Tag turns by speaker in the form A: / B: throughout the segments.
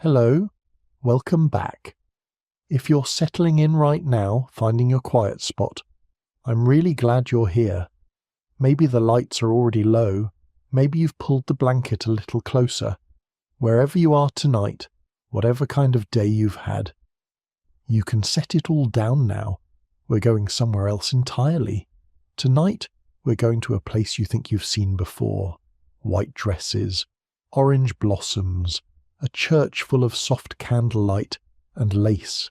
A: Hello, welcome back. If you're settling in right now, finding your quiet spot, I'm really glad you're here. Maybe the lights are already low, maybe you've pulled the blanket a little closer. Wherever you are tonight, whatever kind of day you've had, you can set it all down now. We're going somewhere else entirely. Tonight, we're going to a place you think you've seen before. White dresses, orange blossoms, a church full of soft candlelight and lace,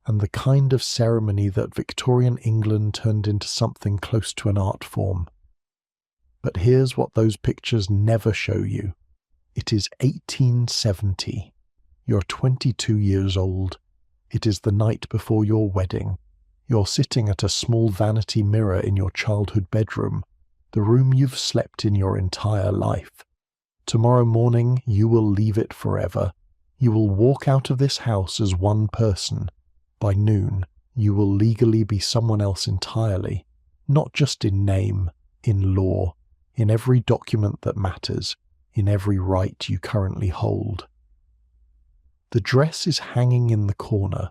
A: and the kind of ceremony that Victorian England turned into something close to an art form. But here's what those pictures never show you. It is 1870. You're 22 years old. It is the night before your wedding. You're sitting at a small vanity mirror in your childhood bedroom, the room you've slept in your entire life. Tomorrow morning you will leave it forever. You will walk out of this house as one person. By noon, you will legally be someone else entirely, not just in name, in law, in every document that matters, in every right you currently hold. The dress is hanging in the corner.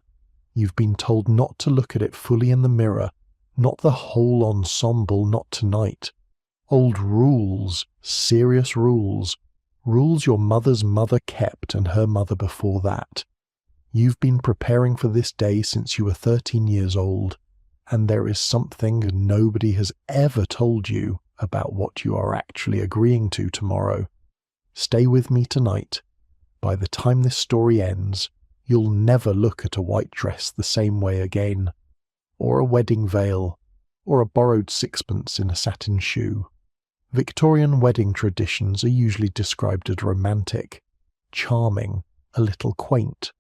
A: You've been told not to look at it fully in the mirror, not the whole ensemble, not tonight. Old rules, serious rules, rules your mother's mother kept and her mother before that. You've been preparing for this day since you were 13 years old, and there is something nobody has ever told you about what you are actually agreeing to tomorrow. Stay with me tonight. By the time this story ends, you'll never look at a white dress the same way again, or a wedding veil, or a borrowed sixpence in a satin shoe. Victorian wedding traditions are usually described as romantic, charming, a little quaint.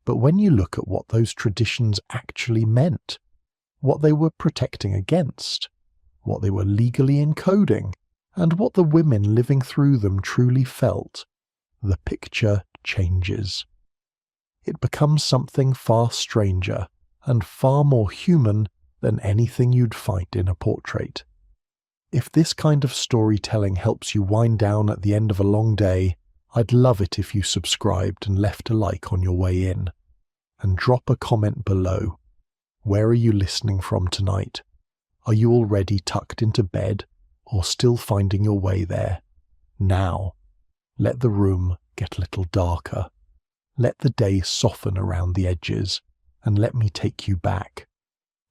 A: But when you look at what those traditions actually meant, what they were protecting against, what they were legally encoding, and what the women living through them truly felt, the picture changes. It becomes something far stranger and far more human than anything you'd find in a portrait. If this kind of storytelling helps you wind down at the end of a long day, I'd love it if you subscribed and left a like on your way in. And drop a comment below. Where are you listening from tonight? Are you already tucked into bed, or still finding your way there? Now, let the room get a little darker. Let the day soften around the edges, and let me take you back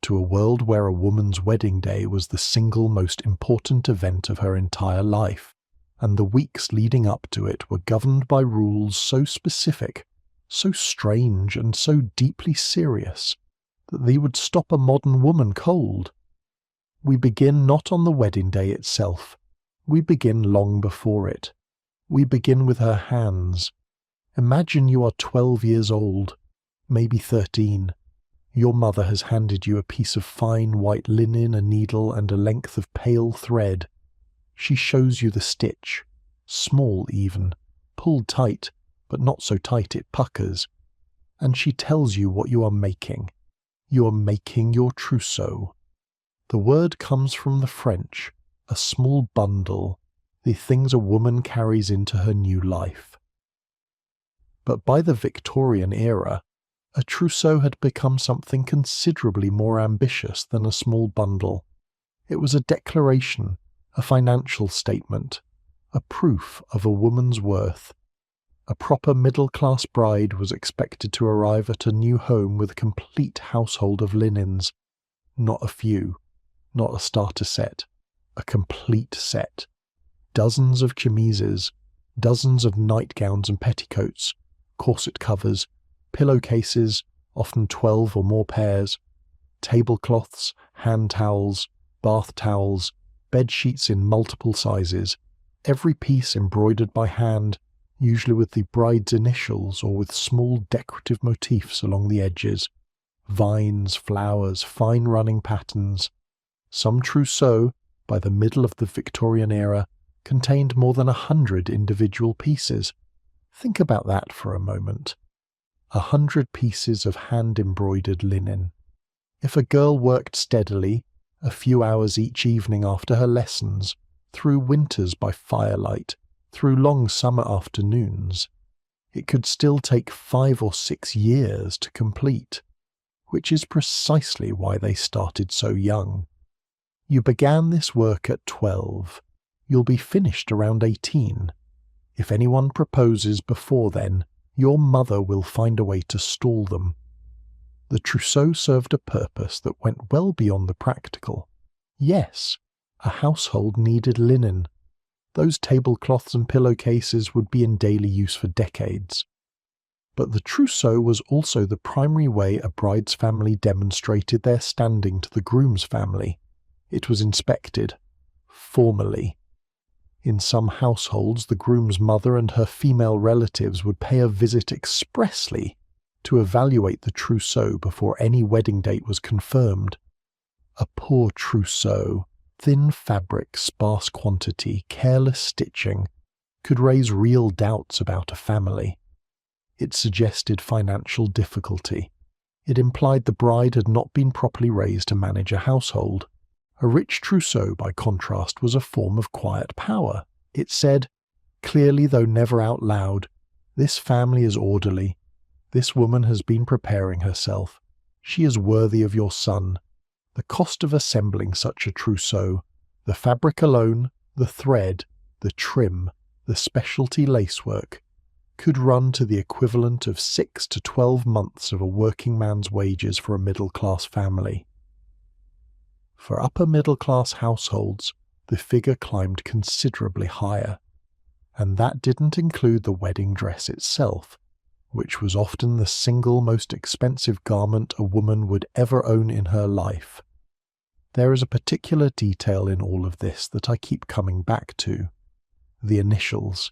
A: to a world where a woman's wedding day was the single most important event of her entire life, and the weeks leading up to it were governed by rules so specific, so strange, and so deeply serious that they would stop a modern woman cold. We begin not on the wedding day itself. We begin long before it. We begin with her hands. Imagine you are 12 years old, maybe 13. Your mother has handed you a piece of fine white linen, a needle, and a length of pale thread. She shows you the stitch, small even, pulled tight, but not so tight it puckers, and she tells you what you are making. You are making your trousseau. The word comes from the French, a small bundle, the things a woman carries into her new life. But by the Victorian era, a trousseau had become something considerably more ambitious than a small bundle. It was a declaration, a financial statement, a proof of a woman's worth. A proper middle-class bride was expected to arrive at a new home with a complete household of linens, not a few, not a starter set, a complete set. Dozens of chemises, dozens of nightgowns and petticoats, corset covers, pillowcases, often 12 or more pairs, tablecloths, hand towels, bath towels, bed sheets in multiple sizes, every piece embroidered by hand, usually with the bride's initials or with small decorative motifs along the edges, vines, flowers, fine running patterns. Some trousseau, by the middle of the Victorian era, contained more than 100 individual pieces. Think about that for a moment. 100 pieces of hand-embroidered linen. If a girl worked steadily, a few hours each evening after her lessons, through winters by firelight, through long summer afternoons, it could still take 5 or 6 years to complete, which is precisely why they started so young. You began this work at 12. You'll be finished around 18. If anyone proposes before then, your mother will find a way to stall them. The trousseau served a purpose that went well beyond the practical. Yes, a household needed linen. Those tablecloths and pillowcases would be in daily use for decades. But the trousseau was also the primary way a bride's family demonstrated their standing to the groom's family. It was inspected, formally. In some households, the groom's mother and her female relatives would pay a visit expressly to evaluate the trousseau before any wedding date was confirmed. A poor trousseau, thin fabric, sparse quantity, careless stitching, could raise real doubts about a family. It suggested financial difficulty. It implied the bride had not been properly raised to manage a household. A rich trousseau, by contrast, was a form of quiet power. It said, clearly though never out loud, this family is orderly. This woman has been preparing herself. She is worthy of your son. The cost of assembling such a trousseau, the fabric alone, the thread, the trim, the specialty lacework, could run to the equivalent of 6 to 12 months of a working man's wages for a middle-class family. For upper-middle-class households, the figure climbed considerably higher, and that didn't include the wedding dress itself, which was often the single most expensive garment a woman would ever own in her life. There is a particular detail in all of this that I keep coming back to: the initials.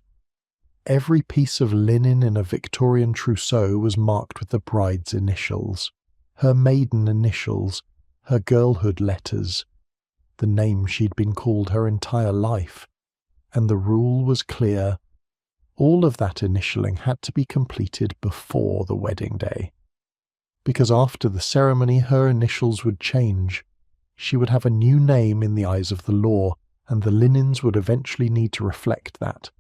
A: Every piece of linen in a Victorian trousseau was marked with the bride's initials, her maiden initials, her girlhood letters, the name she'd been called her entire life, and the rule was clear. All of that initialing had to be completed before the wedding day, because after the ceremony her initials would change. She would have a new name in the eyes of the law, and the linens would eventually need to reflect that.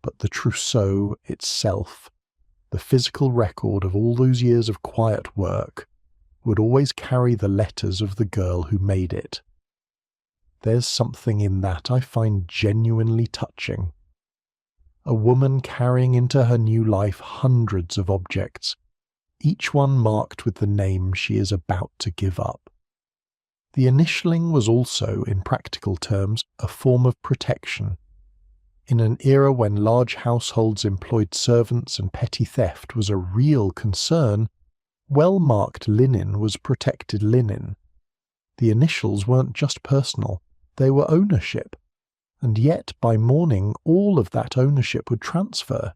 A: But the trousseau itself, the physical record of all those years of quiet work, would always carry the letters of the girl who made it. There's something in that I find genuinely touching. A woman carrying into her new life hundreds of objects, each one marked with the name she is about to give up. The initialing was also, in practical terms, a form of protection. In an era when large households employed servants and petty theft was a real concern, well-marked linen was protected linen. The initials weren't just personal, they were ownership. And yet, by morning, all of that ownership would transfer.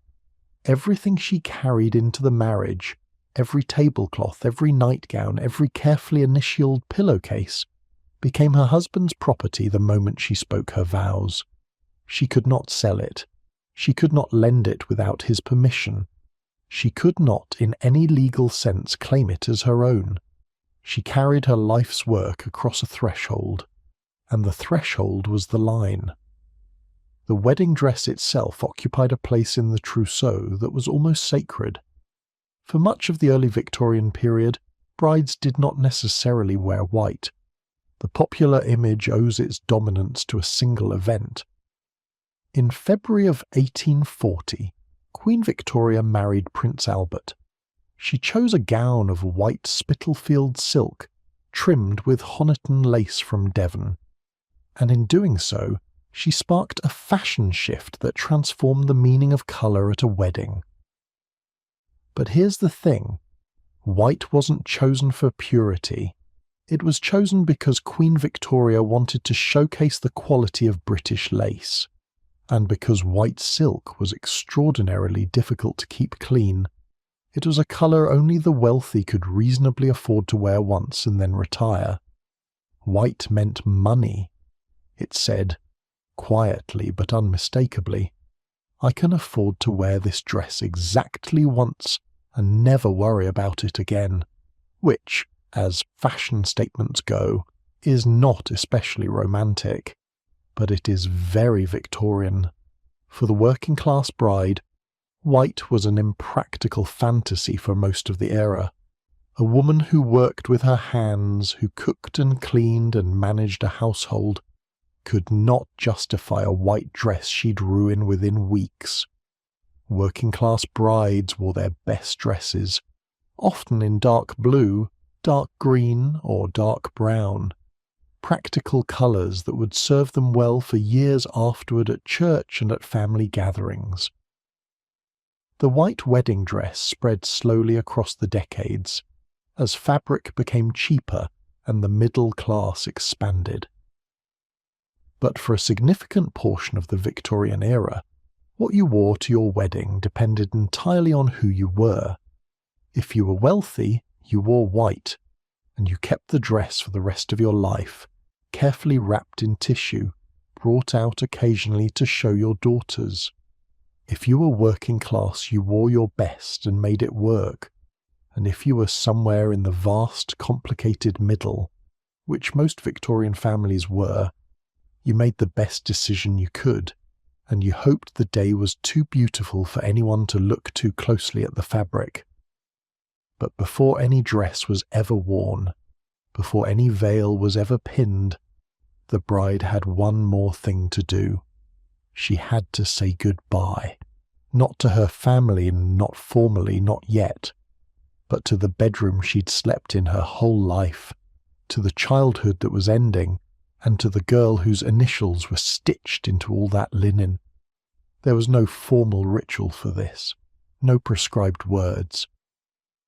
A: Everything she carried into the marriage, every tablecloth, every nightgown, every carefully initialed pillowcase, became her husband's property the moment she spoke her vows. She could not sell it. She could not lend it without his permission. She could not, in any legal sense, claim it as her own. She carried her life's work across a threshold, and the threshold was the line. The wedding dress itself occupied a place in the trousseau that was almost sacred. For much of the early Victorian period, brides did not necessarily wear white. The popular image owes its dominance to a single event. In February of 1840, Queen Victoria married Prince Albert. She chose a gown of white Spitalfield silk, trimmed with Honiton lace from Devon, and in doing so, she sparked a fashion shift that transformed the meaning of colour at a wedding. But here's the thing: white wasn't chosen for purity. It was chosen because Queen Victoria wanted to showcase the quality of British lace, and because white silk was extraordinarily difficult to keep clean. It was a colour only the wealthy could reasonably afford to wear once and then retire. White meant money. It said, quietly but unmistakably, I can afford to wear this dress exactly once and never worry about it again, which, as fashion statements go, is not especially romantic, but it is very Victorian. For the working-class bride, White was an impractical fantasy for most of the era. A woman who worked with her hands, who cooked and cleaned and managed a household, could not justify a white dress she'd ruin within weeks. Working-class brides wore their best dresses, often in dark blue, dark green, or dark brown, practical colours that would serve them well for years afterward at church and at family gatherings. The white wedding dress spread slowly across the decades, as fabric became cheaper and the middle class expanded. But for a significant portion of the Victorian era, what you wore to your wedding depended entirely on who you were. If you were wealthy, you wore white, and you kept the dress for the rest of your life, carefully wrapped in tissue, brought out occasionally to show your daughters. If you were working class, you wore your best and made it work, and if you were somewhere in the vast, complicated middle, which most Victorian families were, you made the best decision you could, and you hoped the day was too beautiful for anyone to look too closely at the fabric. But before any dress was ever worn, before any veil was ever pinned, the bride had one more thing to do. She had to say goodbye. Not to her family, not formally, not yet, but to the bedroom she'd slept in her whole life, to the childhood that was ending, and to the girl whose initials were stitched into all that linen. There was no formal ritual for this, no prescribed words.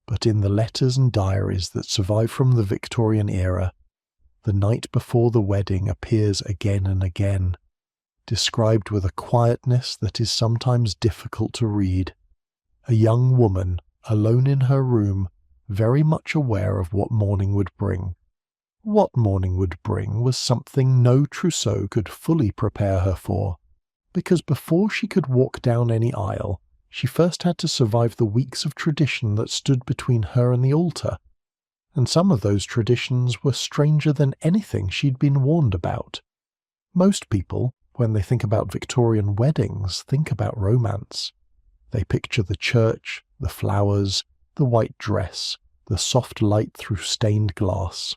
A: But in the letters and diaries that survive from the Victorian era, the night before the wedding appears again and again, described with a quietness that is sometimes difficult to read. A young woman, alone in her room, very much aware of what morning would bring. What morning would bring was something no trousseau could fully prepare her for, because before she could walk down any aisle, she first had to survive the weeks of tradition that stood between her and the altar, and some of those traditions were stranger than anything she'd been warned about. Most people, when they think about Victorian weddings, think about romance. They picture the church, the flowers, the white dress, the soft light through stained glass.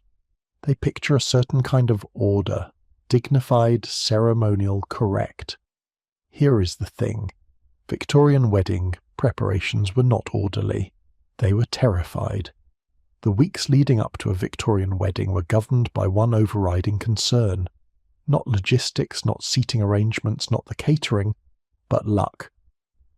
A: They picture a certain kind of order, dignified, ceremonial, correct. Here is the thing. Victorian wedding preparations were not orderly. They were terrified. The weeks leading up to a Victorian wedding were governed by one overriding concern. Not logistics, not seating arrangements, not the catering, but luck.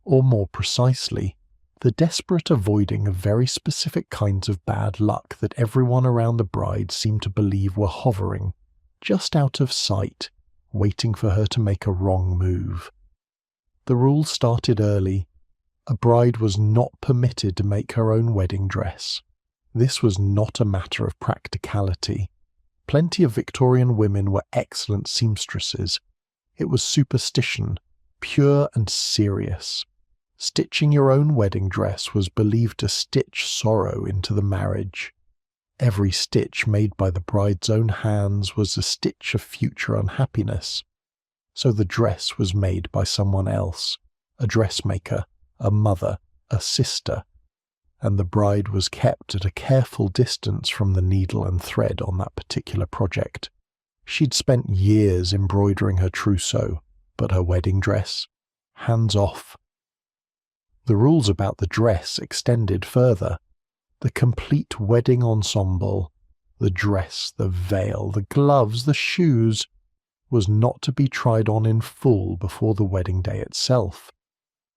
A: Or more precisely, the desperate avoiding of very specific kinds of bad luck that everyone around the bride seemed to believe were hovering, just out of sight, waiting for her to make a wrong move. The rules started early. A bride was not permitted to make her own wedding dress. This was not a matter of practicality. Plenty of Victorian women were excellent seamstresses. It was superstition, pure and serious. Stitching your own wedding dress was believed to stitch sorrow into the marriage. Every stitch made by the bride's own hands was a stitch of future unhappiness. So the dress was made by someone else, a dressmaker, a mother, a sister, and the bride was kept at a careful distance from the needle and thread on that particular project. She'd spent years embroidering her trousseau, but her wedding dress, hands off. The rules about the dress extended further. The complete wedding ensemble, the dress, the veil, the gloves, the shoes, was not to be tried on in full before the wedding day itself.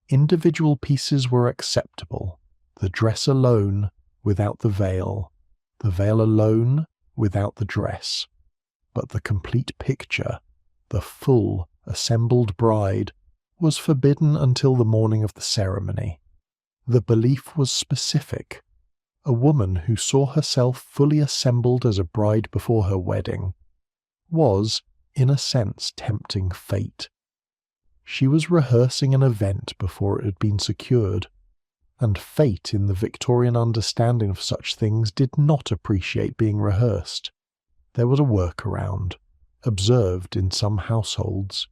A: Individual pieces were acceptable, the dress alone without the veil alone without the dress. But the complete picture, the full, assembled bride, was forbidden until the morning of the ceremony. The belief was specific. A woman who saw herself fully assembled as a bride before her wedding was, in a sense, tempting fate. She was rehearsing an event before it had been secured, and fate in the Victorian understanding of such things did not appreciate being rehearsed. There was a workaround, observed in some households.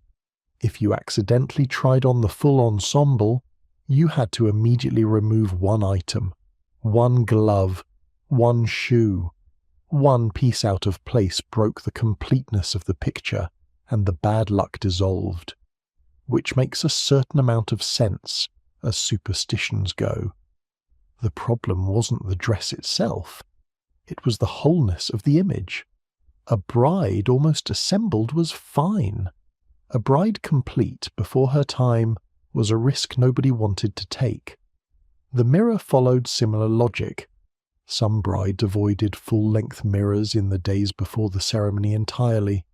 A: If you accidentally tried on the full ensemble, You had to immediately remove one item, one glove, one shoe. One piece out of place broke the completeness of the picture, and the bad luck dissolved, which makes a certain amount of sense as superstitions go. The problem wasn't the dress itself, it was the wholeness of the image. A bride almost assembled was fine. A bride complete before her time was a risk nobody wanted to take. The mirror followed similar logic. Some brides avoided full-length mirrors in the days before the ceremony entirely.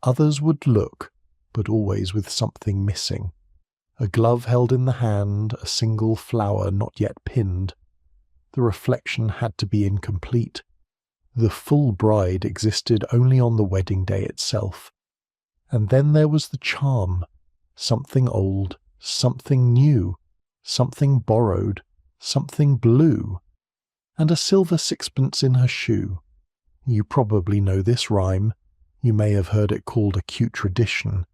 A: Others would look, but always with something missing. A glove held in the hand, a single flower not yet pinned. The reflection had to be incomplete. The full bride existed only on the wedding day itself. And then there was the charm, something old, something new, something borrowed, something blue, and a silver sixpence in her shoe. You probably know this rhyme. You may have heard it called a cute tradition,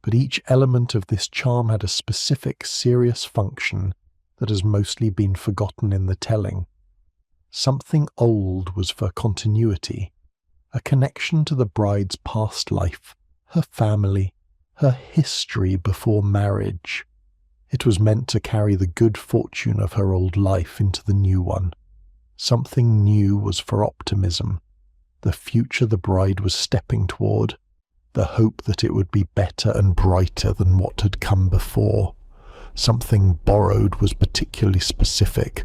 A: but each element of this charm had a specific, serious function that has mostly been forgotten in the telling. Something old was for continuity, a connection to the bride's past life, her family, her history before marriage. It was meant to carry the good fortune of her old life into the new one. Something new was for optimism, the future the bride was stepping toward, the hope that it would be better and brighter than what had come before. Something borrowed was particularly specific.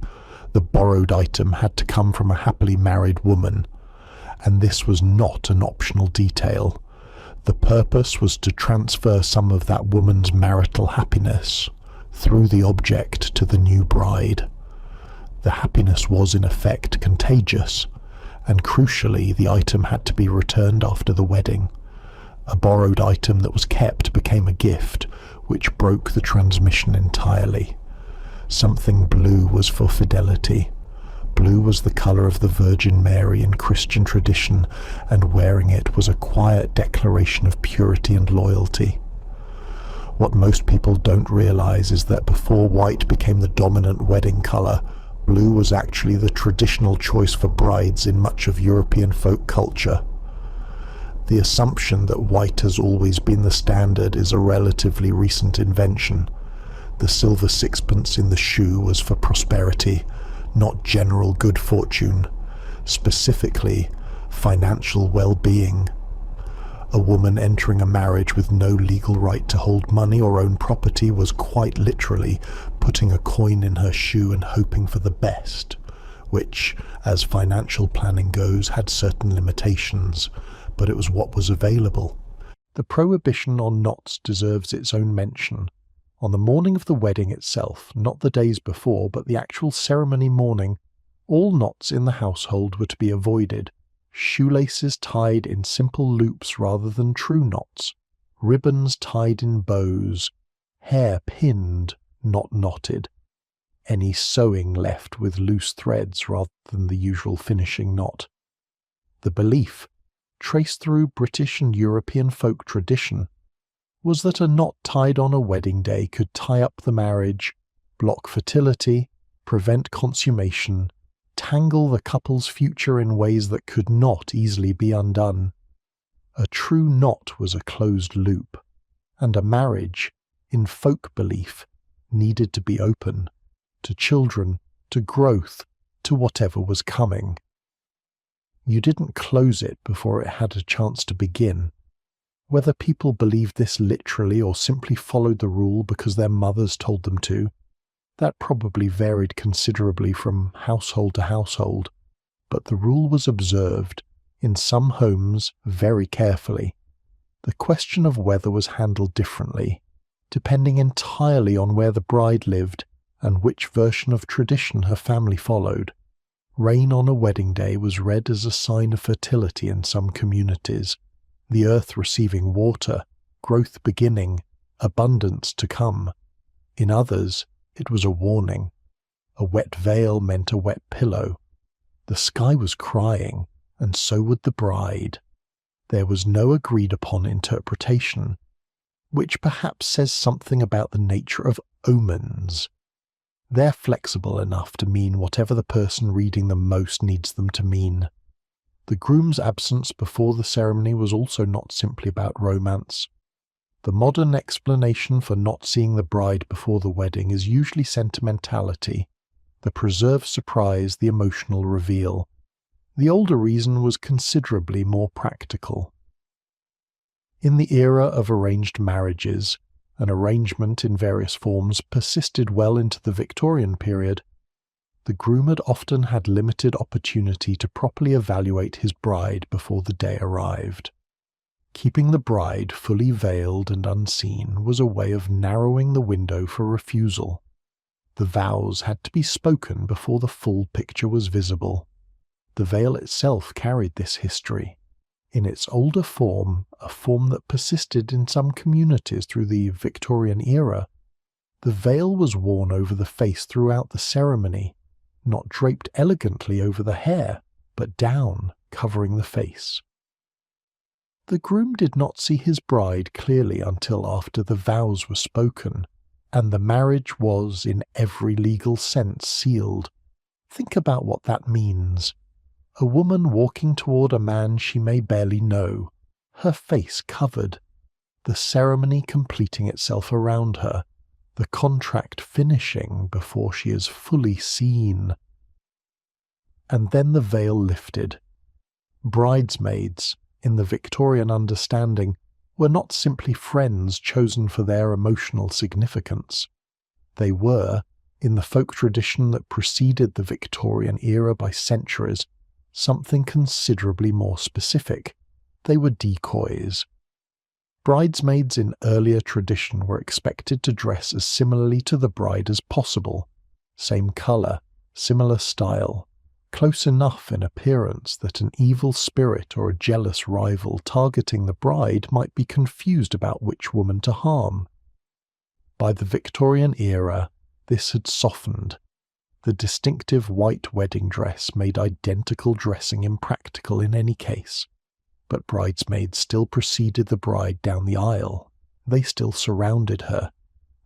A: The borrowed item had to come from a happily married woman, and this was not an optional detail. The purpose was to transfer some of that woman's marital happiness through the object to the new bride. The happiness was in effect contagious, and crucially the item had to be returned after the wedding. A borrowed item that was kept became a gift, which broke the transmission entirely. Something blue was for fidelity. Blue was the colour of the Virgin Mary in Christian tradition, and wearing it was a quiet declaration of purity and loyalty. What most people don't realise is that before white became the dominant wedding colour, blue was actually the traditional choice for brides in much of European folk culture. The assumption that white has always been the standard is a relatively recent invention. The silver sixpence in the shoe was for prosperity, not general good fortune, specifically financial well-being. A woman entering a marriage with no legal right to hold money or own property was quite literally putting a coin in her shoe and hoping for the best, which, as financial planning goes, had certain limitations, but it was what was available. The prohibition on knots deserves its own mention. On the morning of the wedding itself, not the days before, but the actual ceremony morning, all knots in the household were to be avoided. Shoelaces tied in simple loops rather than true knots, ribbons tied in bows, hair pinned, not knotted, any sewing left with loose threads rather than the usual finishing knot. The belief, traced through British and European folk tradition, was that a knot tied on a wedding day could tie up the marriage, block fertility, prevent consummation, tangle the couple's future in ways that could not easily be undone. A true knot was a closed loop, and a marriage, in folk belief, needed to be open, to children, to growth, to whatever was coming. You didn't close it before it had a chance to begin. Whether people believed this literally or simply followed the rule because their mothers told them to, that probably varied considerably from household to household, but the rule was observed, in some homes, very carefully. The question of weather was handled differently, depending entirely on where the bride lived and which version of tradition her family followed. Rain on a wedding day was read as a sign of fertility in some communities, the earth receiving water, growth beginning, abundance to come. In others, it was a warning. A wet veil meant a wet pillow. The sky was crying, and so would the bride. There was no agreed-upon interpretation, which perhaps says something about the nature of omens. They're flexible enough to mean whatever the person reading them most needs them to mean. The groom's absence before the ceremony was also not simply about romance. The modern explanation for not seeing the bride before the wedding is usually sentimentality, the preserved surprise, the emotional reveal. The older reason was considerably more practical. In the era of arranged marriages, an arrangement in various forms persisted well into the Victorian period. The groom had often had limited opportunity to properly evaluate his bride before the day arrived. Keeping the bride fully veiled and unseen was a way of narrowing the window for refusal. The vows had to be spoken before the full picture was visible. The veil itself carried this history. In its older form, a form that persisted in some communities through the Victorian era, the veil was worn over the face throughout the ceremony, not draped elegantly over the hair, but down, covering the face. The groom did not see his bride clearly until after the vows were spoken, and the marriage was, in every legal sense, sealed. Think about what that means. A woman walking toward a man she may barely know, her face covered, the ceremony completing itself around her, the contract finishing before she is fully seen. And then the veil lifted. Bridesmaids, in the Victorian understanding, were not simply friends chosen for their emotional significance. They were, in the folk tradition that preceded the Victorian era by centuries, something considerably more specific. They were decoys. Bridesmaids in earlier tradition were expected to dress as similarly to the bride as possible, same colour, similar style, close enough in appearance that an evil spirit or a jealous rival targeting the bride might be confused about which woman to harm. By the Victorian era, this had softened. The distinctive white wedding dress made identical dressing impractical in any case, but bridesmaids still preceded the bride down the aisle. They still surrounded her.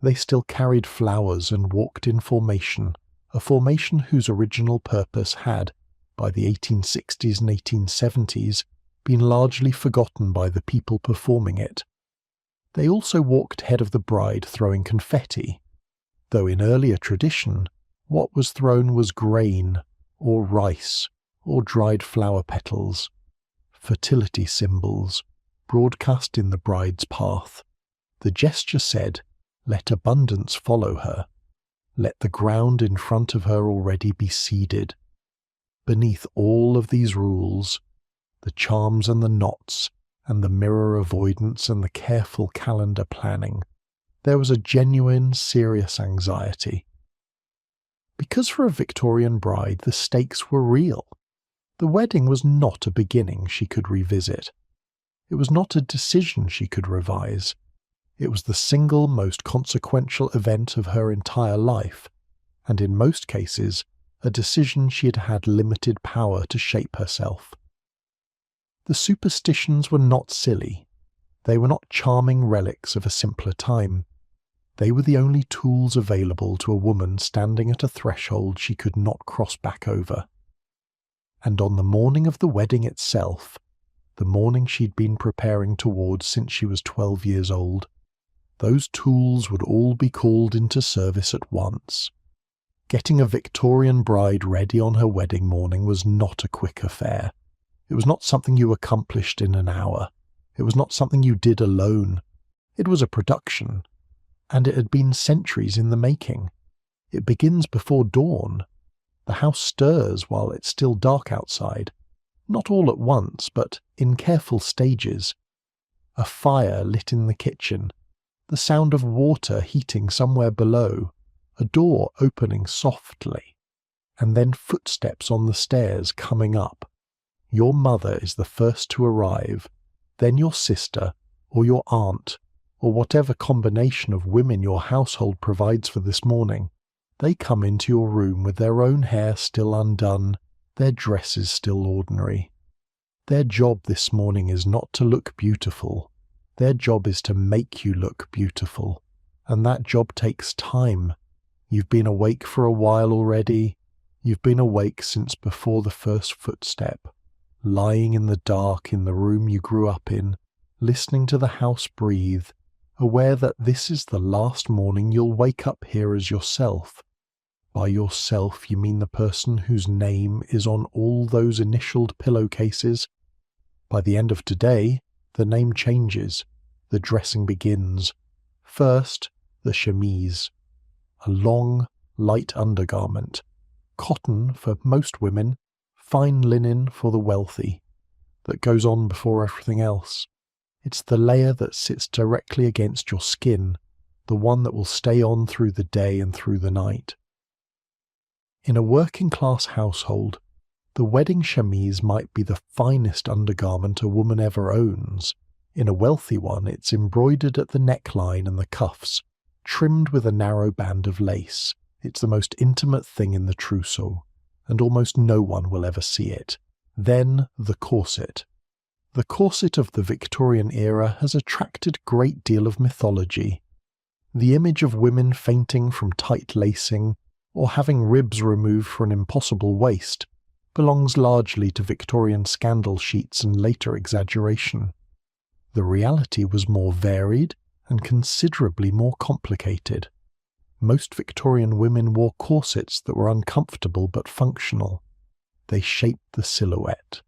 A: They still carried flowers and walked in formation, a formation whose original purpose had, by the 1860s and 1870s, been largely forgotten by the people performing it. They also walked ahead of the bride throwing confetti, though in earlier tradition, what was thrown was grain, or rice, or dried flower petals, fertility symbols, broadcast in the bride's path. The gesture said, "Let abundance follow her. Let the ground in front of her already be seeded." Beneath all of these rules, the charms and the knots, and the mirror avoidance and the careful calendar planning, there was a genuine, serious anxiety. Because for a Victorian bride the stakes were real. The wedding was not a beginning she could revisit. It was not a decision she could revise. It was the single most consequential event of her entire life, and in most cases, a decision she had had limited power to shape herself. The superstitions were not silly. They were not charming relics of a simpler time. They were the only tools available to a woman standing at a threshold she could not cross back over. And on the morning of the wedding itself, the morning she'd been preparing towards since she was 12 years old, those tools would all be called into service at once. Getting a Victorian bride ready on her wedding morning was not a quick affair. It was not something you accomplished in an hour. It was not something you did alone. It was a production, and it had been centuries in the making. It begins before dawn. The house stirs while it's still dark outside, not all at once, but in careful stages. A fire lit in the kitchen, the sound of water heating somewhere below, a door opening softly, and then footsteps on the stairs coming up. Your mother is the first to arrive, then your sister, or your aunt, or whatever combination of women your household provides for this morning. They come into your room with their own hair still undone, their dresses still ordinary. Their job this morning is not to look beautiful. Their job is to make you look beautiful, and that job takes time. You've been awake for a while already. You've been awake since before the first footstep, lying in the dark in the room you grew up in, listening to the house breathe, aware that this is the last morning you'll wake up here as yourself. By yourself you mean the person whose name is on all those initialed pillowcases. By the end of today, the name changes, the dressing begins. First, the chemise, a long, light undergarment, cotton for most women, fine linen for the wealthy, that goes on before everything else. It's the layer that sits directly against your skin, the one that will stay on through the day and through the night. In a working-class household, the wedding chemise might be the finest undergarment a woman ever owns. In a wealthy one, it's embroidered at the neckline and the cuffs, trimmed with a narrow band of lace. It's the most intimate thing in the trousseau, and almost no one will ever see it. Then the corset. The corset of the Victorian era has attracted a great deal of mythology. The image of women fainting from tight lacing, or having ribs removed for an impossible waist, belongs largely to Victorian scandal sheets and later exaggeration. The reality was more varied and considerably more complicated. Most Victorian women wore corsets that were uncomfortable but functional. They shaped the silhouette.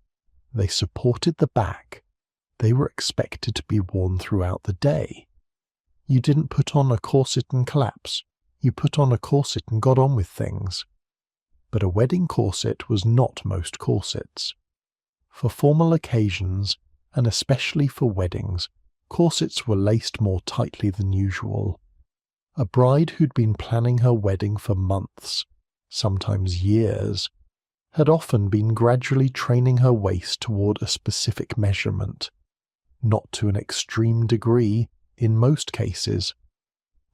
A: They supported the back. They were expected to be worn throughout the day. You didn't put on a corset and collapse. You put on a corset and got on with things. But a wedding corset was not most corsets. For formal occasions, and especially for weddings, corsets were laced more tightly than usual. A bride who'd been planning her wedding for months, sometimes years, had often been gradually training her waist toward a specific measurement, not to an extreme degree in most cases,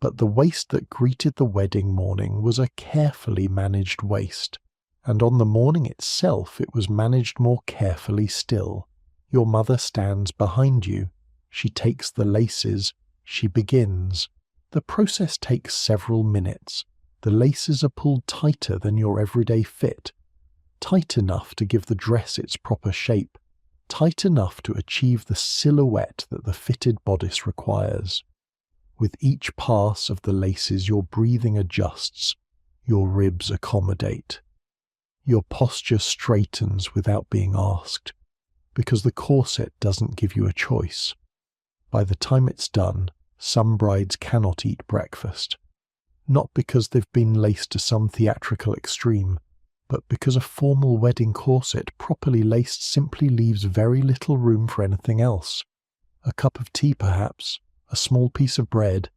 A: but the waist that greeted the wedding morning was a carefully managed waist, and on the morning itself it was managed more carefully still. Your mother stands behind you. She takes the laces. She begins. The process takes several minutes. The laces are pulled tighter than your everyday fit, tight enough to give the dress its proper shape, tight enough to achieve the silhouette that the fitted bodice requires. With each pass of the laces your breathing adjusts, your ribs accommodate. Your posture straightens without being asked, because the corset doesn't give you a choice. By the time it's done, some brides cannot eat breakfast, not because they've been laced to some theatrical extreme, but because a formal wedding corset properly laced simply leaves very little room for anything else. A cup of tea perhaps, a small piece of bread,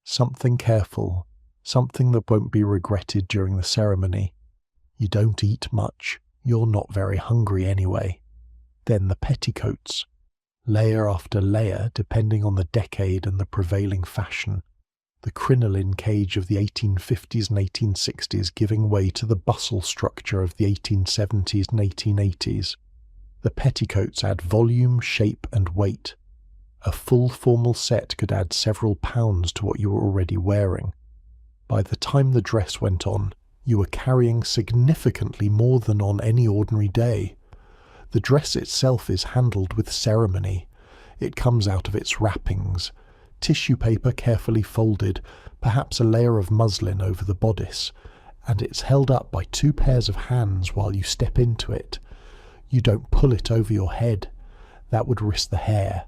A: something careful, something that won't be regretted during the ceremony. You don't eat much, you're not very hungry anyway. Then the petticoats, layer after layer depending on the decade and the prevailing fashion, the crinoline cage of the 1850s and 1860s giving way to the bustle structure of the 1870s and 1880s. The petticoats add volume, shape and weight. A full formal set could add several pounds to what you were already wearing. By the time the dress went on, you were carrying significantly more than on any ordinary day. The dress itself is handled with ceremony. It comes out of its wrappings, tissue paper carefully folded, perhaps a layer of muslin over the bodice, and it's held up by two pairs of hands while you step into it. You don't pull it over your head. That would risk the hair.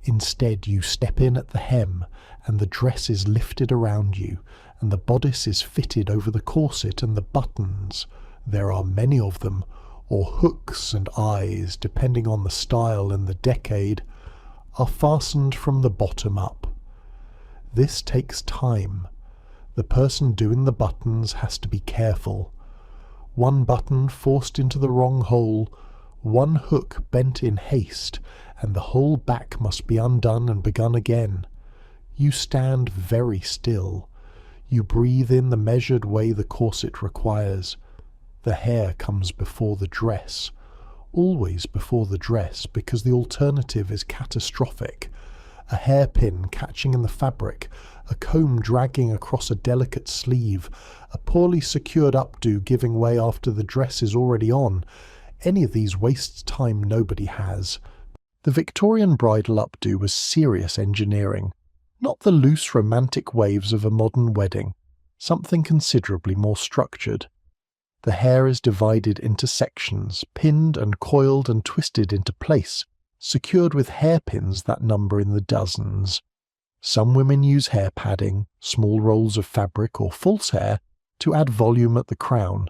A: Instead, you step in at the hem, and the dress is lifted around you, and the bodice is fitted over the corset, and the buttons, there are many of them, or hooks and eyes, depending on the style and the decade, are fastened from the bottom up. This takes time. The person doing the buttons has to be careful. One button forced into the wrong hole, one hook bent in haste, and the whole back must be undone and begun again. You stand very still. You breathe in the measured way the corset requires. The hair comes before the dress, always before the dress, because the alternative is catastrophic. a hairpin catching in the fabric, a comb dragging across a delicate sleeve, a poorly secured updo giving way after the dress is already on. Any of these wastes time nobody has. The Victorian bridal updo was serious engineering, not the loose romantic waves of a modern wedding, something considerably more structured. The hair is divided into sections, pinned and coiled and twisted into place, secured with hairpins that number in the dozens. Some women use hair padding, small rolls of fabric or false hair to add volume at the crown.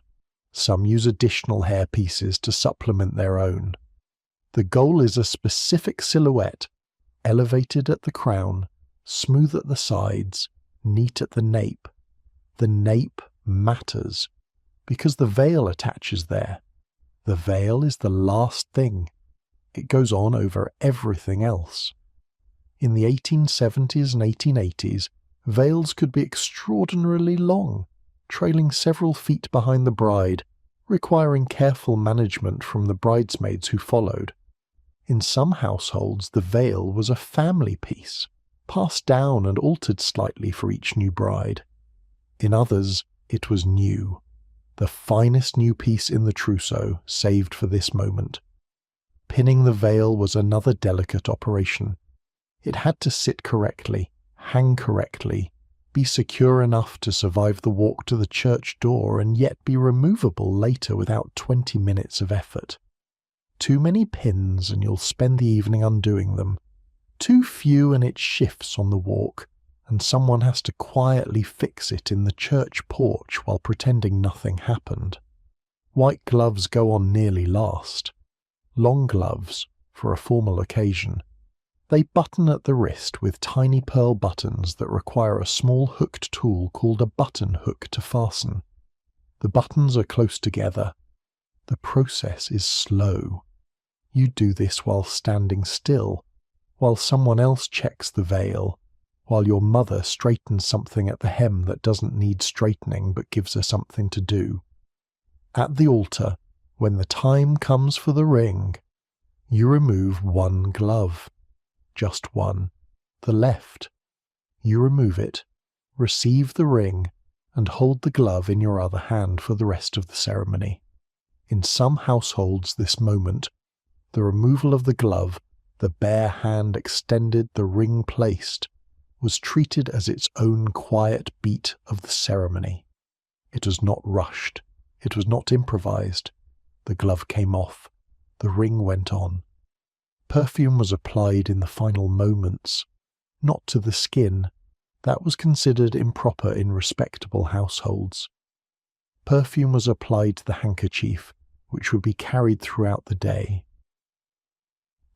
A: Some use additional hair pieces to supplement their own. The goal is a specific silhouette, elevated at the crown, smooth at the sides, neat at the nape. The nape matters, because the veil attaches there. The veil is the last thing. It goes on over everything else. In the 1870s and 1880s, veils could be extraordinarily long, trailing several feet behind the bride, requiring careful management from the bridesmaids who followed. In some households, the veil was a family piece, passed down and altered slightly for each new bride. In others, it was new, the finest new piece in the trousseau, saved for this moment. Pinning the veil was another delicate operation. It had to sit correctly, hang correctly, be secure enough to survive the walk to the church door and yet be removable later without 20 minutes of effort. Too many pins and you'll spend the evening undoing them. Too few and it shifts on the walk, and someone has to quietly fix it in the church porch while pretending nothing happened. White gloves go on nearly last. Long gloves, for a formal occasion. They button at the wrist with tiny pearl buttons that require a small hooked tool called a button hook to fasten. The buttons are close together. The process is slow. You do this while standing still, while someone else checks the veil, while your mother straightens something at the hem that doesn't need straightening but gives her something to do. At the altar, when the time comes for the ring, you remove one glove. Just one, the left. You remove it, receive the ring, and hold the glove in your other hand for the rest of the ceremony. In some households this moment, the removal of the glove, the bare hand extended, the ring placed, was treated as its own quiet beat of the ceremony. It was not rushed, it was not improvised. The glove came off, the ring went on. Perfume was applied in the final moments, not to the skin. That was considered improper in respectable households. Perfume was applied to the handkerchief, which would be carried throughout the day.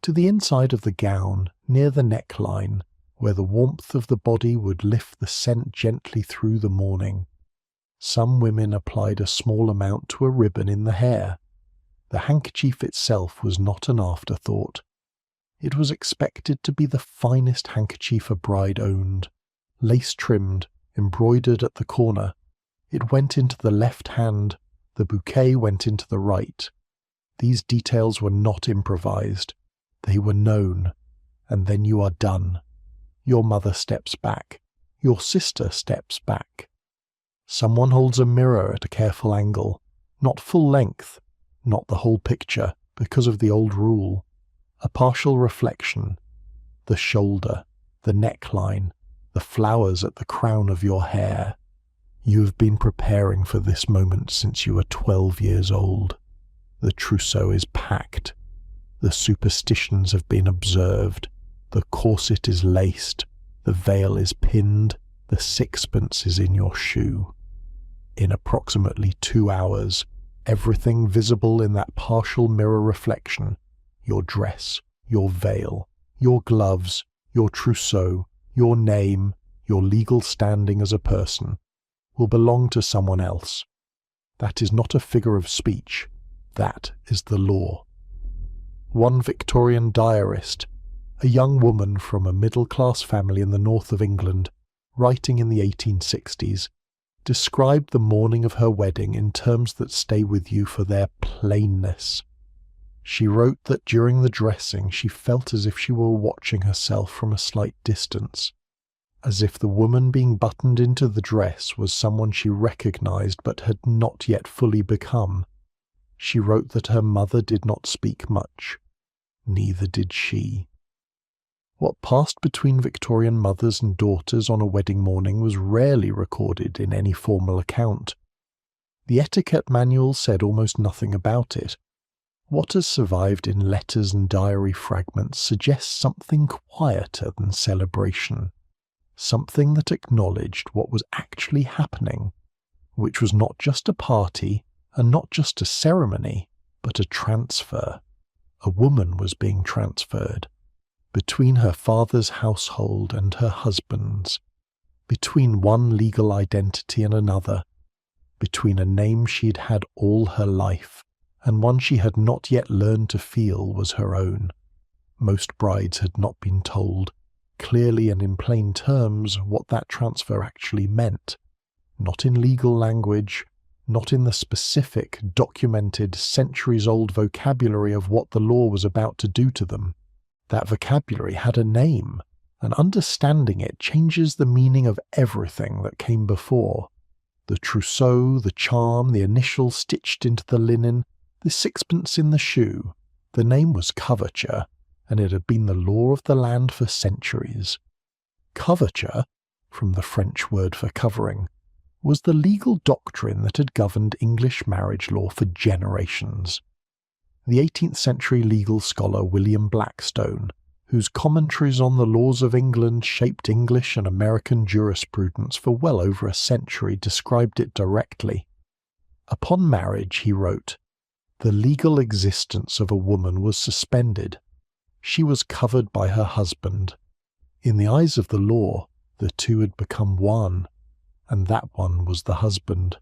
A: To the inside of the gown, near the neckline, where the warmth of the body would lift the scent gently through the morning. Some women applied a small amount to a ribbon in the hair. The handkerchief itself was not an afterthought. It was expected to be the finest handkerchief a bride owned, lace-trimmed, embroidered at the corner. It went into the left hand, the bouquet went into the right. These details were not improvised. They were known, and then you are done. Your mother steps back. Your sister steps back. Someone holds a mirror at a careful angle, not full length, not the whole picture, because of the old rule. A partial reflection, the shoulder, the neckline, the flowers at the crown of your hair. You have been preparing for this moment since you were 12 years old. The trousseau is packed. The superstitions have been observed. The corset is laced. The veil is pinned. The sixpence is in your shoe. In approximately 2 hours, everything visible in that partial mirror reflection, your dress, your veil, your gloves, your trousseau, your name, your legal standing as a person, will belong to someone else. That is not a figure of speech. That is the law. One Victorian diarist, a young woman from a middle-class family in the north of England, writing in the 1860s, described the morning of her wedding in terms that stay with you for their plainness. She wrote that during the dressing she felt as if she were watching herself from a slight distance, as if the woman being buttoned into the dress was someone she recognized but had not yet fully become. She wrote that her mother did not speak much. Neither did she. What passed between Victorian mothers and daughters on a wedding morning was rarely recorded in any formal account. The etiquette manual said almost nothing about it. What has survived in letters and diary fragments suggests something quieter than celebration, something that acknowledged what was actually happening, which was not just a party and not just a ceremony, but a transfer. A woman was being transferred between her father's household and her husband's, between one legal identity and another, between a name she'd had all her life and one she had not yet learned to feel was her own. Most brides had not been told, clearly and in plain terms, what that transfer actually meant, not in legal language, not in the specific, documented, centuries-old vocabulary of what the law was about to do to them. That vocabulary had a name, and understanding it changes the meaning of everything that came before. The trousseau, the charm, the initial stitched into the linen, the sixpence in the shoe. The name was coverture, and it had been the law of the land for centuries. Coverture, from the French word for covering, was the legal doctrine that had governed English marriage law for generations. The 18th century legal scholar William Blackstone, whose commentaries on the laws of England shaped English and American jurisprudence for well over a century, described it directly. Upon marriage, he wrote, the legal existence of a woman was suspended. She was covered by her husband. In the eyes of the law, the two had become one, and that one was the husband.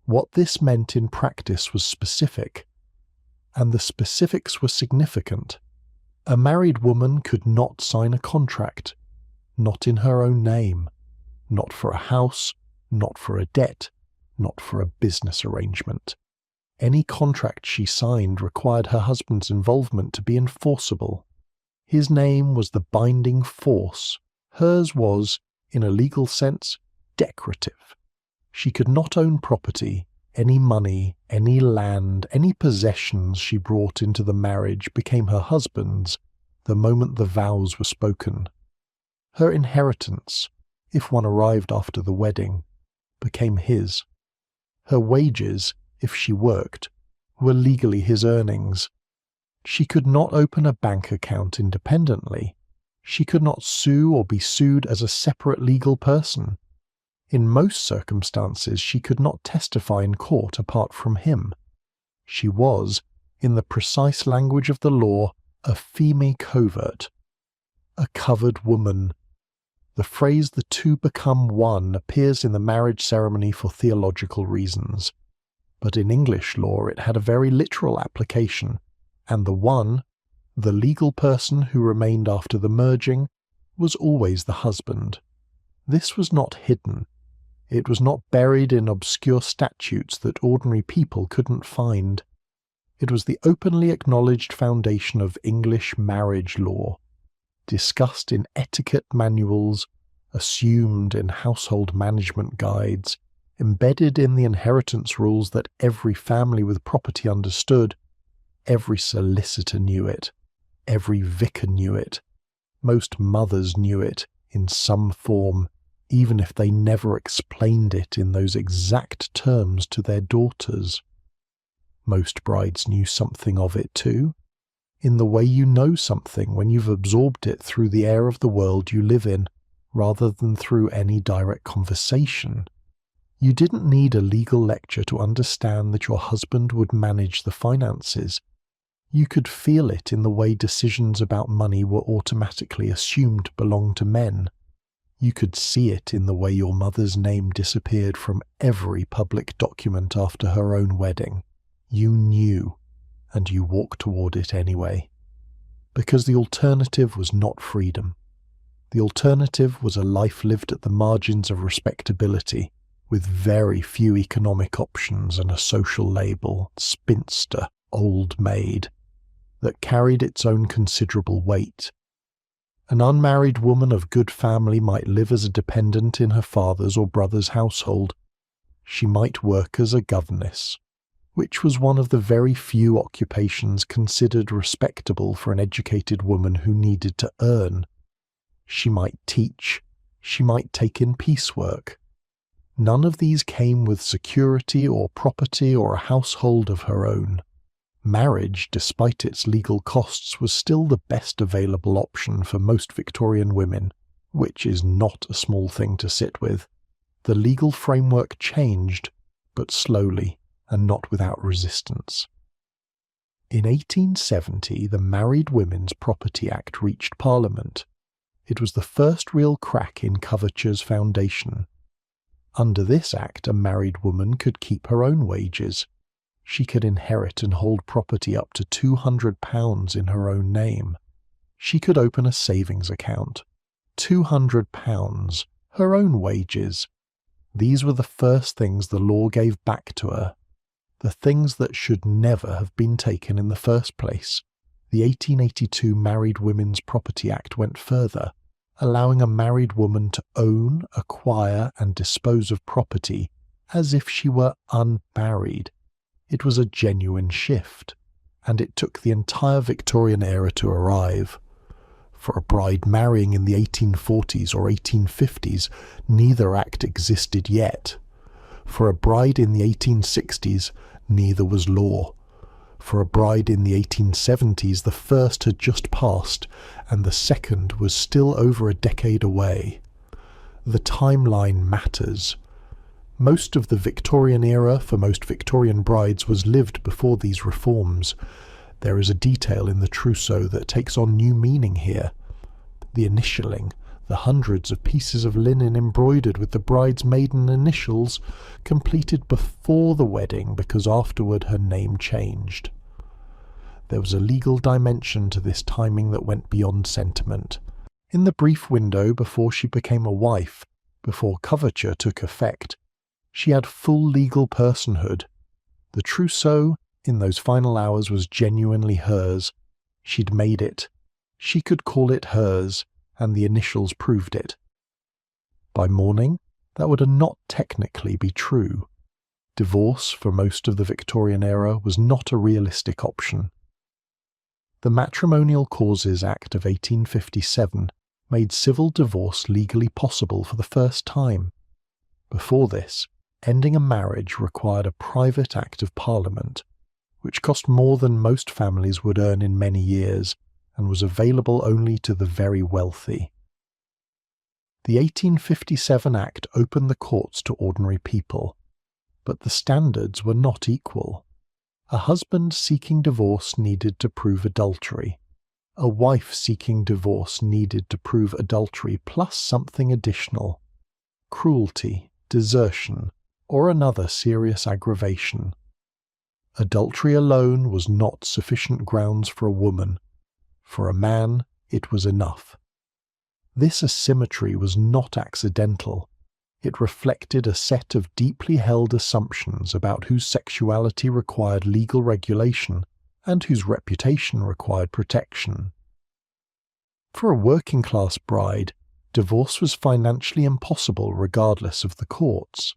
A: What this meant in practice was specific, and the specifics were significant. A married woman could not sign a contract, not in her own name, not for a house, not for a debt, not for a business arrangement. Any contract she signed required her husband's involvement to be enforceable. His name was the binding force. Hers was, in a legal sense, decorative. She could not own property. Any money, any land, any possessions she brought into the marriage became her husband's the moment the vows were spoken. Her inheritance, if one arrived after the wedding, became his. Her wages, if she worked, were legally his earnings. She could not open a bank account independently. She could not sue or be sued as a separate legal person. In most circumstances, she could not testify in court apart from him. She was, in the precise language of the law, a feme covert, a covered woman. The phrase "the two become one" appears in the marriage ceremony for theological reasons, but in English law it had a very literal application, and the one, the legal person who remained after the merging, was always the husband. This was not hidden. It was not buried in obscure statutes that ordinary people couldn't find. It was the openly acknowledged foundation of English marriage law, discussed in etiquette manuals, assumed in household management guides, embedded in the inheritance rules that every family with property understood. Every solicitor knew it. Every vicar knew it. Most mothers knew it in some form, even if they never explained it in those exact terms to their daughters. Most brides knew something of it too, in the way you know something when you've absorbed it through the air of the world you live in, rather than through any direct conversation. You didn't need a legal lecture to understand that your husband would manage the finances. You could feel it in the way decisions about money were automatically assumed belonged to men. You could see it in the way your mother's name disappeared from every public document after her own wedding. You knew, and you walked toward it anyway. Because the alternative was not freedom. The alternative was a life lived at the margins of respectability, with very few economic options and a social label, spinster, old maid, that carried its own considerable weight. An unmarried woman of good family might live as a dependent in her father's or brother's household. She might work as a governess, which was one of the very few occupations considered respectable for an educated woman who needed to earn. She might teach. She might take in piecework. None of these came with security or property or a household of her own. Marriage, despite its legal costs, was still the best available option for most Victorian women, which is not a small thing to sit with. The legal framework changed, but slowly and not without resistance. In 1870, the Married Women's Property Act reached Parliament. It was the first real crack in Coverture's foundation. Under this act, a married woman could keep her own wages. She could inherit and hold property up to £200 in her own name. She could open a savings account. £200, her own wages. These were the first things the law gave back to her. The things that should never have been taken in the first place. The 1882 Married Women's Property Act went further, allowing a married woman to own, acquire, and dispose of property as if she were unmarried. It was a genuine shift, and it took the entire Victorian era to arrive. For a bride marrying in the 1840s or 1850s, neither act existed yet. For a bride in the 1860s, neither was law. For a bride in the 1870s, the first had just passed, and the second was still over a decade away. The timeline matters. Most of the Victorian era for most Victorian brides was lived before these reforms. There is a detail in the Trousseau that takes on new meaning here. The initialing, the hundreds of pieces of linen embroidered with the bride's maiden initials, completed before the wedding because afterward her name changed. There was a legal dimension to this timing that went beyond sentiment. In the brief window before she became a wife, before Coverture took effect, she had full legal personhood. The trousseau, in those final hours, was genuinely hers. She'd made it. She could call it hers, and the initials proved it. By morning, that would not technically be true. Divorce, for most of the Victorian era, was not a realistic option. The Matrimonial Causes Act of 1857 made civil divorce legally possible for the first time. Before this, ending a marriage required a private Act of Parliament, which cost more than most families would earn in many years, and was available only to the very wealthy. The 1857 Act opened the courts to ordinary people, but the standards were not equal. A husband seeking divorce needed to prove adultery. A wife seeking divorce needed to prove adultery plus something additional: cruelty, desertion, or another serious aggravation. Adultery alone was not sufficient grounds for a woman. For a man, it was enough. This asymmetry was not accidental. It reflected a set of deeply held assumptions about whose sexuality required legal regulation and whose reputation required protection. For a working-class bride, divorce was financially impossible regardless of the courts.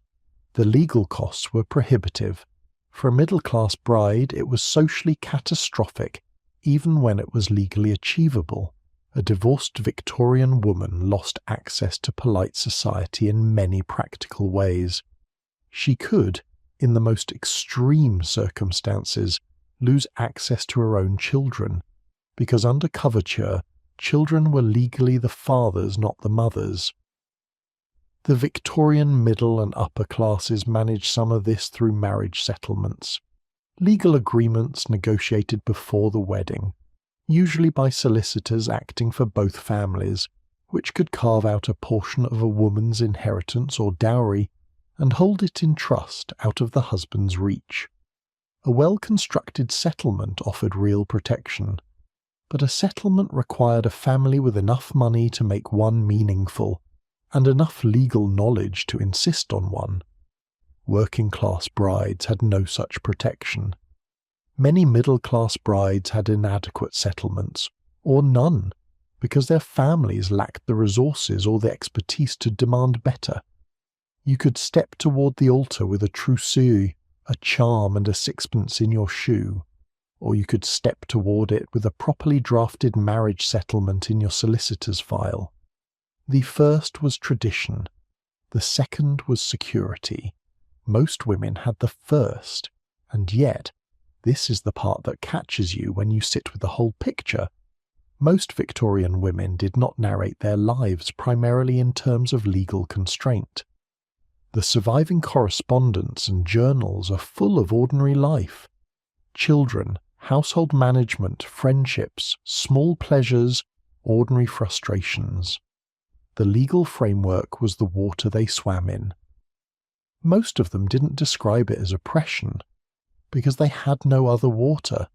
A: The legal costs were prohibitive. For a middle-class bride, it was socially catastrophic, even when it was legally achievable. A divorced Victorian woman lost access to polite society in many practical ways. She could, in the most extreme circumstances, lose access to her own children, because under Coverture, children were legally the father's, not the mother's. The Victorian middle and upper classes managed some of this through marriage settlements, legal agreements negotiated before the wedding, usually by solicitors acting for both families, which could carve out a portion of a woman's inheritance or dowry and hold it in trust out of the husband's reach. A well-constructed settlement offered real protection, but a settlement required a family with enough money to make one meaningful, and enough legal knowledge to insist on one. Working-class brides had no such protection. Many middle-class brides had inadequate settlements, or none, because their families lacked the resources or the expertise to demand better. You could step toward the altar with a trousseau, a charm and a sixpence in your shoe, or you could step toward it with a properly drafted marriage settlement in your solicitor's file. The first was tradition. The second was security. Most women had the first, and yet, this is the part that catches you when you sit with the whole picture. Most Victorian women did not narrate their lives primarily in terms of legal constraint. The surviving correspondence and journals are full of ordinary life. Children, household management, friendships, small pleasures, ordinary frustrations. The legal framework was the water they swam in. Most of them didn't describe it as oppression, because they had no other water,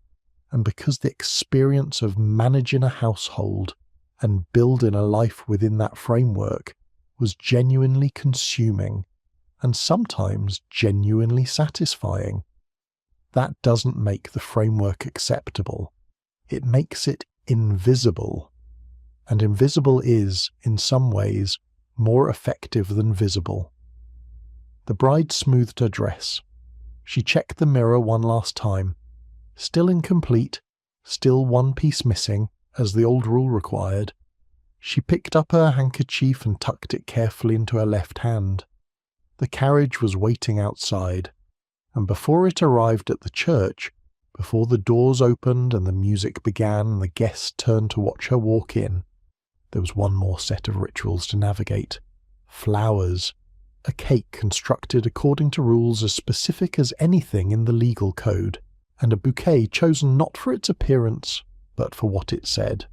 A: and because the experience of managing a household and building a life within that framework was genuinely consuming and sometimes genuinely satisfying. That doesn't make the framework acceptable. It makes it invisible. And invisible is, in some ways, more effective than visible. The bride smoothed her dress. She checked the mirror one last time. Still incomplete, still one piece missing, as the old rule required. She picked up her handkerchief and tucked it carefully into her left hand. The carriage was waiting outside, and before it arrived at the church, before the doors opened and the music began and the guests turned to watch her walk in, there was one more set of rituals to navigate. Flowers. A cake constructed according to rules as specific as anything in the legal code, and a bouquet chosen not for its appearance, but for what it said.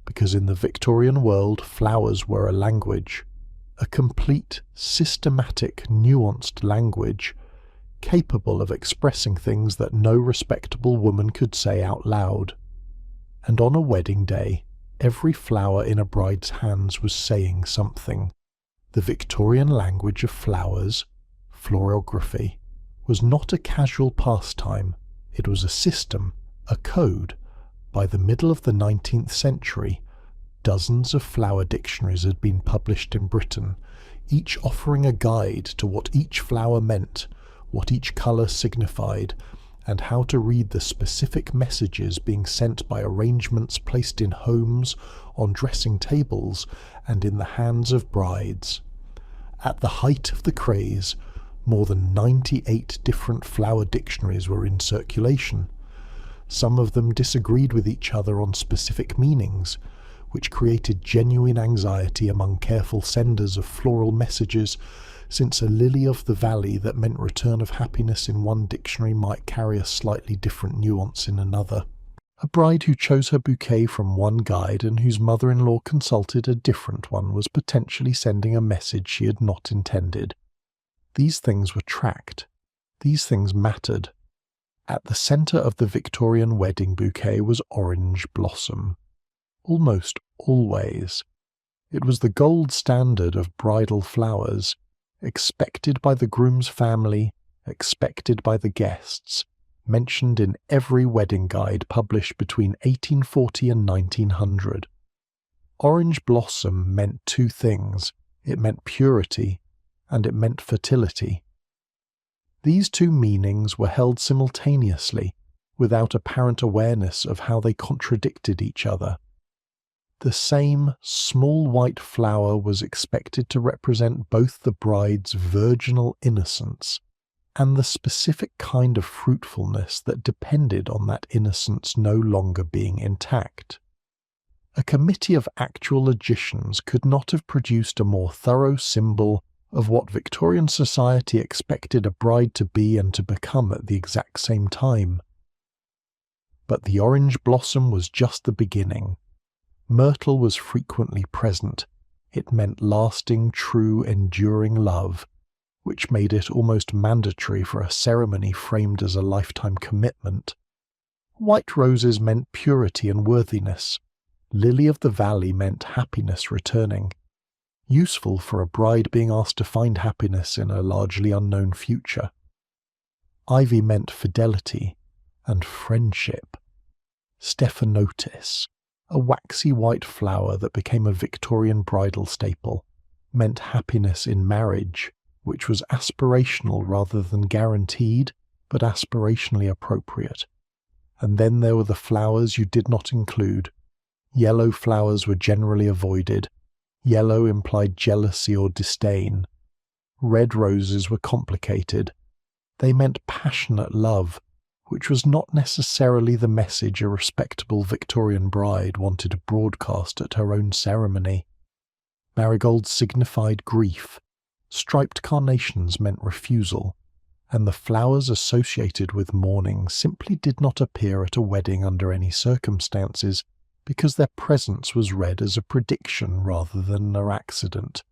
A: Because in the Victorian world, flowers were a language. A complete, systematic, nuanced language, capable of expressing things that no respectable woman could say out loud. And on a wedding day, every flower in a bride's hands was saying something. The Victorian language of flowers, florography, was not a casual pastime. It was a system, a code. By the middle of the 19th century, dozens of flower dictionaries had been published in Britain, each offering a guide to what each flower meant, what each colour signified, and how to read the specific messages being sent by arrangements placed in homes, on dressing tables, and in the hands of brides. At the height of the craze, more than 98 different flower dictionaries were in circulation. Some of them disagreed with each other on specific meanings, which created genuine anxiety among careful senders of floral messages, since a lily of the valley that meant return of happiness in one dictionary might carry a slightly different nuance in another. A bride who chose her bouquet from one guide and whose mother-in-law consulted a different one was potentially sending a message she had not intended. These things were tracked. These things mattered. At the centre of the Victorian wedding bouquet was orange blossom. Almost always. It was the gold standard of bridal flowers, expected by the groom's family, expected by the guests, mentioned in every wedding guide published between 1840 and 1900. Orange blossom meant two things. It meant purity, and it meant fertility. These two meanings were held simultaneously, without apparent awareness of how they contradicted each other. The same small white flower was expected to represent both the bride's virginal innocence and the specific kind of fruitfulness that depended on that innocence no longer being intact. A committee of actual logicians could not have produced a more thorough symbol of what Victorian society expected a bride to be and to become at the exact same time. But the orange blossom was just the beginning. Myrtle was frequently present. It meant lasting, true, enduring love, which made it almost mandatory for a ceremony framed as a lifetime commitment. White roses meant purity and worthiness. Lily of the valley meant happiness returning. Useful for a bride being asked to find happiness in a largely unknown future. Ivy meant fidelity, and friendship. Stephanotis, a waxy white flower that became a Victorian bridal staple, meant happiness in marriage, which was aspirational rather than guaranteed, but aspirationally appropriate. And then there were the flowers you did not include. Yellow flowers were generally avoided. Yellow implied jealousy or disdain. Red roses were complicated. They meant passionate love, which was not necessarily the message a respectable Victorian bride wanted to broadcast at her own ceremony. Marigolds signified grief. Striped carnations meant refusal, and the flowers associated with mourning simply did not appear at a wedding under any circumstances, because their presence was read as a prediction rather than an accident.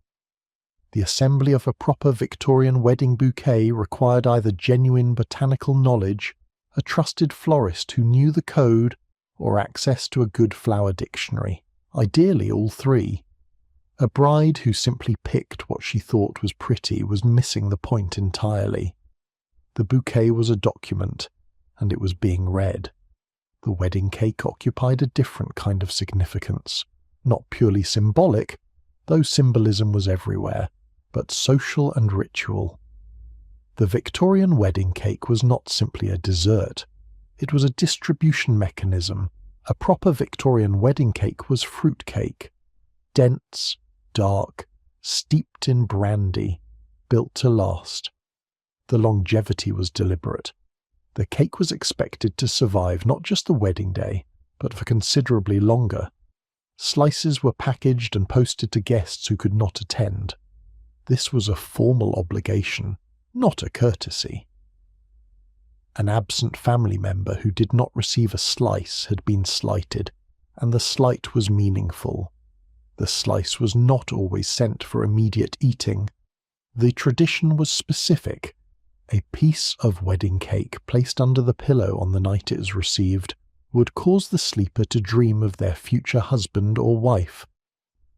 A: The assembly of a proper Victorian wedding bouquet required either genuine botanical knowledge, a trusted florist who knew the code, or access to a good flower dictionary, ideally all three. A bride who simply picked what she thought was pretty was missing the point entirely. The bouquet was a document, and it was being read. The wedding cake occupied a different kind of significance, not purely symbolic, though symbolism was everywhere, but social and ritual. The Victorian wedding cake was not simply a dessert. It was a distribution mechanism. A proper Victorian wedding cake was fruit cake, dense, dark, steeped in brandy, built to last. The longevity was deliberate. The cake was expected to survive not just the wedding day, but for considerably longer. Slices were packaged and posted to guests who could not attend. This was a formal obligation, not a courtesy. An absent family member who did not receive a slice had been slighted, and the slight was meaningful. The slice was not always sent for immediate eating. The tradition was specific. A piece of wedding cake placed under the pillow on the night it is received would cause the sleeper to dream of their future husband or wife.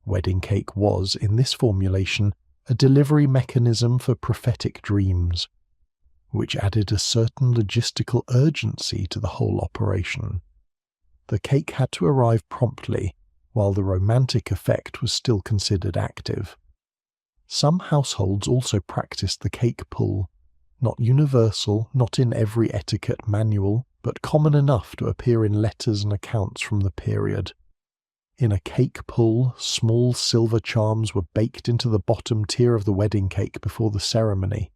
A: Wedding cake was, in this formulation, a delivery mechanism for prophetic dreams, which added a certain logistical urgency to the whole operation. The cake had to arrive promptly, while the romantic effect was still considered active. Some households also practiced the cake pull, not universal, not in every etiquette manual, but common enough to appear in letters and accounts from the period. In a cake pull, small silver charms were baked into the bottom tier of the wedding cake before the ceremony.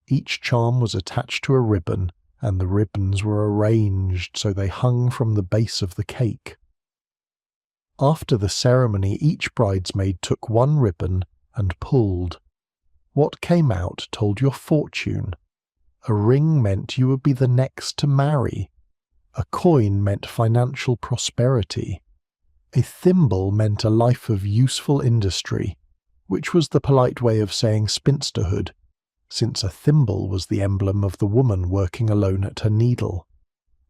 A: Each charm was attached to a ribbon, and the ribbons were arranged so they hung from the base of the cake. After the ceremony, each bridesmaid took one ribbon and pulled. What came out told your fortune. A ring meant you would be the next to marry. A coin meant financial prosperity. A thimble meant a life of useful industry, which was the polite way of saying spinsterhood, since a thimble was the emblem of the woman working alone at her needle.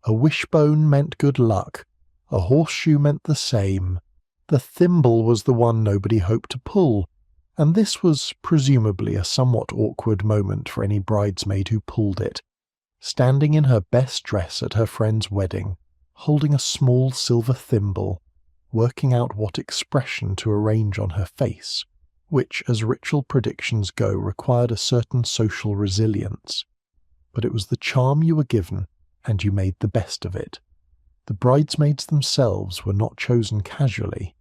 A: A wishbone meant good luck. A horseshoe meant the same. The thimble was the one nobody hoped to pull, and this was presumably a somewhat awkward moment for any bridesmaid who pulled it, standing in her best dress at her friend's wedding, holding a small silver thimble, working out what expression to arrange on her face, which, as ritual predictions go, required a certain social resilience. But it was the charm you were given, and you made the best of it. The bridesmaids themselves were not chosen casually.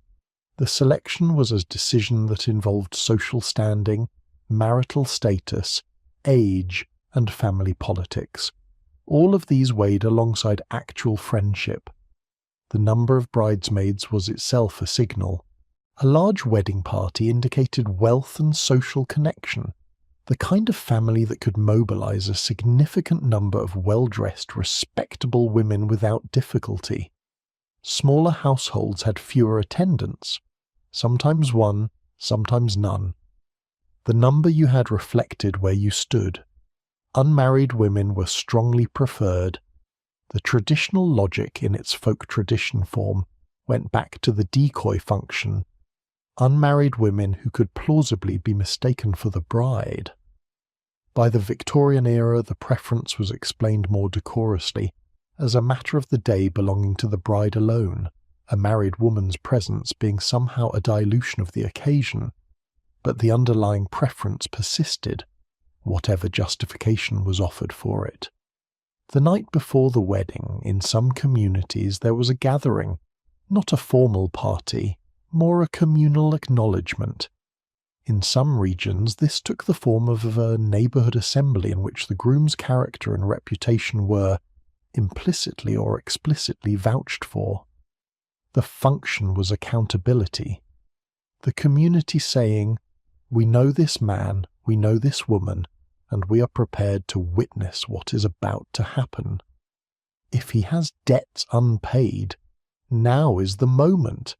A: The selection was a decision that involved social standing, marital status, age, and family politics. All of these weighed alongside actual friendship. The number of bridesmaids was itself a signal. A large wedding party indicated wealth and social connection, the kind of family that could mobilize a significant number of well-dressed, respectable women without difficulty. Smaller households had fewer attendants, sometimes one, sometimes none. The number you had reflected where you stood. Unmarried women were strongly preferred. The traditional logic in its folk tradition form went back to the decoy function. Unmarried women who could plausibly be mistaken for the bride. By the Victorian era, the preference was explained more decorously, as a matter of the day belonging to the bride alone, a married woman's presence being somehow a dilution of the occasion, but the underlying preference persisted, whatever justification was offered for it. The night before the wedding, in some communities there was a gathering, not a formal party, more a communal acknowledgement. In some regions this took the form of a neighbourhood assembly in which the groom's character and reputation were, implicitly or explicitly, vouched for. The function was accountability. The community saying, "We know this man, we know this woman, and we are prepared to witness what is about to happen. If he has debts unpaid, now is the moment.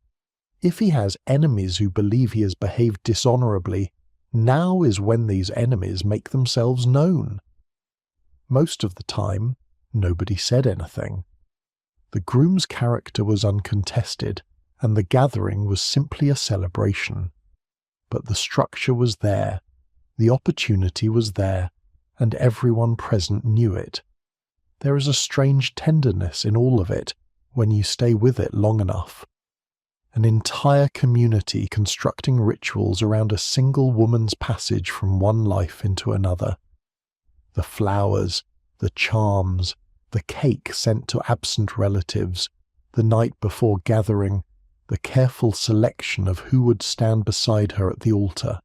A: If he has enemies who believe he has behaved dishonourably, now is when these enemies make themselves known." Most of the time, nobody said anything. The groom's character was uncontested, and the gathering was simply a celebration. But the structure was there, the opportunity was there, and everyone present knew it. There is a strange tenderness in all of it when you stay with it long enough. An entire community constructing rituals around a single woman's passage from one life into another. The flowers, the charms, the cake sent to absent relatives, the night before gathering, the careful selection of who would stand beside her at the altar.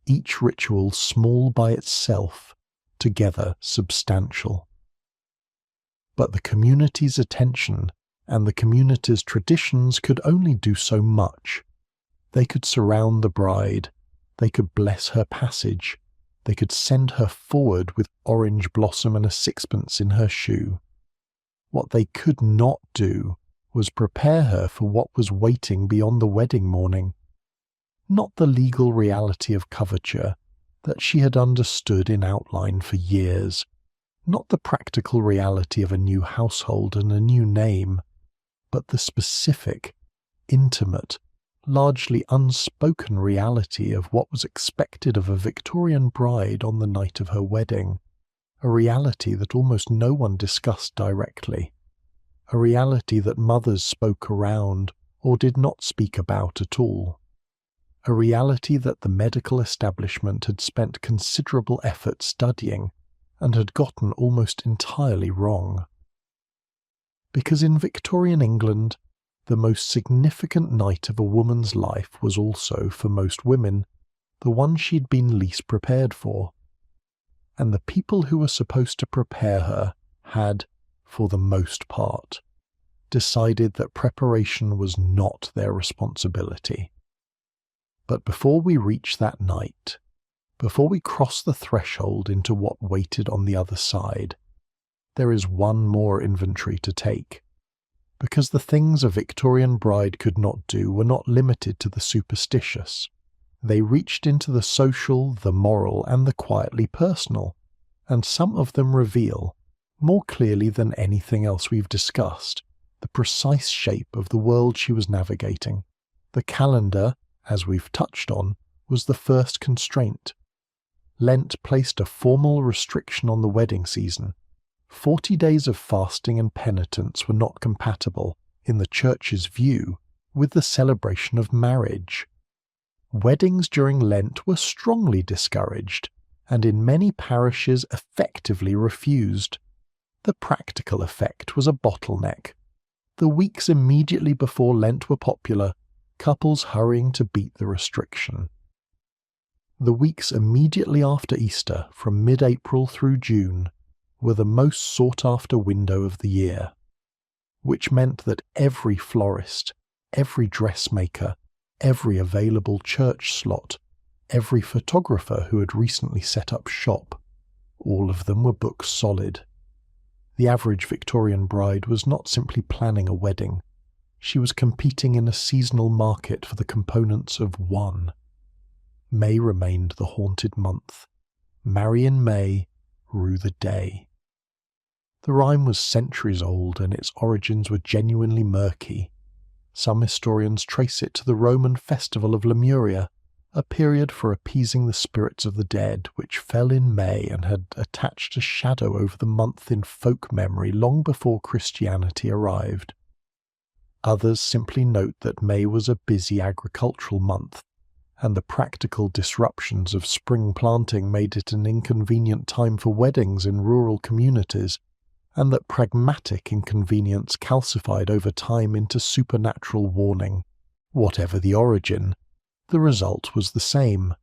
A: Each ritual small by itself, together substantial. But the community's attention and the community's traditions could only do so much. They could surround the bride, they could bless her passage, they could send her forward with orange blossom and a sixpence in her shoe. What they could not do was prepare her for what was waiting beyond the wedding morning. Not the legal reality of coverture that she had understood in outline for years, not the practical reality of a new household and a new name, but the specific, intimate, largely unspoken reality of what was expected of a Victorian bride on the night of her wedding, a reality that almost no one discussed directly, a reality that mothers spoke around or did not speak about at all, a reality that the medical establishment had spent considerable effort studying and had gotten almost entirely wrong. Because in Victorian England, the most significant night of a woman's life was also, for most women, the one she'd been least prepared for. And the people who were supposed to prepare her had, for the most part, decided that preparation was not their responsibility. But before we reach that night, before we cross the threshold into what waited on the other side, there is one more inventory to take, because the things a Victorian bride could not do were not limited to the superstitious. They reached into the social, the moral, and the quietly personal, and some of them reveal, more clearly than anything else we've discussed, the precise shape of the world she was navigating. The calendar, as we've touched on, was the first constraint. Lent placed a formal restriction on the wedding season. 40 days of fasting and penitence were not compatible, in the Church's view, with the celebration of marriage. Weddings during Lent were strongly discouraged, and in many parishes effectively refused. The practical effect was a bottleneck. The weeks immediately before Lent were popular, couples hurrying to beat the restriction. The weeks immediately after Easter, from mid-April through June, were the most sought-after window of the year, which meant that every florist, every dressmaker, every available church slot, every photographer who had recently set up shop, all of them were booked solid. The average Victorian bride was not simply planning a wedding, she was competing in a seasonal market for the components of one. May remained the haunted month. Marry in May, rue the day. The rhyme was centuries old and its origins were genuinely murky. Some historians trace it to the Roman festival of Lemuria, a period for appeasing the spirits of the dead which fell in May and had attached a shadow over the month in folk memory long before Christianity arrived. Others simply note that May was a busy agricultural month, and the practical disruptions of spring planting made it an inconvenient time for weddings in rural communities, and that pragmatic inconvenience calcified over time into supernatural warning. Whatever the origin, the result was the same.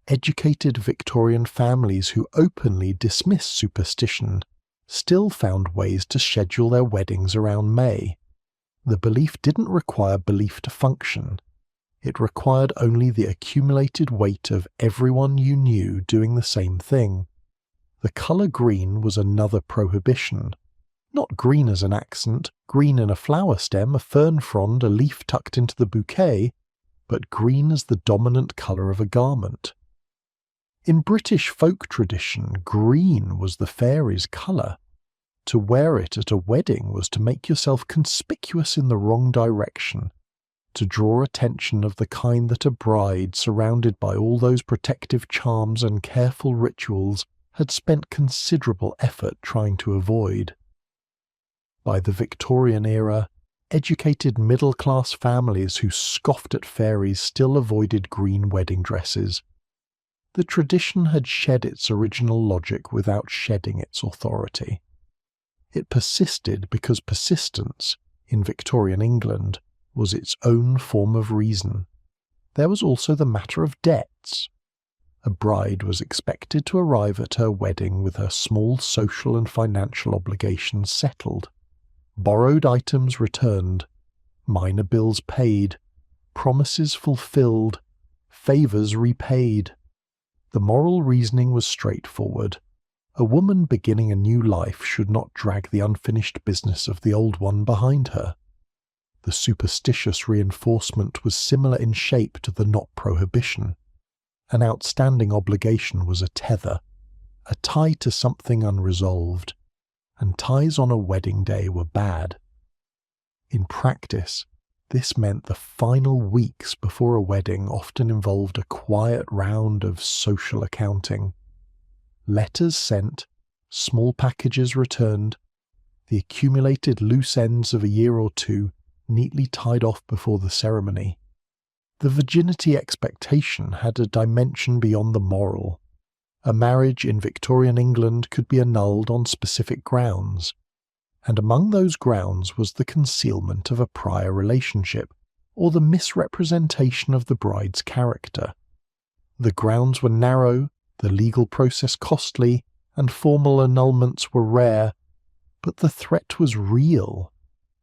A: Educated Victorian families who openly dismissed superstition still found ways to schedule their weddings around May. The belief didn't require belief to function. It required only the accumulated weight of everyone you knew doing the same thing. The colour green was another prohibition. Not green as an accent, green in a flower stem, a fern frond, a leaf tucked into the bouquet, but green as the dominant colour of a garment. In British folk tradition, green was the fairies' colour. To wear it at a wedding was to make yourself conspicuous in the wrong direction, to draw attention of the kind that a bride, surrounded by all those protective charms and careful rituals, had spent considerable effort trying to avoid. By the Victorian era, educated middle-class families who scoffed at fairies still avoided green wedding dresses. The tradition had shed its original logic without shedding its authority. It persisted because persistence, in Victorian England, was its own form of reason. There was also the matter of debts. A bride was expected to arrive at her wedding with her small social and financial obligations settled, borrowed items returned, minor bills paid, promises fulfilled, favours repaid. The moral reasoning was straightforward. A woman beginning a new life should not drag the unfinished business of the old one behind her. The superstitious reinforcement was similar in shape to the not prohibition. An outstanding obligation was a tether, a tie to something unresolved, and ties on a wedding day were bad. In practice, this meant the final weeks before a wedding often involved a quiet round of social accounting. Letters sent, small packages returned, the accumulated loose ends of a year or two neatly tied off before the ceremony. The virginity expectation had a dimension beyond the moral. A marriage in Victorian England could be annulled on specific grounds, and among those grounds was the concealment of a prior relationship, or the misrepresentation of the bride's character. The grounds were narrow, the legal process costly, and formal annulments were rare, but the threat was real,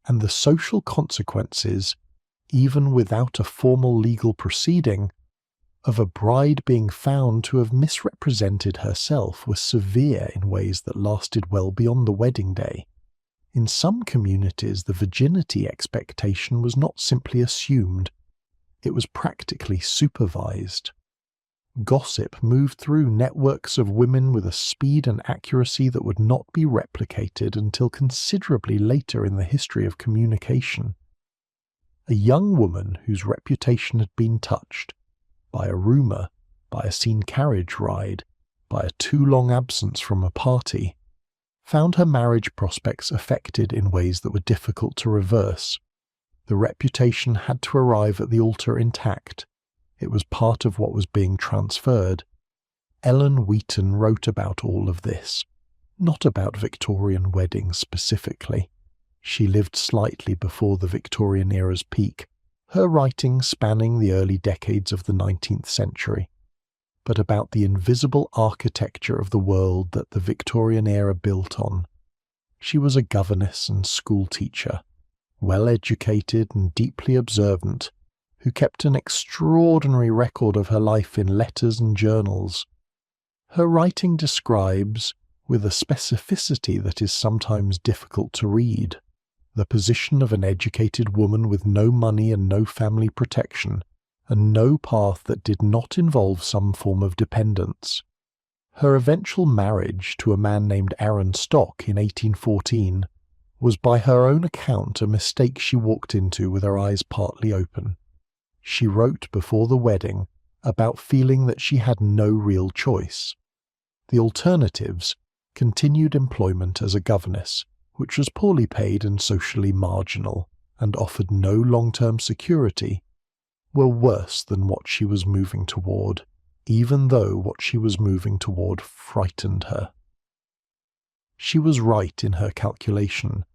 A: and the social consequences, even without a formal legal proceeding, of a bride being found to have misrepresented herself were severe in ways that lasted well beyond the wedding day. In some communities, the virginity expectation was not simply assumed, it was practically supervised. Gossip moved through networks of women with a speed and accuracy that would not be replicated until considerably later in the history of communication. A young woman whose reputation had been touched by a rumour, by a seen carriage ride, by a too long absence from a party, found her marriage prospects affected in ways that were difficult to reverse. The reputation had to arrive at the altar intact. It was part of what was being transferred. Ellen Wheaton wrote about all of this, not about Victorian weddings specifically. She lived slightly before the Victorian era's peak, her writing spanning the early decades of the 19th century, but about the invisible architecture of the world that the Victorian era built on. She was a governess and school teacher, well-educated and deeply observant, who kept an extraordinary record of her life in letters and journals. Her writing describes, with a specificity that is sometimes difficult to read, the position of an educated woman with no money and no family protection, and no path that did not involve some form of dependence. Her eventual marriage to a man named Aaron Stock in 1814 was by her own account a mistake she walked into with her eyes partly open. She wrote before the wedding about feeling that she had no real choice. The alternatives, continued employment as a governess, which was poorly paid and socially marginal, and offered no long-term security, were worse than what she was moving toward, even though what she was moving toward frightened her. She was right in her calculation.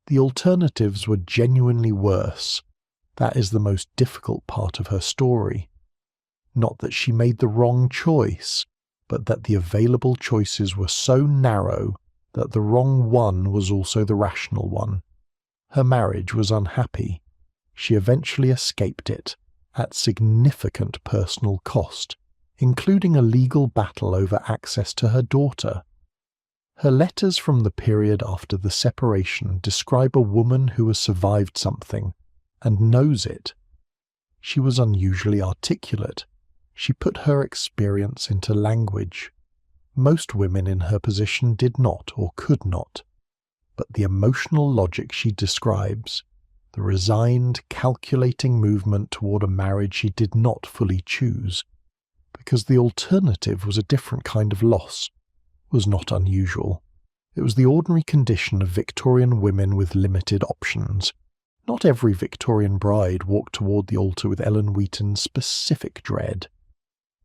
A: The alternatives were genuinely worse. That is the most difficult part of her story. Not that she made the wrong choice, but that the available choices were so narrow that the wrong one was also the rational one. Her marriage was unhappy. She eventually escaped it, at significant personal cost, including a legal battle over access to her daughter. Her letters from the period after the separation describe a woman who has survived something and knows it. She was unusually articulate. She put her experience into language. Most women in her position did not or could not. But the emotional logic she describes, the resigned, calculating movement toward a marriage she did not fully choose, because the alternative was a different kind of loss, was not unusual. It was the ordinary condition of Victorian women with limited options. Not every Victorian bride walked toward the altar with Ellen Wheaton's specific dread.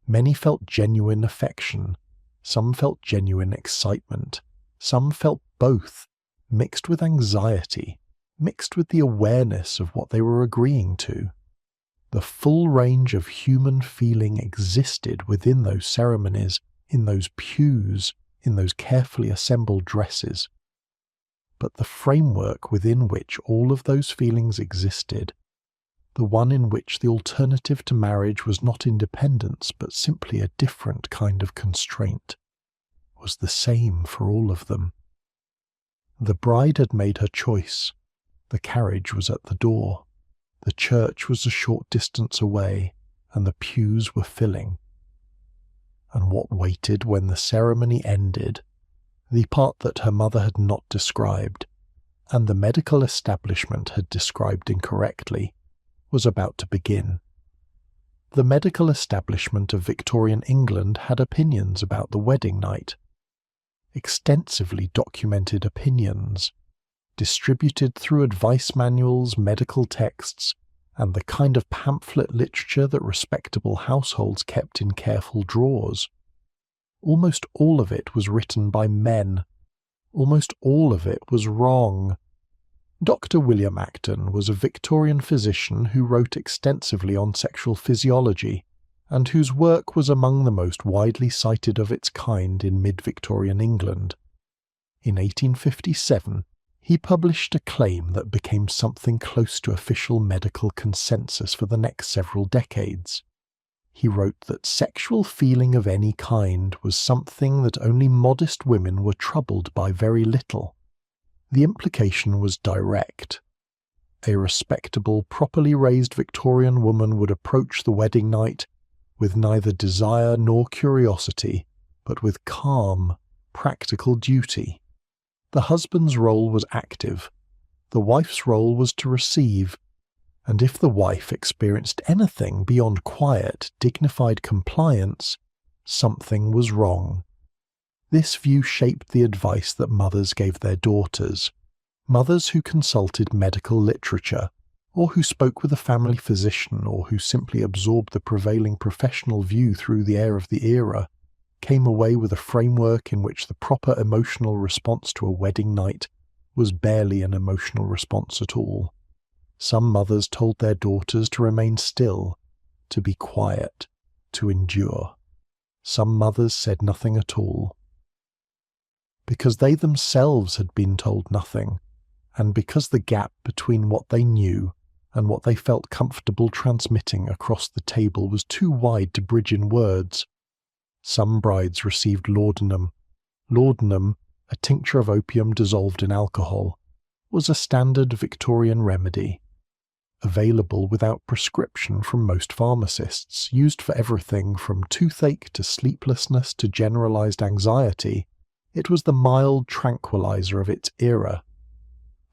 A: Many felt genuine affection, some felt genuine excitement, some felt both, mixed with anxiety, mixed with the awareness of what they were agreeing to. The full range of human feeling existed within those ceremonies, in those pews, in those carefully assembled dresses. But the framework within which all of those feelings existed, the one in which the alternative to marriage was not independence but simply a different kind of constraint, was the same for all of them. The bride had made her choice. The carriage was at the door. The church was a short distance away, and the pews were filling. And what waited when the ceremony ended, the part that her mother had not described, and the medical establishment had described incorrectly, was about to begin. The medical establishment of Victorian England had opinions about the wedding night. Extensively documented opinions, distributed through advice manuals, medical texts, and the kind of pamphlet literature that respectable households kept in careful drawers. Almost all of it was written by men. Almost all of it was wrong. Dr. William Acton was a Victorian physician who wrote extensively on sexual physiology, and whose work was among the most widely cited of its kind in mid-Victorian England. In 1857, he published a claim that became something close to official medical consensus for the next several decades. He wrote that sexual feeling of any kind was something that only modest women were troubled by very little. The implication was direct. A respectable, properly raised Victorian woman would approach the wedding night with neither desire nor curiosity, but with calm, practical duty. The husband's role was active. The wife's role was to receive. And if the wife experienced anything beyond quiet, dignified compliance, something was wrong. This view shaped the advice that mothers gave their daughters. Mothers who consulted medical literature, or who spoke with a family physician, or who simply absorbed the prevailing professional view through the air of the era, came away with a framework in which the proper emotional response to a wedding night was barely an emotional response at all. Some mothers told their daughters to remain still, to be quiet, to endure. Some mothers said nothing at all. Because they themselves had been told nothing, and because the gap between what they knew and what they felt comfortable transmitting across the table was too wide to bridge in words, some brides received laudanum. Laudanum, a tincture of opium dissolved in alcohol, was a standard Victorian remedy. Available without prescription from most pharmacists, used for everything from toothache to sleeplessness to generalized anxiety, it was the mild tranquilizer of its era.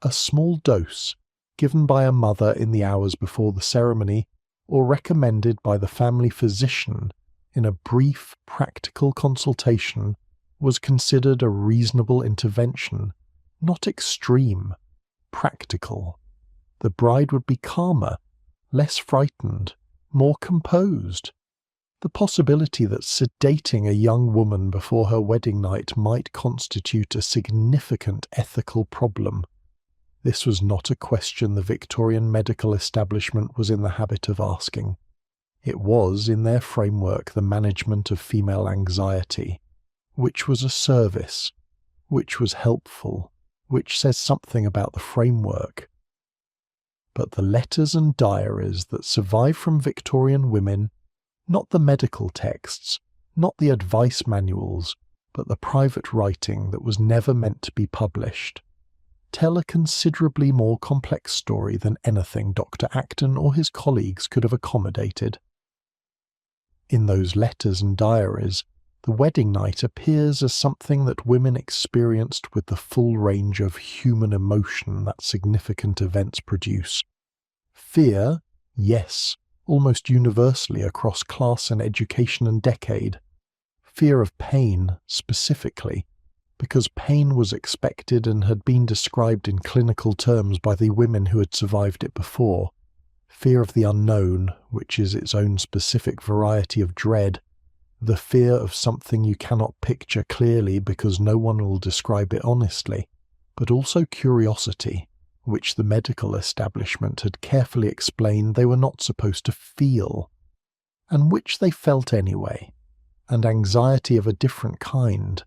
A: A small dose, given by a mother in the hours before the ceremony, or recommended by the family physician in a brief, practical consultation was considered a reasonable intervention, not extreme, practical. The bride would be calmer, less frightened, more composed. The possibility that sedating a young woman before her wedding night might constitute a significant ethical problem. This was not a question the Victorian medical establishment was in the habit of asking. It was, in their framework, the management of female anxiety, which was a service, which was helpful, which says something about the framework. But the letters and diaries that survive from Victorian women, not the medical texts, not the advice manuals, but the private writing that was never meant to be published, tell a considerably more complex story than anything Dr. Acton or his colleagues could have accommodated. In those letters and diaries, the wedding night appears as something that women experienced with the full range of human emotion that significant events produce. Fear, yes, almost universally across class and education and decade. Fear of pain, specifically, because pain was expected and had been described in clinical terms by the women who had survived it before. Fear of the unknown, which is its own specific variety of dread. The fear of something you cannot picture clearly because no one will describe it honestly, but also curiosity, which the medical establishment had carefully explained they were not supposed to feel, and which they felt anyway, and anxiety of a different kind,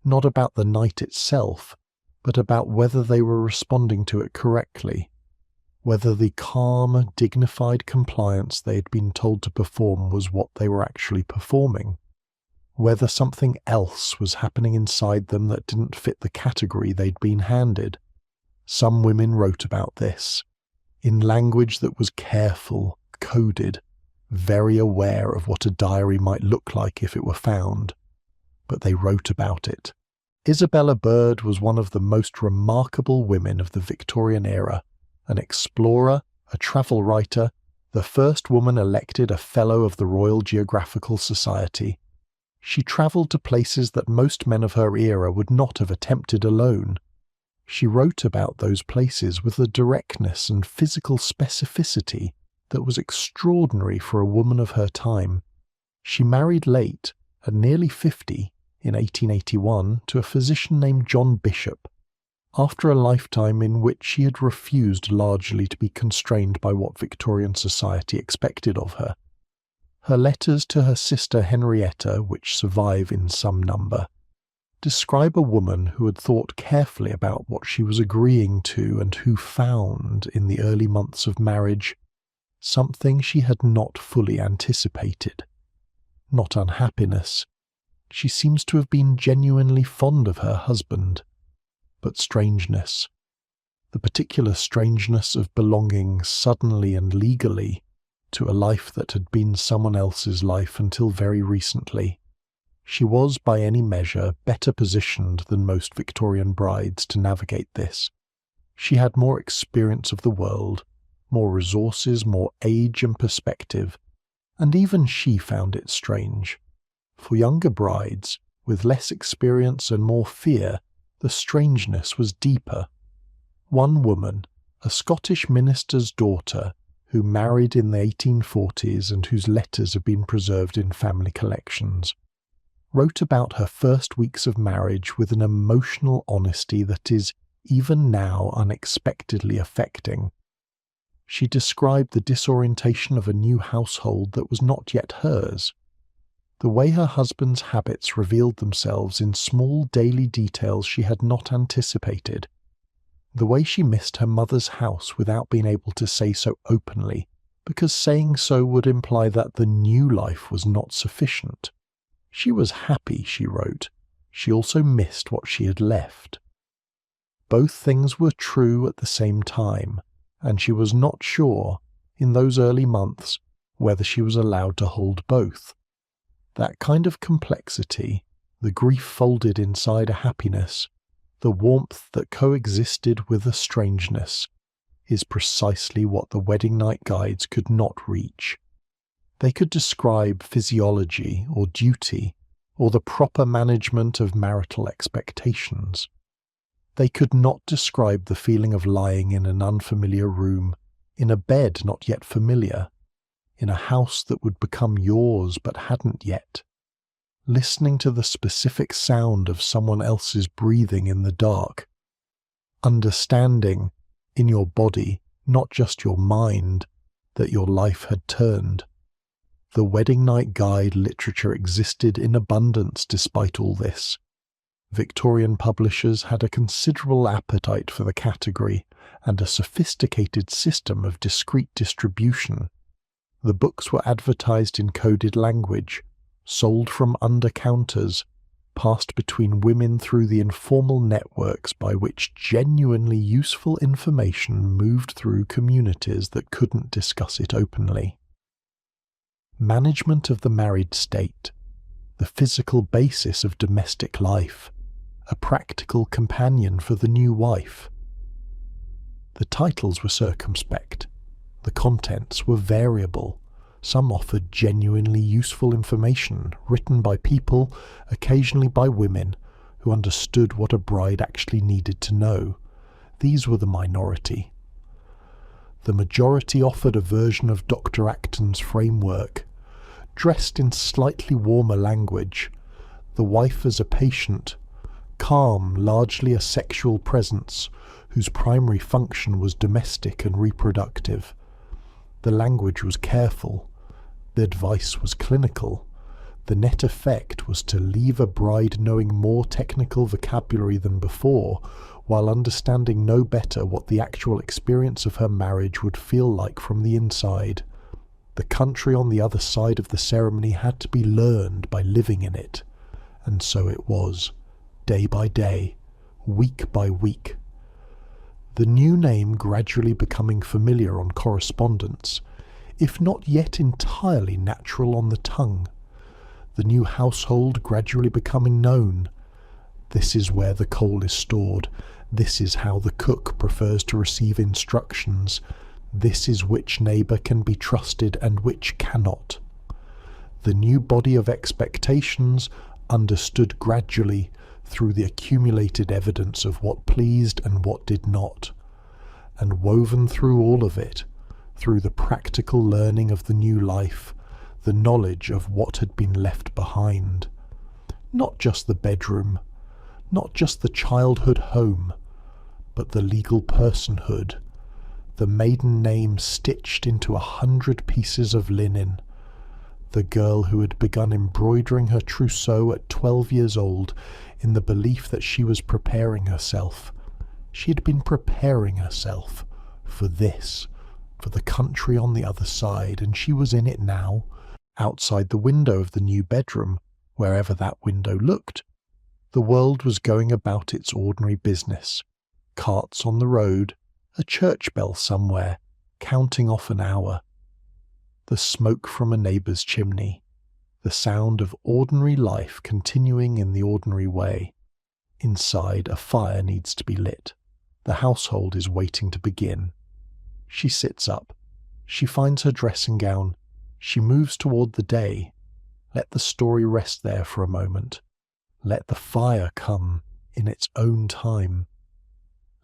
A: not about the night itself, but about whether they were responding to it correctly, whether the calm, dignified compliance they had been told to perform was what they were actually performing, whether something else was happening inside them that didn't fit the category they'd been handed. Some women wrote about this, in language that was careful, coded, very aware of what a diary might look like if it were found. But they wrote about it. Isabella Bird was one of the most remarkable women of the Victorian era, an explorer, a travel writer, the first woman elected a Fellow of the Royal Geographical Society. She travelled to places that most men of her era would not have attempted alone. She wrote about those places with a directness and physical specificity that was extraordinary for a woman of her time. She married late, at nearly 50, in 1881, to a physician named John Bishop, after a lifetime in which she had refused largely to be constrained by what Victorian society expected of her. Her letters to her sister Henrietta, which survive in some number, describe a woman who had thought carefully about what she was agreeing to and who found, in the early months of marriage, something she had not fully anticipated. Not unhappiness. She seems to have been genuinely fond of her husband, but strangeness. The particular strangeness of belonging suddenly and legally to a life that had been someone else's life until very recently. She was, by any measure, better positioned than most Victorian brides to navigate this. She had more experience of the world, more resources, more age and perspective, and even she found it strange. For younger brides, with less experience and more fear, the strangeness was deeper. One woman, a Scottish minister's daughter, who married in the 1840s and whose letters have been preserved in family collections, wrote about her first weeks of marriage with an emotional honesty that is, even now, unexpectedly affecting. She described the disorientation of a new household that was not yet hers, the way her husband's habits revealed themselves in small daily details she had not anticipated, the way she missed her mother's house without being able to say so openly, because saying so would imply that the new life was not sufficient. She was happy, she wrote. She also missed what she had left. Both things were true at the same time, and she was not sure, in those early months, whether she was allowed to hold both. That kind of complexity, the grief folded inside a happiness, the warmth that coexisted with a strangeness, is precisely what the wedding night guides could not reach. They could describe physiology or duty or the proper management of marital expectations. They could not describe the feeling of lying in an unfamiliar room, in a bed not yet familiar, in a house that would become yours but hadn't yet, listening to the specific sound of someone else's breathing in the dark, understanding in your body, not just your mind, that your life had turned. The wedding night guide literature existed in abundance despite all this. Victorian publishers had a considerable appetite for the category and a sophisticated system of discreet distribution. The books were advertised in coded language, sold from under counters, passed between women through the informal networks by which genuinely useful information moved through communities that couldn't discuss it openly. Management of the married state, the physical basis of domestic life, a practical companion for the new wife. The titles were circumspect, the contents were variable. Some offered genuinely useful information, written by people, occasionally by women, who understood what a bride actually needed to know. These were the minority. The majority offered a version of Dr. Acton's framework, dressed in slightly warmer language, the wife as a patient, calm, largely a sexual presence, whose primary function was domestic and reproductive. The language was careful. The advice was clinical. The net effect was to leave a bride knowing more technical vocabulary than before, while understanding no better what the actual experience of her marriage would feel like from the inside. The country on the other side of the ceremony had to be learned by living in it, and so it was, day by day, week by week. The new name gradually becoming familiar on correspondence, if not yet entirely natural on the tongue. The new household gradually becoming known. This is where the coal is stored. This is how the cook prefers to receive instructions. This is which neighbour can be trusted and which cannot. The new body of expectations understood gradually through the accumulated evidence of what pleased and what did not, and woven through all of it, through the practical learning of the new life, the knowledge of what had been left behind. Not just the bedroom, not just the childhood home, but the legal personhood, the maiden name stitched into 100 pieces of linen, the girl who had begun embroidering her trousseau at 12 years old in the belief that she was preparing herself. She had been preparing herself for this, for the country on the other side, and she was in it now, outside the window of the new bedroom, wherever that window looked. The world was going about its ordinary business. Carts on the road, a church bell somewhere, counting off an hour. The smoke from a neighbour's chimney, the sound of ordinary life continuing in the ordinary way. Inside, a fire needs to be lit. The household is waiting to begin. She sits up. She finds her dressing gown. She moves toward the day. Let the story rest there for a moment. Let the fire come in its own time.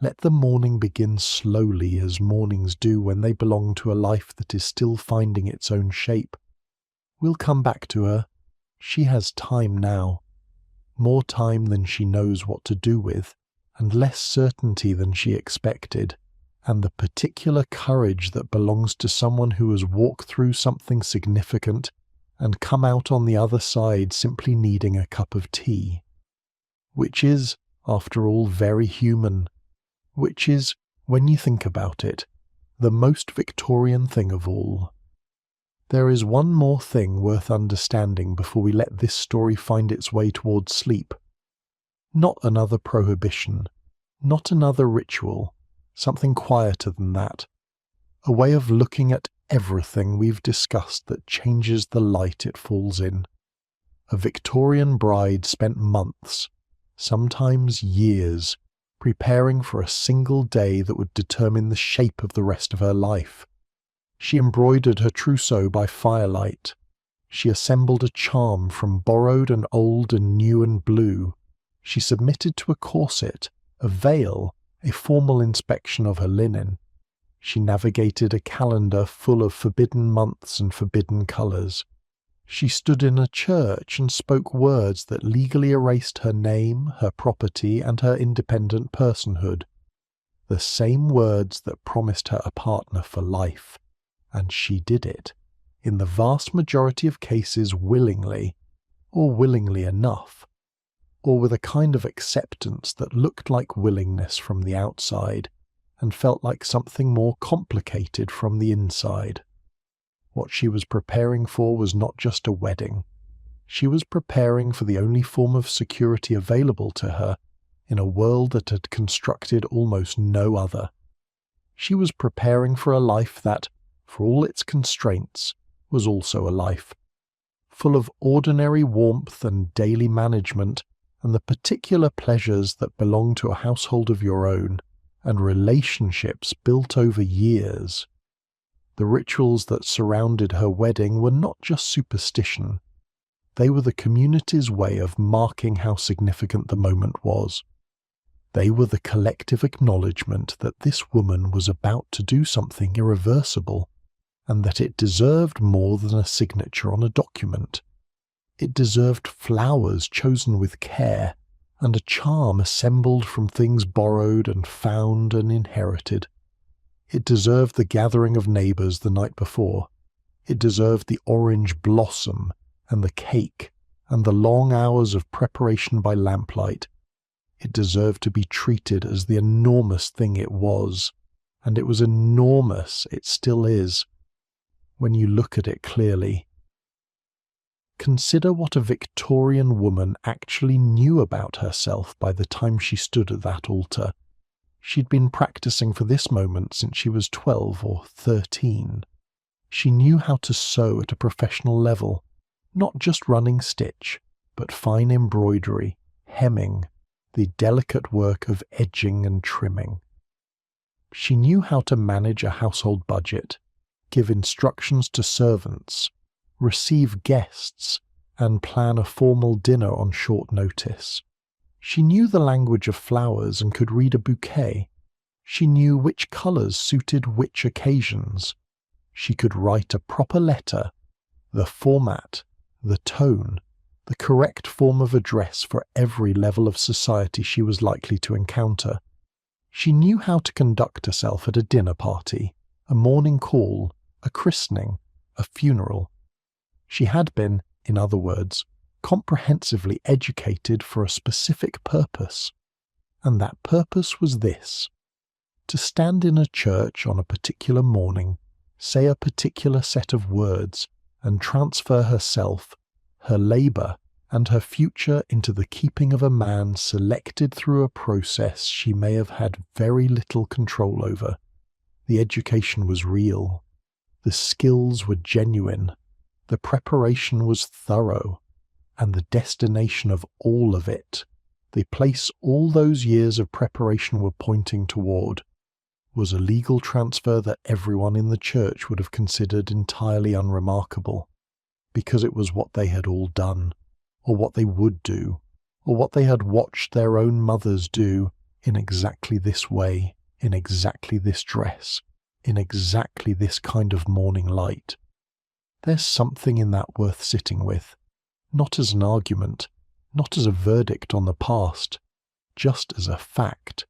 A: Let the morning begin slowly, as mornings do when they belong to a life that is still finding its own shape. We'll come back to her. She has time now. More time than she knows what to do with, and less certainty than she expected, and the particular courage that belongs to someone who has walked through something significant and come out on the other side simply needing a cup of tea. Which is, after all, very human. Which is, when you think about it, the most Victorian thing of all. There is one more thing worth understanding before we let this story find its way towards sleep. Not another prohibition, not another ritual, something quieter than that. A way of looking at everything we've discussed that changes the light it falls in. A Victorian bride spent months, sometimes years, preparing for a single day that would determine the shape of the rest of her life. She embroidered her trousseau by firelight. She assembled a charm from borrowed and old and new and blue. She submitted to a corset, a veil, a formal inspection of her linen. She navigated a calendar full of forbidden months and forbidden colours. She stood in a church and spoke words that legally erased her name, her property, and her independent personhood. The same words that promised her a partner for life. And she did it, in the vast majority of cases willingly, or willingly enough, or with a kind of acceptance that looked like willingness from the outside, and felt like something more complicated from the inside. What she was preparing for was not just a wedding. She was preparing for the only form of security available to her in a world that had constructed almost no other. She was preparing for a life that, for all its constraints, was also a life, full of ordinary warmth and daily management and the particular pleasures that belong to a household of your own, and relationships built over years. The rituals that surrounded her wedding were not just superstition. They were the community's way of marking how significant the moment was. They were the collective acknowledgement that this woman was about to do something irreversible, and that it deserved more than a signature on a document. It deserved flowers chosen with care, and a charm assembled from things borrowed and found and inherited. It deserved the gathering of neighbours the night before. It deserved the orange blossom, and the cake, and the long hours of preparation by lamplight. It deserved to be treated as the enormous thing it was, and it was enormous, it still is, when you look at it clearly. Consider what a Victorian woman actually knew about herself by the time she stood at that altar. She'd been practicing for this moment since she was 12 or 13. She knew how to sew at a professional level, not just running stitch, but fine embroidery, hemming, the delicate work of edging and trimming. She knew how to manage a household budget, give instructions to servants, receive guests, and plan a formal dinner on short notice. She knew the language of flowers and could read a bouquet. She knew which colours suited which occasions. She could write a proper letter, the format, the tone, the correct form of address for every level of society she was likely to encounter. She knew how to conduct herself at a dinner party, a morning call, a christening, a funeral. She had been, in other words, comprehensively educated for a specific purpose, and that purpose was this: to stand in a church on a particular morning, say a particular set of words, and transfer herself, her labour, and her future into the keeping of a man selected through a process she may have had very little control over. The education was real. The skills were genuine. The preparation was thorough. And the destination of all of it, the place all those years of preparation were pointing toward, was a legal transfer that everyone in the church would have considered entirely unremarkable, because it was what they had all done, or what they would do, or what they had watched their own mothers do in exactly this way, in exactly this dress, in exactly this kind of morning light. There's something in that worth sitting with. Not as an argument, not as a verdict on the past, just as a fact.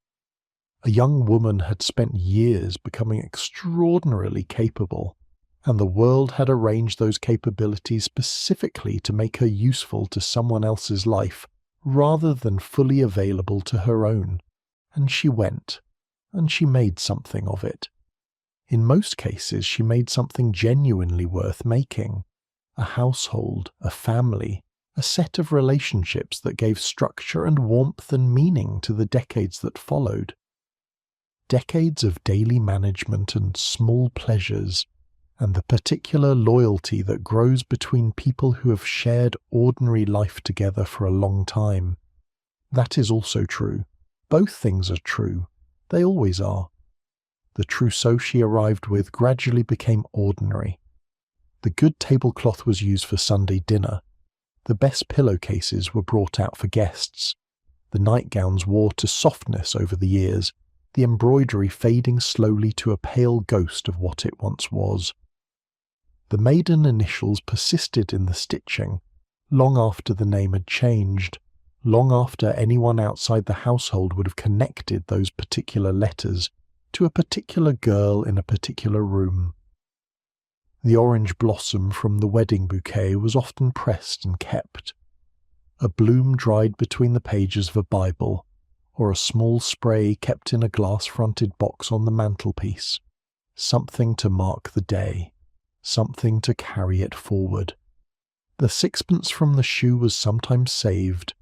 A: A young woman had spent years becoming extraordinarily capable, and the world had arranged those capabilities specifically to make her useful to someone else's life rather than fully available to her own. And she went, and she made something of it. In most cases she made something genuinely worth making. A household, a family, a set of relationships that gave structure and warmth and meaning to the decades that followed. Decades of daily management and small pleasures, and the particular loyalty that grows between people who have shared ordinary life together for a long time. That is also true. Both things are true. They always are. The trousseau she arrived with gradually became ordinary. The good tablecloth was used for Sunday dinner. The best pillowcases were brought out for guests. The nightgowns wore to softness over the years, the embroidery fading slowly to a pale ghost of what it once was. The maiden initials persisted in the stitching, long after the name had changed, long after anyone outside the household would have connected those particular letters to a particular girl in a particular room. The orange blossom from the wedding bouquet was often pressed and kept. A bloom dried between the pages of a Bible, or a small spray kept in a glass-fronted box on the mantelpiece. Something to mark the day, something to carry it forward. The sixpence from the shoe was sometimes saved,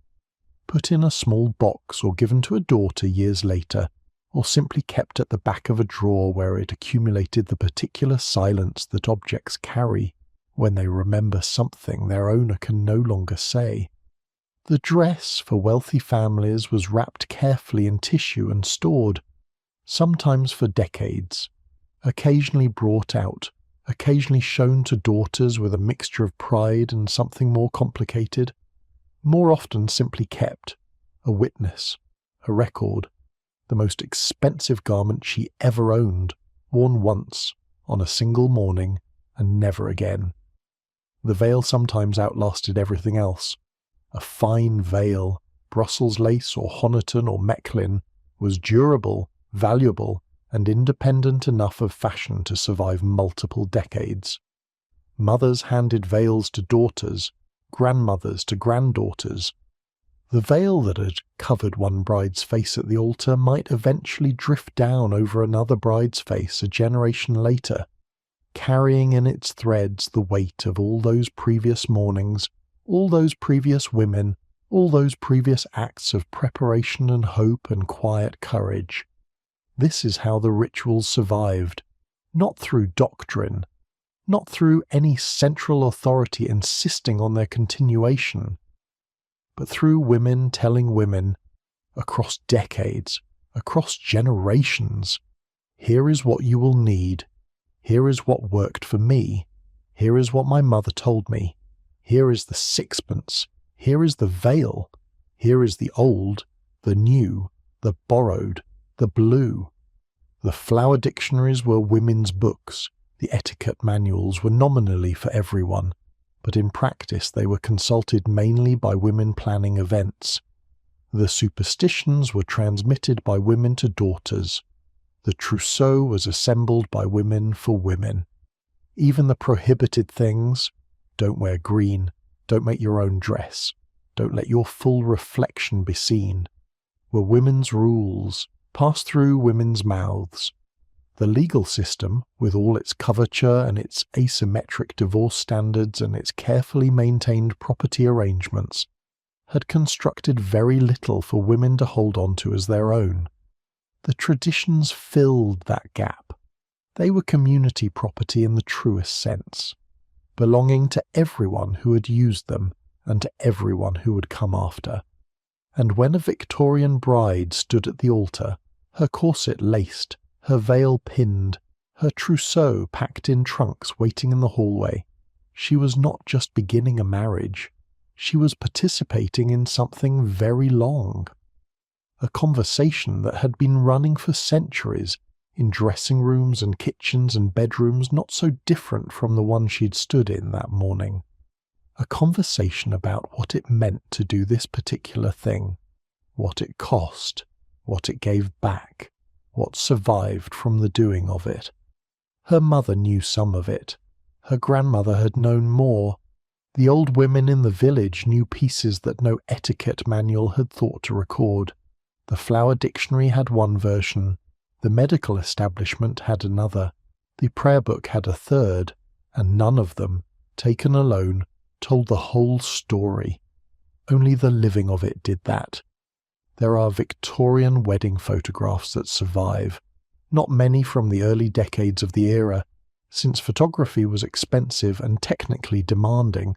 A: put in a small box or given to a daughter years later, or simply kept at the back of a drawer where it accumulated the particular silence that objects carry when they remember something their owner can no longer say. The dress for wealthy families was wrapped carefully in tissue and stored, sometimes for decades, occasionally brought out, occasionally shown to daughters with a mixture of pride and something more complicated, more often simply kept, a witness, a record, the most expensive garment she ever owned, worn once, on a single morning, and never again. The veil sometimes outlasted everything else. A fine veil, Brussels lace or Honiton or Mechlin, was durable, valuable, and independent enough of fashion to survive multiple decades. Mothers handed veils to daughters, grandmothers to granddaughters. The veil that had covered one bride's face at the altar might eventually drift down over another bride's face a generation later, carrying in its threads the weight of all those previous mornings, all those previous women, all those previous acts of preparation and hope and quiet courage. This is how the rituals survived, not through doctrine, not through any central authority insisting on their continuation, but through women telling women, across decades, across generations, here is what you will need, here is what worked for me, here is what my mother told me, here is the sixpence, here is the veil, here is the old, the new, the borrowed, the blue. The flower dictionaries were women's books, the etiquette manuals were nominally for everyone, but in practice they were consulted mainly by women planning events. The superstitions were transmitted by women to daughters. The trousseau was assembled by women for women. Even the prohibited things, don't wear green, don't make your own dress, don't let your full reflection be seen, were women's rules, passed through women's mouths. The legal system, with all its coverture and its asymmetric divorce standards and its carefully maintained property arrangements, had constructed very little for women to hold on to as their own. The traditions filled that gap. They were community property in the truest sense, belonging to everyone who had used them and to everyone who would come after. And when a Victorian bride stood at the altar, her corset laced, her veil pinned, her trousseau packed in trunks waiting in the hallway, she was not just beginning a marriage, she was participating in something very long. A conversation that had been running for centuries in dressing rooms and kitchens and bedrooms not so different from the one she'd stood in that morning. A conversation about what it meant to do this particular thing, what it cost, what it gave back, what survived from the doing of it. Her mother knew some of it. Her grandmother had known more. The old women in the village knew pieces that no etiquette manual had thought to record. The flower dictionary had one version, the medical establishment had another, the prayer book had a third, and none of them, taken alone, told the whole story. Only the living of it did that. There are Victorian wedding photographs that survive, not many from the early decades of the era, since photography was expensive and technically demanding,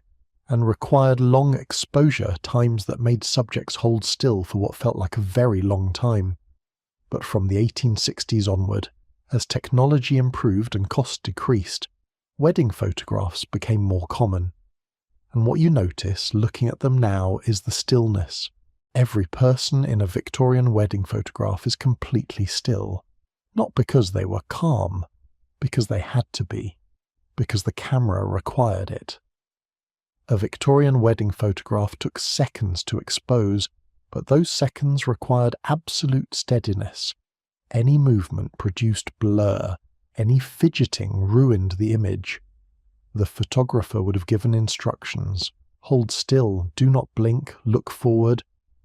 A: and required long exposure, times that made subjects hold still for what felt like a very long time. But from the 1860s onward, as technology improved and costs decreased, wedding photographs became more common. And what you notice looking at them now is the stillness. Every person in a Victorian wedding photograph is completely still, not because they were calm, because they had to be, because the camera required it. A Victorian wedding photograph took seconds to expose, but those seconds required absolute steadiness. Any movement produced blur, any fidgeting ruined the image. The photographer would have given instructions: hold still, do not blink, look forward,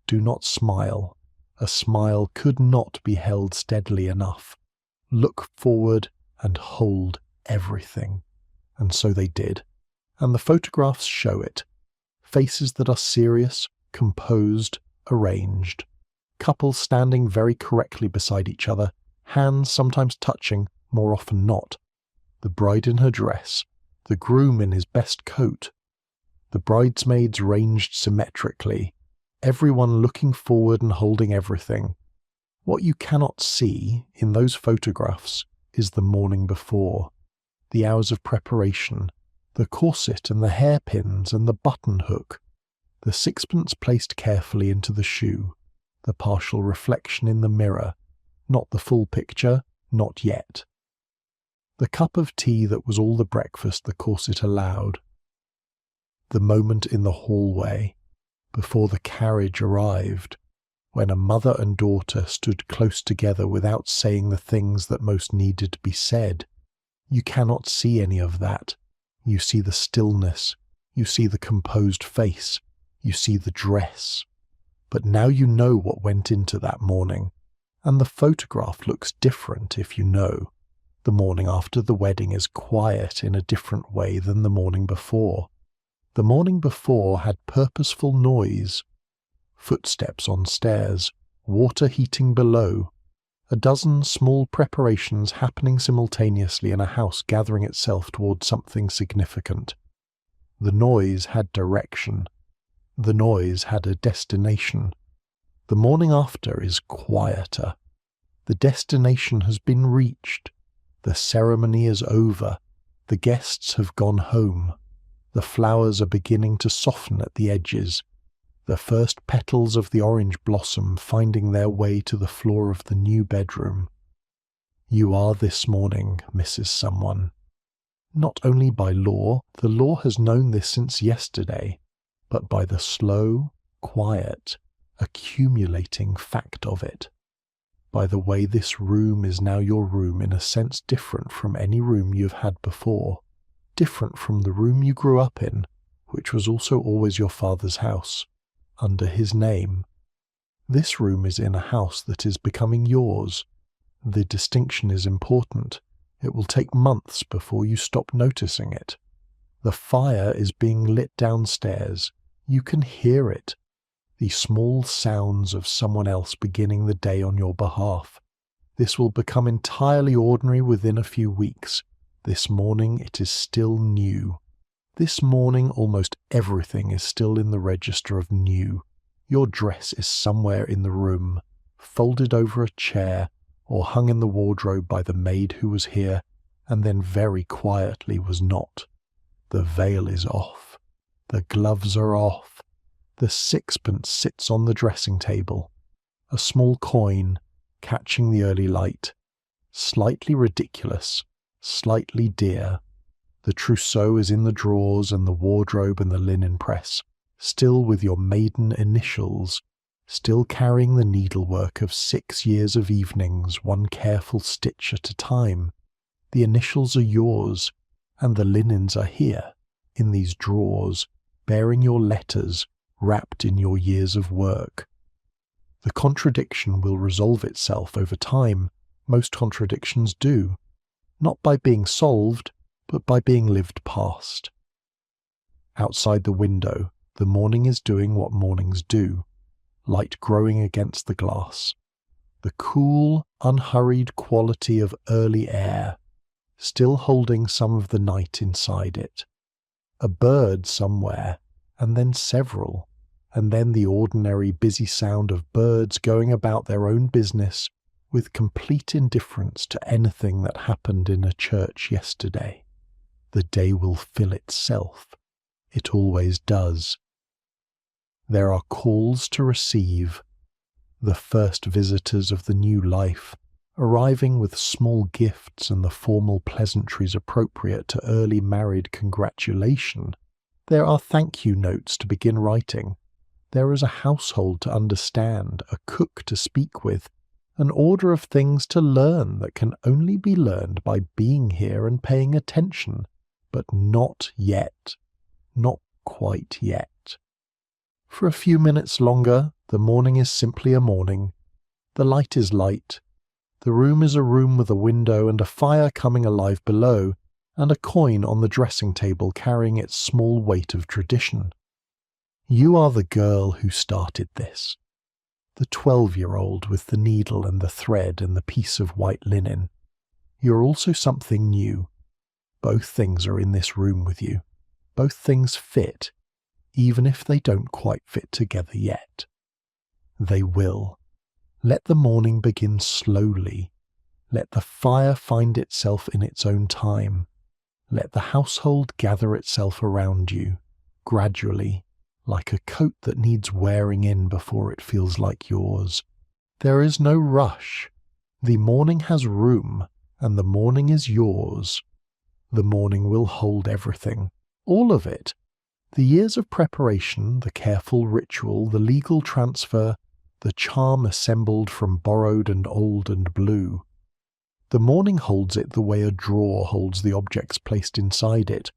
A: do not smile. A smile could not be held steadily enough. Look forward and hold everything. And so they did. And the photographs show it. Faces that are serious, composed, arranged. Couples standing very correctly beside each other, hands sometimes touching, more often not. The bride in her dress, the groom in his best coat. The bridesmaids ranged symmetrically, everyone looking forward and holding everything. What you cannot see in those photographs is the morning before, the hours of preparation, the corset and the hairpins and the button hook, the sixpence placed carefully into the shoe, the partial reflection in the mirror, not the full picture, not yet. The cup of tea that was all the breakfast the corset allowed. The moment in the hallway, before the carriage arrived, when a mother and daughter stood close together without saying the things that most needed to be said. You cannot see any of that. You see the stillness, you see the composed face, you see the dress. But now you know what went into that morning, and the photograph looks different if you know. The morning after the wedding is quiet in a different way than the morning before. The morning before had purposeful noise, footsteps on stairs, water heating below, a dozen small preparations happening simultaneously in a house gathering itself towards something significant. The noise had direction. The noise had a destination. The morning after is quieter. The destination has been reached. The ceremony is over. The guests have gone home. The flowers are beginning to soften at the edges. The first petals of the orange blossom finding their way to the floor of the new bedroom. You are this morning, Mrs. Someone. Not only by law, the law has known this since yesterday, but by the slow, quiet, accumulating fact of it. By the way this room is now your room in a sense different from any room you have had before, different from the room you grew up in, which was also always your father's house, under his name. This room is in a house that is becoming yours. The distinction is important. It will take months before you stop noticing it. The fire is being lit downstairs. You can hear it. The small sounds of someone else beginning the day on your behalf. This will become entirely ordinary within a few weeks. This morning it is still new. This morning almost everything is still in the register of new. Your dress is somewhere in the room, folded over a chair, or hung in the wardrobe by the maid who was here, and then very quietly was not. The veil is off. The gloves are off. The sixpence sits on the dressing table. A small coin, catching the early light. Slightly ridiculous, slightly dear. The trousseau is in the drawers and the wardrobe and the linen press, still with your maiden initials, still carrying the needlework of 6 years of evenings, one careful stitch at a time. The initials are yours, and the linens are here, in these drawers, bearing your letters, wrapped in your years of work. The contradiction will resolve itself over time. Most contradictions do, not by being solved, but by being lived past. Outside the window, the morning is doing what mornings do, light growing against the glass. The cool, unhurried quality of early air, still holding some of the night inside it. A bird somewhere, and then several, and then the ordinary busy sound of birds going about their own business with complete indifference to anything that happened in a church yesterday. The day will fill itself. It always does. There are calls to receive, the first visitors of the new life, arriving with small gifts and the formal pleasantries appropriate to early married congratulation. There are thank you notes to begin writing. There is a household to understand, a cook to speak with, an order of things to learn that can only be learned by being here and paying attention, but not yet. Not quite yet. For a few minutes longer, the morning is simply a morning. The light is light. The room is a room with a window and a fire coming alive below, and a coin on the dressing table carrying its small weight of tradition. You are the girl who started this. The 12-year-old with the needle and the thread and the piece of white linen. You're also something new. Both things are in this room with you. Both things fit, even if they don't quite fit together yet. They will. Let the morning begin slowly. Let the fire find itself in its own time. Let the household gather itself around you, gradually, like a coat that needs wearing in before it feels like yours. There is no rush. The morning has room, and the morning is yours. The morning will hold everything, all of it. The years of preparation, the careful ritual, the legal transfer, the charm assembled from borrowed and old and blue. The morning holds it the way a drawer holds the objects placed inside it,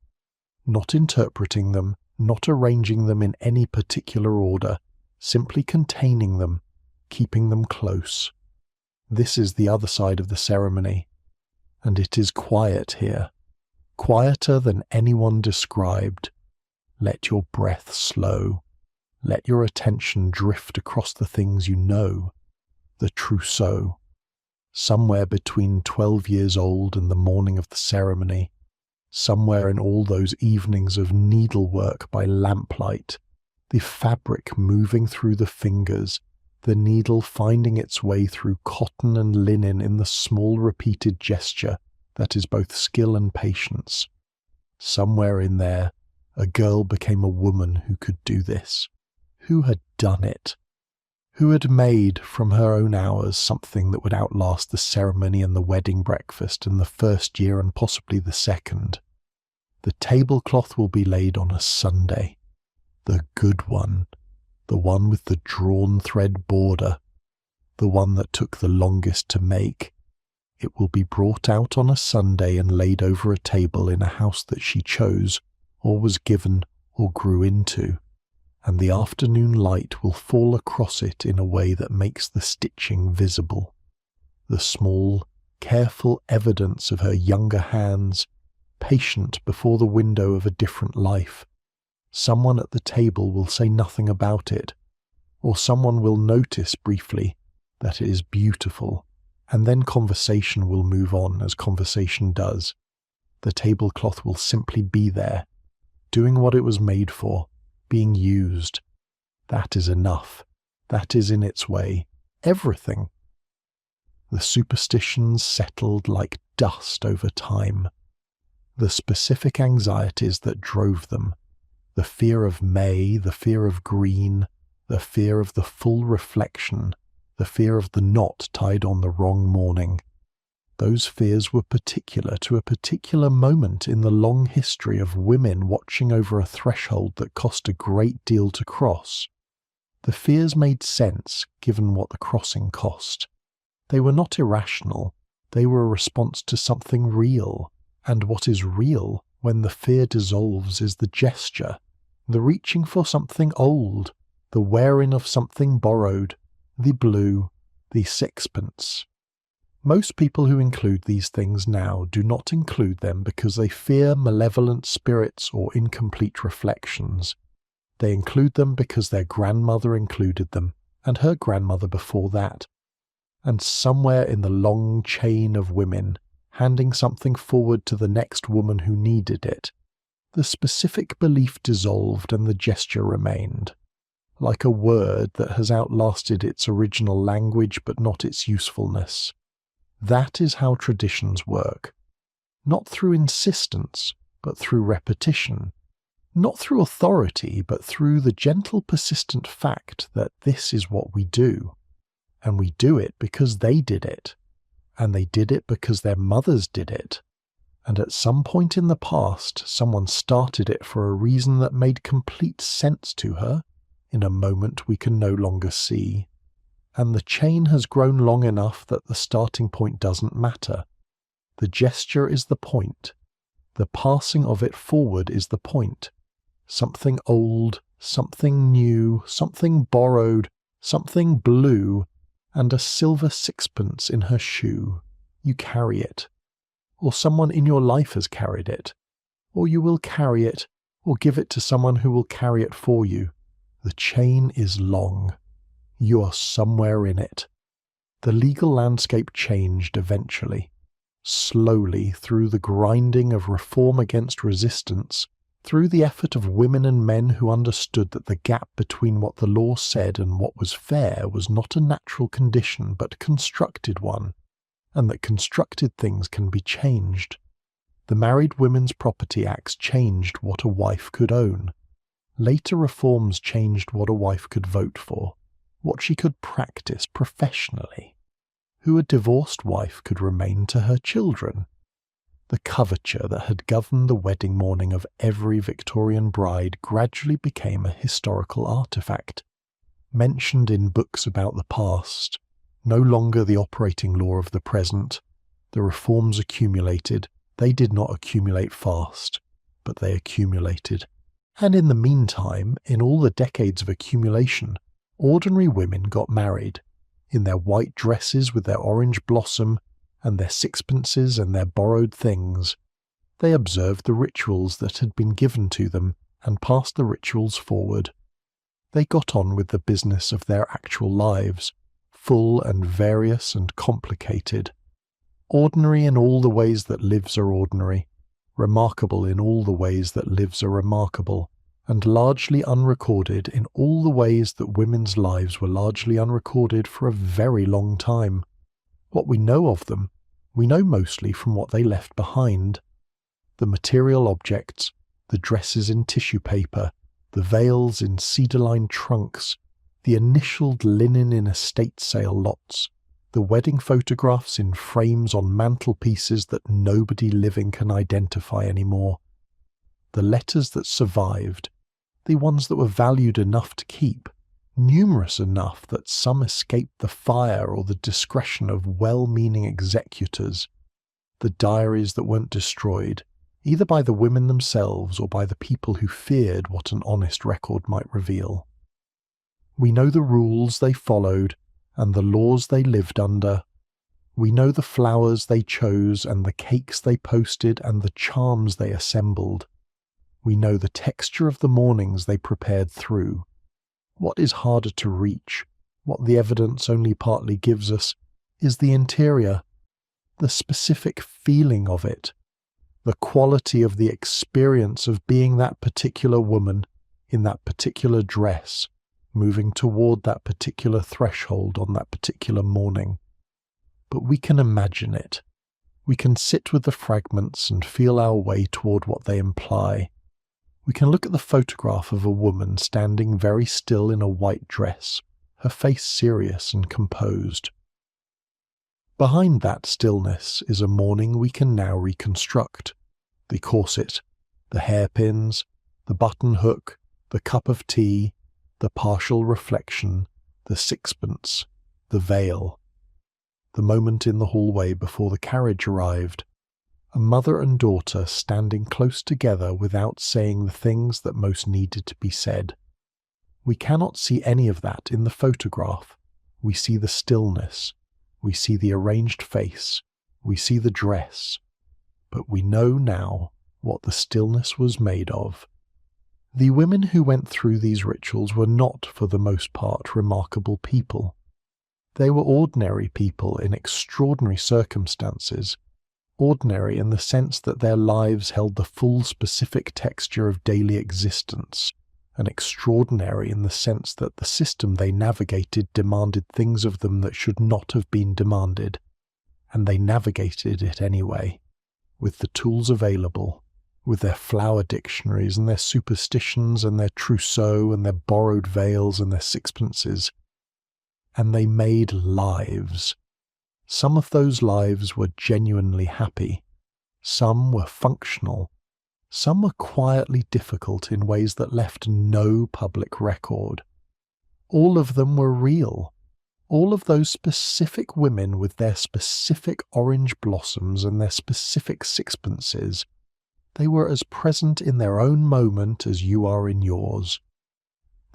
A: not interpreting them, not arranging them in any particular order, simply containing them, keeping them close. This is the other side of the ceremony, and it is quiet here, quieter than anyone described. Let your breath slow. Let your attention drift across the things you know. The Trousseau. Somewhere between 12 years old and the morning of the ceremony. Somewhere in all those evenings of needlework by lamplight. The fabric moving through the fingers. The needle finding its way through cotton and linen in the small repeated gesture that is both skill and patience. Somewhere in there, a girl became a woman who could do this. Who had done it? Who had made from her own hours something that would outlast the ceremony and the wedding breakfast and the first year and possibly the second. The tablecloth will be laid on a Sunday. The good one. The one with the drawn thread border. The one that took the longest to make. It will be brought out on a Sunday and laid over a table in a house that she chose, or was given, or grew into, and the afternoon light will fall across it in a way that makes the stitching visible. The small, careful evidence of her younger hands, patient before the window of a different life. Someone at the table will say nothing about it, or someone will notice briefly that it is beautiful, and then conversation will move on as conversation does. The tablecloth will simply be there, doing what it was made for, being used. That is enough. That is in its way everything. The superstitions settled like dust over time. The specific anxieties that drove them, the fear of May, the fear of green, the fear of the full reflection, the fear of the knot tied on the wrong morning. Those fears were particular to a particular moment in the long history of women watching over a threshold that cost a great deal to cross. The fears made sense given what the crossing cost. They were not irrational, they were a response to something real, and what is real when the fear dissolves is the gesture, the reaching for something old, the wearing of something borrowed, the blue, the sixpence. Most people who include these things now do not include them because they fear malevolent spirits or incomplete reflections. They include them because their grandmother included them, and her grandmother before that. And somewhere in the long chain of women, handing something forward to the next woman who needed it, The specific belief dissolved and the gesture remained, like a word that has outlasted its original language but not its usefulness. That is how traditions work. Not through insistence, but through repetition. Not through authority, but through the gentle persistent fact that this is what we do. And we do it because they did it. And they did it because their mothers did it. And at some point in the past, someone started it for a reason that made complete sense to her, in a moment we can no longer see. And the chain has grown long enough that the starting point doesn't matter. The gesture is the point. The passing of it forward is the point. Something old, something new, something borrowed, something blue, and a silver sixpence in her shoe. You carry it. Or someone in your life has carried it. Or you will carry it, or give it to someone who will carry it for you. The chain is long. You are somewhere in it. The legal landscape changed eventually. Slowly, through the grinding of reform against resistance, through the effort of women and men who understood that the gap between what the law said and what was fair was not a natural condition but a constructed one, and that constructed things can be changed. The Married Women's Property Acts changed what a wife could own. Later reforms changed what a wife could vote for, what she could practice professionally, who a divorced wife could remain to her children. The coverture that had governed the wedding morning of every Victorian bride gradually became a historical artifact, mentioned in books about the past, no longer the operating law of the present. The reforms accumulated. They did not accumulate fast, but they accumulated. And in the meantime, in all the decades of accumulation, ordinary women got married, in their white dresses with their orange blossom, and their sixpences and their borrowed things. They observed the rituals that had been given to them, and passed the rituals forward. They got on with the business of their actual lives, full and various and complicated, ordinary in all the ways that lives are ordinary, remarkable in all the ways that lives are remarkable, and largely unrecorded in all the ways that women's lives were largely unrecorded for a very long time. What we know of them, we know mostly from what they left behind. The material objects, the dresses in tissue paper, the veils in cedar-lined trunks, the initialed linen in estate sale lots, the wedding photographs in frames on mantelpieces that nobody living can identify anymore, the letters that survived, the ones that were valued enough to keep, numerous enough that some escaped the fire or the discretion of well-meaning executors, the diaries that weren't destroyed, either by the women themselves or by the people who feared what an honest record might reveal. We know the rules they followed and the laws they lived under. We know the flowers they chose and the cakes they posted and the charms they assembled. We know the texture of the mornings they prepared through. What is harder to reach, what the evidence only partly gives us, is the interior, the specific feeling of it, the quality of the experience of being that particular woman in that particular dress, moving toward that particular threshold on that particular morning. But we can imagine it. We can sit with the fragments and feel our way toward what they imply. We can look at the photograph of a woman standing very still in a white dress, her face serious and composed. Behind that stillness is a morning we can now reconstruct. The corset, the hairpins, the button hook, the cup of tea, the partial reflection, the sixpence, the veil. The moment in the hallway before the carriage arrived, a mother and daughter standing close together without saying the things that most needed to be said. We cannot see any of that in the photograph. We see the stillness. We see the arranged face. We see the dress. But we know now what the stillness was made of. The women who went through these rituals were not, for the most part, remarkable people. They were ordinary people in extraordinary circumstances, ordinary in the sense that their lives held the full specific texture of daily existence, and extraordinary in the sense that the system they navigated demanded things of them that should not have been demanded, and they navigated it anyway, with the tools available, with their flower dictionaries and their superstitions and their Trousseau and their borrowed veils and their sixpences. And they made lives. Some of those lives were genuinely happy. Some were functional. Some were quietly difficult in ways that left no public record. All of them were real. All of those specific women with their specific orange blossoms and their specific sixpences, they were as present in their own moment as you are in yours.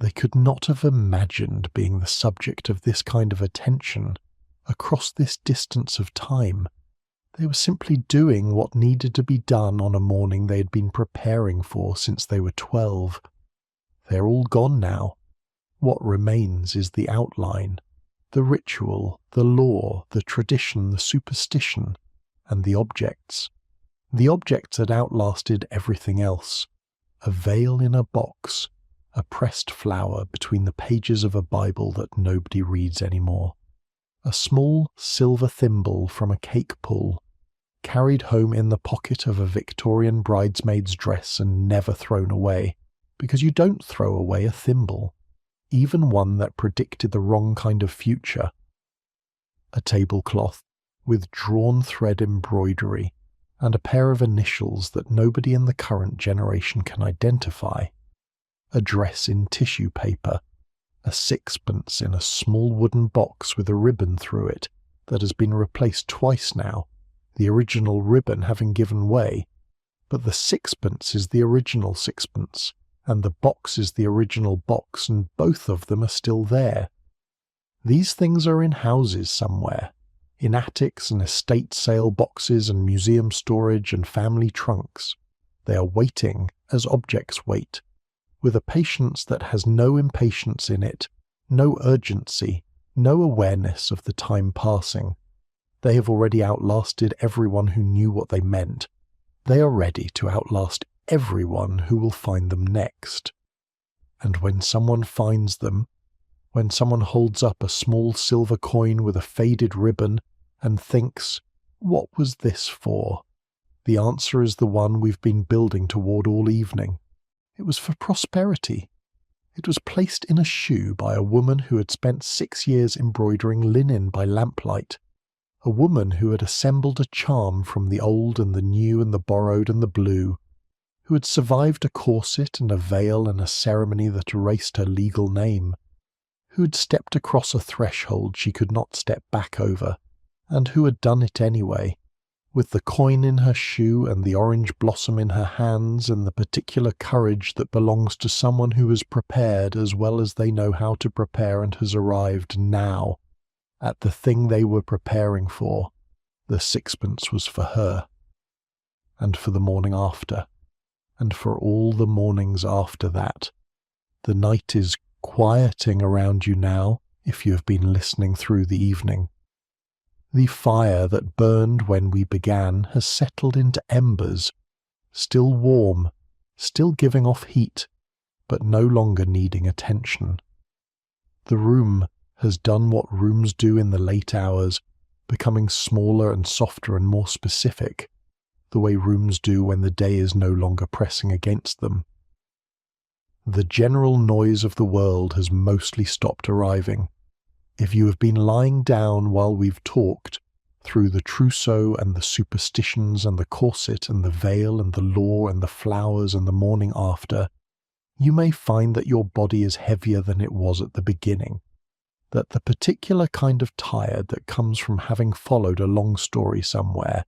A: They could not have imagined being the subject of this kind of attention across this distance of time. They were simply doing what needed to be done on a morning they had been preparing for since they were 12. They're all gone now. What remains is the outline, the ritual, the law, the tradition, the superstition, and the objects. The objects had outlasted everything else. A veil in a box, a pressed flower between the pages of a Bible that nobody reads anymore, a small silver thimble from a cake pull, carried home in the pocket of a Victorian bridesmaid's dress and never thrown away, because you don't throw away a thimble, even one that predicted the wrong kind of future. A tablecloth with drawn thread embroidery and a pair of initials that nobody in the current generation can identify. A dress in tissue paper, a sixpence in a small wooden box with a ribbon through it that has been replaced twice now, the original ribbon having given way, but the sixpence is the original sixpence, and the box is the original box, and both of them are still there. These things are in houses somewhere, in attics and estate sale boxes and museum storage and family trunks. They are waiting as objects wait, with a patience that has no impatience in it, no urgency, no awareness of the time passing. They have already outlasted everyone who knew what they meant. They are ready to outlast everyone who will find them next. And when someone finds them, when someone holds up a small silver coin with a faded ribbon and thinks, "What was this for?" the answer is the one we've been building toward all evening. It was for prosperity. It was placed in a shoe by a woman who had spent 6 years embroidering linen by lamplight, a woman who had assembled a charm from the old and the new and the borrowed and the blue, who had survived a corset and a veil and a ceremony that erased her legal name, who had stepped across a threshold she could not step back over, and who had done it anyway, with the coin in her shoe and the orange blossom in her hands and the particular courage that belongs to someone who has prepared as well as they know how to prepare and has arrived now at the thing they were preparing for. The sixpence was for her, and for the morning after, and for all the mornings after that. The night is quieting around you now, if you have been listening through the evening. The fire that burned when we began has settled into embers, still warm, still giving off heat, but no longer needing attention. The room has done what rooms do in the late hours, becoming smaller and softer and more specific, the way rooms do when the day is no longer pressing against them. The general noise of the world has mostly stopped arriving. If you have been lying down while we've talked, through the Trousseau and the superstitions and the corset and the veil and the law and the flowers and the morning after, you may find that your body is heavier than it was at the beginning, that the particular kind of tired that comes from having followed a long story somewhere,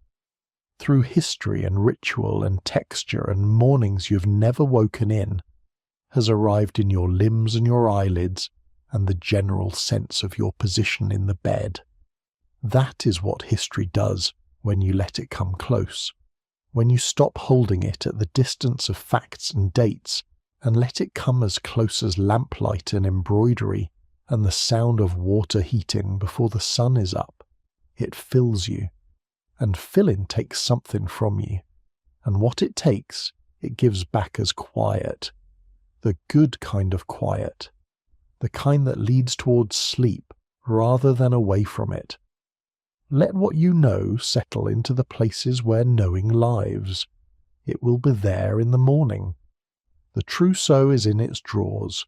A: through history and ritual and texture and mornings you've never woken in, has arrived in your limbs and your eyelids and the general sense of your position in the bed. That is what history does when you let it come close, when you stop holding it at the distance of facts and dates and let it come as close as lamplight and embroidery and the sound of water heating before the sun is up. It fills you. and fill-in takes something from you. And what it takes, it gives back as quiet. The good kind of quiet. The kind that leads towards sleep rather than away from it. Let what you know settle into the places where knowing lives. It will be there in the morning. The trousseau is in its drawers.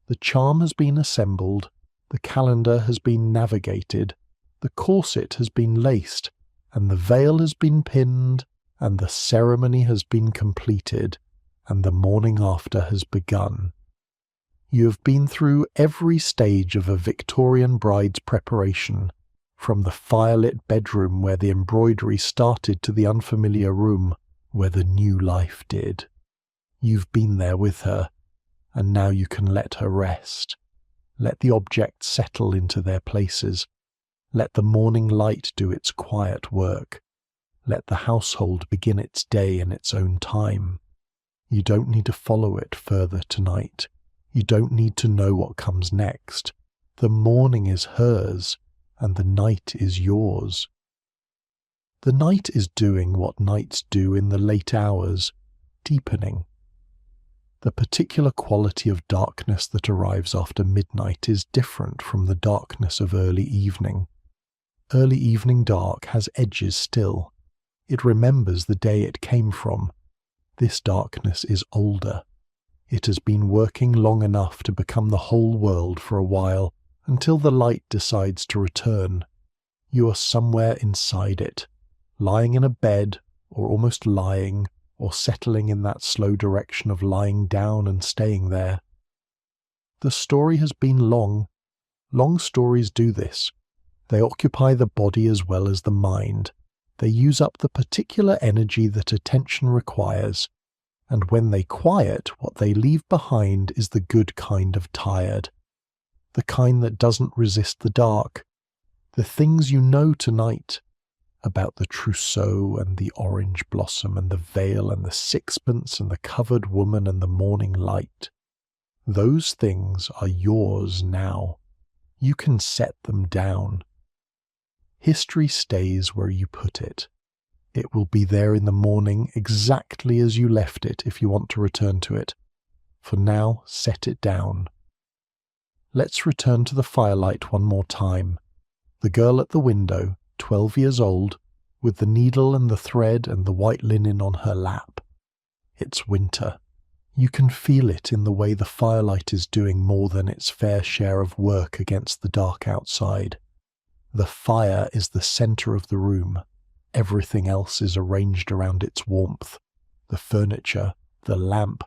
A: The charm has been assembled. The calendar has been navigated. The corset has been laced, and the veil has been pinned, and the ceremony has been completed, and the morning after has begun. You have been through every stage of a Victorian bride's preparation, from the firelit bedroom where the embroidery started to the unfamiliar room where the new life did. You've been there with her, and now you can let her rest. Let the objects settle into their places. Let the morning light do its quiet work. Let the household begin its day in its own time. You don't need to follow it further tonight. You don't need to know what comes next. The morning is hers, and the night is yours. The night is doing what nights do in the late hours, deepening. The particular quality of darkness that arrives after midnight is different from the darkness of early evening. Early evening dark has edges still. It remembers the day it came from. This darkness is older. It has been working long enough to become the whole world for a while, until the light decides to return. You are somewhere inside it, lying in a bed, or almost lying, or settling in that slow direction of lying down and staying there. The story has been long. Long stories do this. They occupy the body as well as the mind. They use up the particular energy that attention requires, and when they quiet, what they leave behind is the good kind of tired, the kind that doesn't resist the dark, the things you know tonight, about the trousseau and the orange blossom and the veil and the sixpence and the covered woman and the morning light. Those things are yours now. You can set them down. History stays where you put it. It will be there in the morning exactly as you left it if you want to return to it. For now, set it down. Let's return to the firelight one more time. The girl at the window, 12 years old, with the needle and the thread and the white linen on her lap. It's winter. You can feel it in the way the firelight is doing more than its fair share of work against the dark outside. The fire is the centre of the room. Everything else is arranged around its warmth. The furniture, the lamp,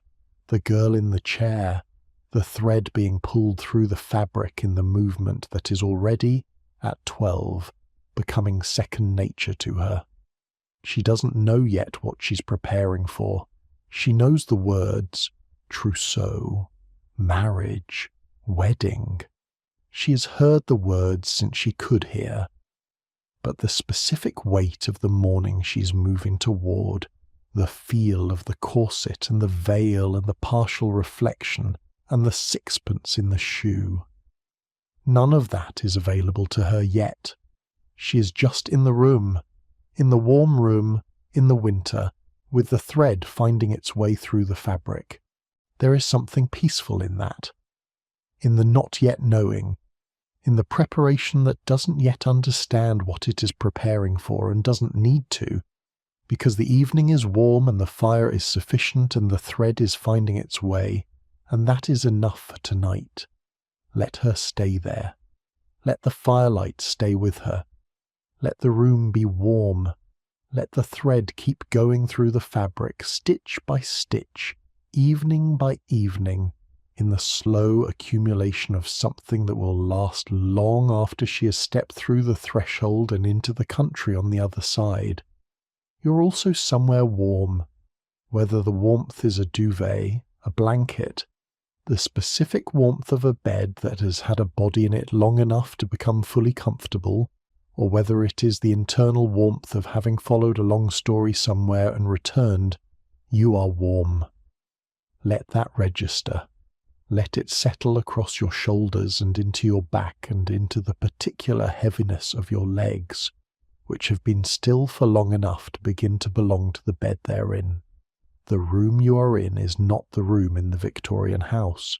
A: the girl in the chair, the thread being pulled through the fabric in the movement that is already, at 12, becoming second nature to her. She doesn't know yet what she's preparing for. She knows the words, trousseau, marriage, wedding. She has heard the words since she could hear. But the specific weight of the morning she's moving toward, the feel of the corset and the veil and the partial reflection and the sixpence in the shoe, none of that is available to her yet. She is just in the room, in the warm room, in the winter, with the thread finding its way through the fabric. There is something peaceful in that, in the not yet knowing, in the preparation that doesn't yet understand what it is preparing for and doesn't need to, because the evening is warm and the fire is sufficient and the thread is finding its way, and that is enough for tonight. Let her stay there. Let the firelight stay with her. Let the room be warm. Let the thread keep going through the fabric, stitch by stitch, evening by evening, in the slow accumulation of something that will last long after she has stepped through the threshold and into the country on the other side. You're also somewhere warm, whether the warmth is a duvet, a blanket, the specific warmth of a bed that has had a body in it long enough to become fully comfortable, or whether it is the internal warmth of having followed a long story somewhere and returned, you are warm. Let that register. Let it settle across your shoulders and into your back and into the particular heaviness of your legs, which have been still for long enough to begin to belong to the bed they're in. The room you are in is not the room in the Victorian house.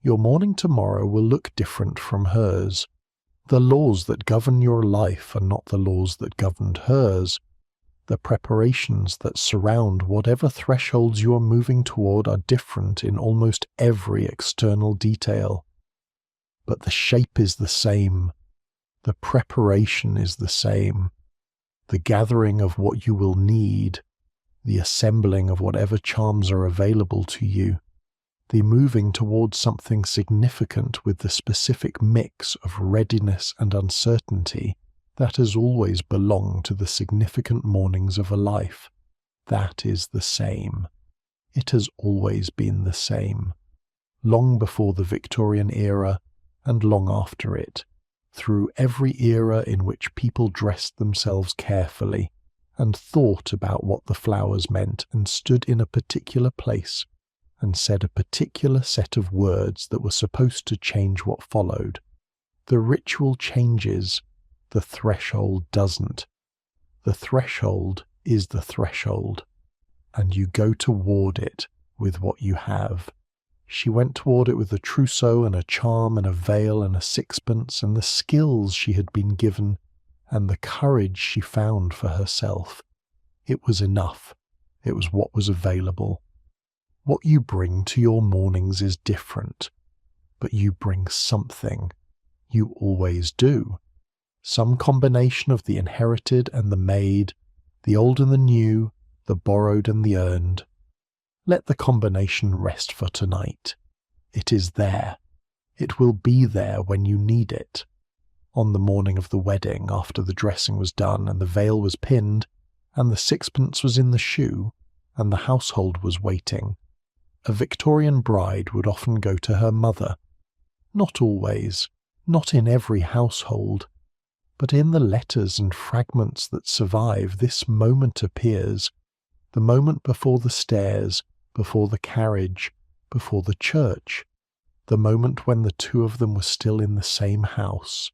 A: Your morning tomorrow will look different from hers. The laws that govern your life are not the laws that governed hers. The preparations that surround whatever thresholds you are moving toward are different in almost every external detail. But the shape is the same. The preparation is the same. The gathering of what you will need, the assembling of whatever charms are available to you, the moving towards something significant with the specific mix of readiness and uncertainty that has always belonged to the significant mornings of a life. That is the same. It has always been the same. Long before the Victorian era and long after it, through every era in which people dressed themselves carefully and thought about what the flowers meant and stood in a particular place and said a particular set of words that were supposed to change what followed. The ritual changes, the threshold doesn't. The threshold is the threshold, and you go toward it with what you have. She went toward it with a trousseau and a charm and a veil and a sixpence and the skills she had been given and the courage she found for herself. It was enough. It was what was available. What you bring to your mornings is different, but you bring something. You always do. Some combination of the inherited and the made, the old and the new, the borrowed and the earned. Let the combination rest for tonight. It is there. It will be there when you need it. On the morning of the wedding, after the dressing was done and the veil was pinned, and the sixpence was in the shoe, and the household was waiting, a Victorian bride would often go to her mother. Not always, not in every household, but in the letters and fragments that survive, this moment appears, the moment before the stairs, before the carriage, before the church, the moment when the two of them were still in the same house,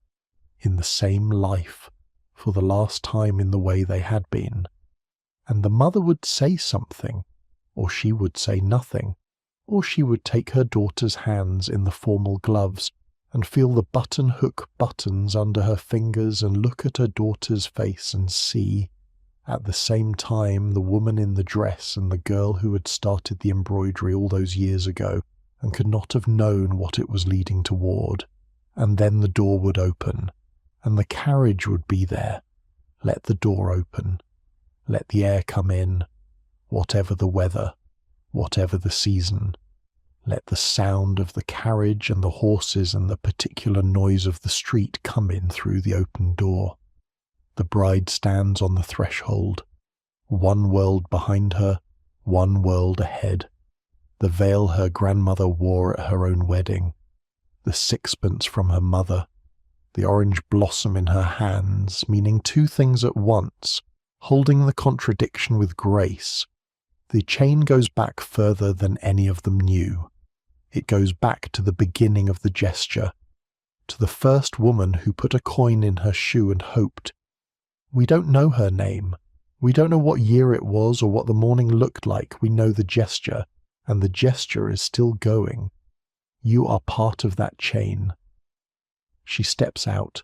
A: in the same life, for the last time in the way they had been. And the mother would say something, or she would say nothing, or she would take her daughter's hands in the formal gloves and feel the button-hook buttons under her fingers and look at her daughter's face and see, at the same time, the woman in the dress and the girl who had started the embroidery all those years ago and could not have known what it was leading toward. And then the door would open, and the carriage would be there. Let the door open. Let the air come in, whatever the weather, whatever the season. Let the sound of the carriage and the horses and the particular noise of the street come in through the open door. The bride stands on the threshold, one world behind her, one world ahead. The veil her grandmother wore at her own wedding, the sixpence from her mother, the orange blossom in her hands, meaning two things at once, holding the contradiction with grace. The chain goes back further than any of them knew. It goes back to the beginning of the gesture, to the first woman who put a coin in her shoe and hoped. We don't know her name. We don't know what year it was or what the morning looked like. We know the gesture, and the gesture is still going. You are part of that chain. She steps out.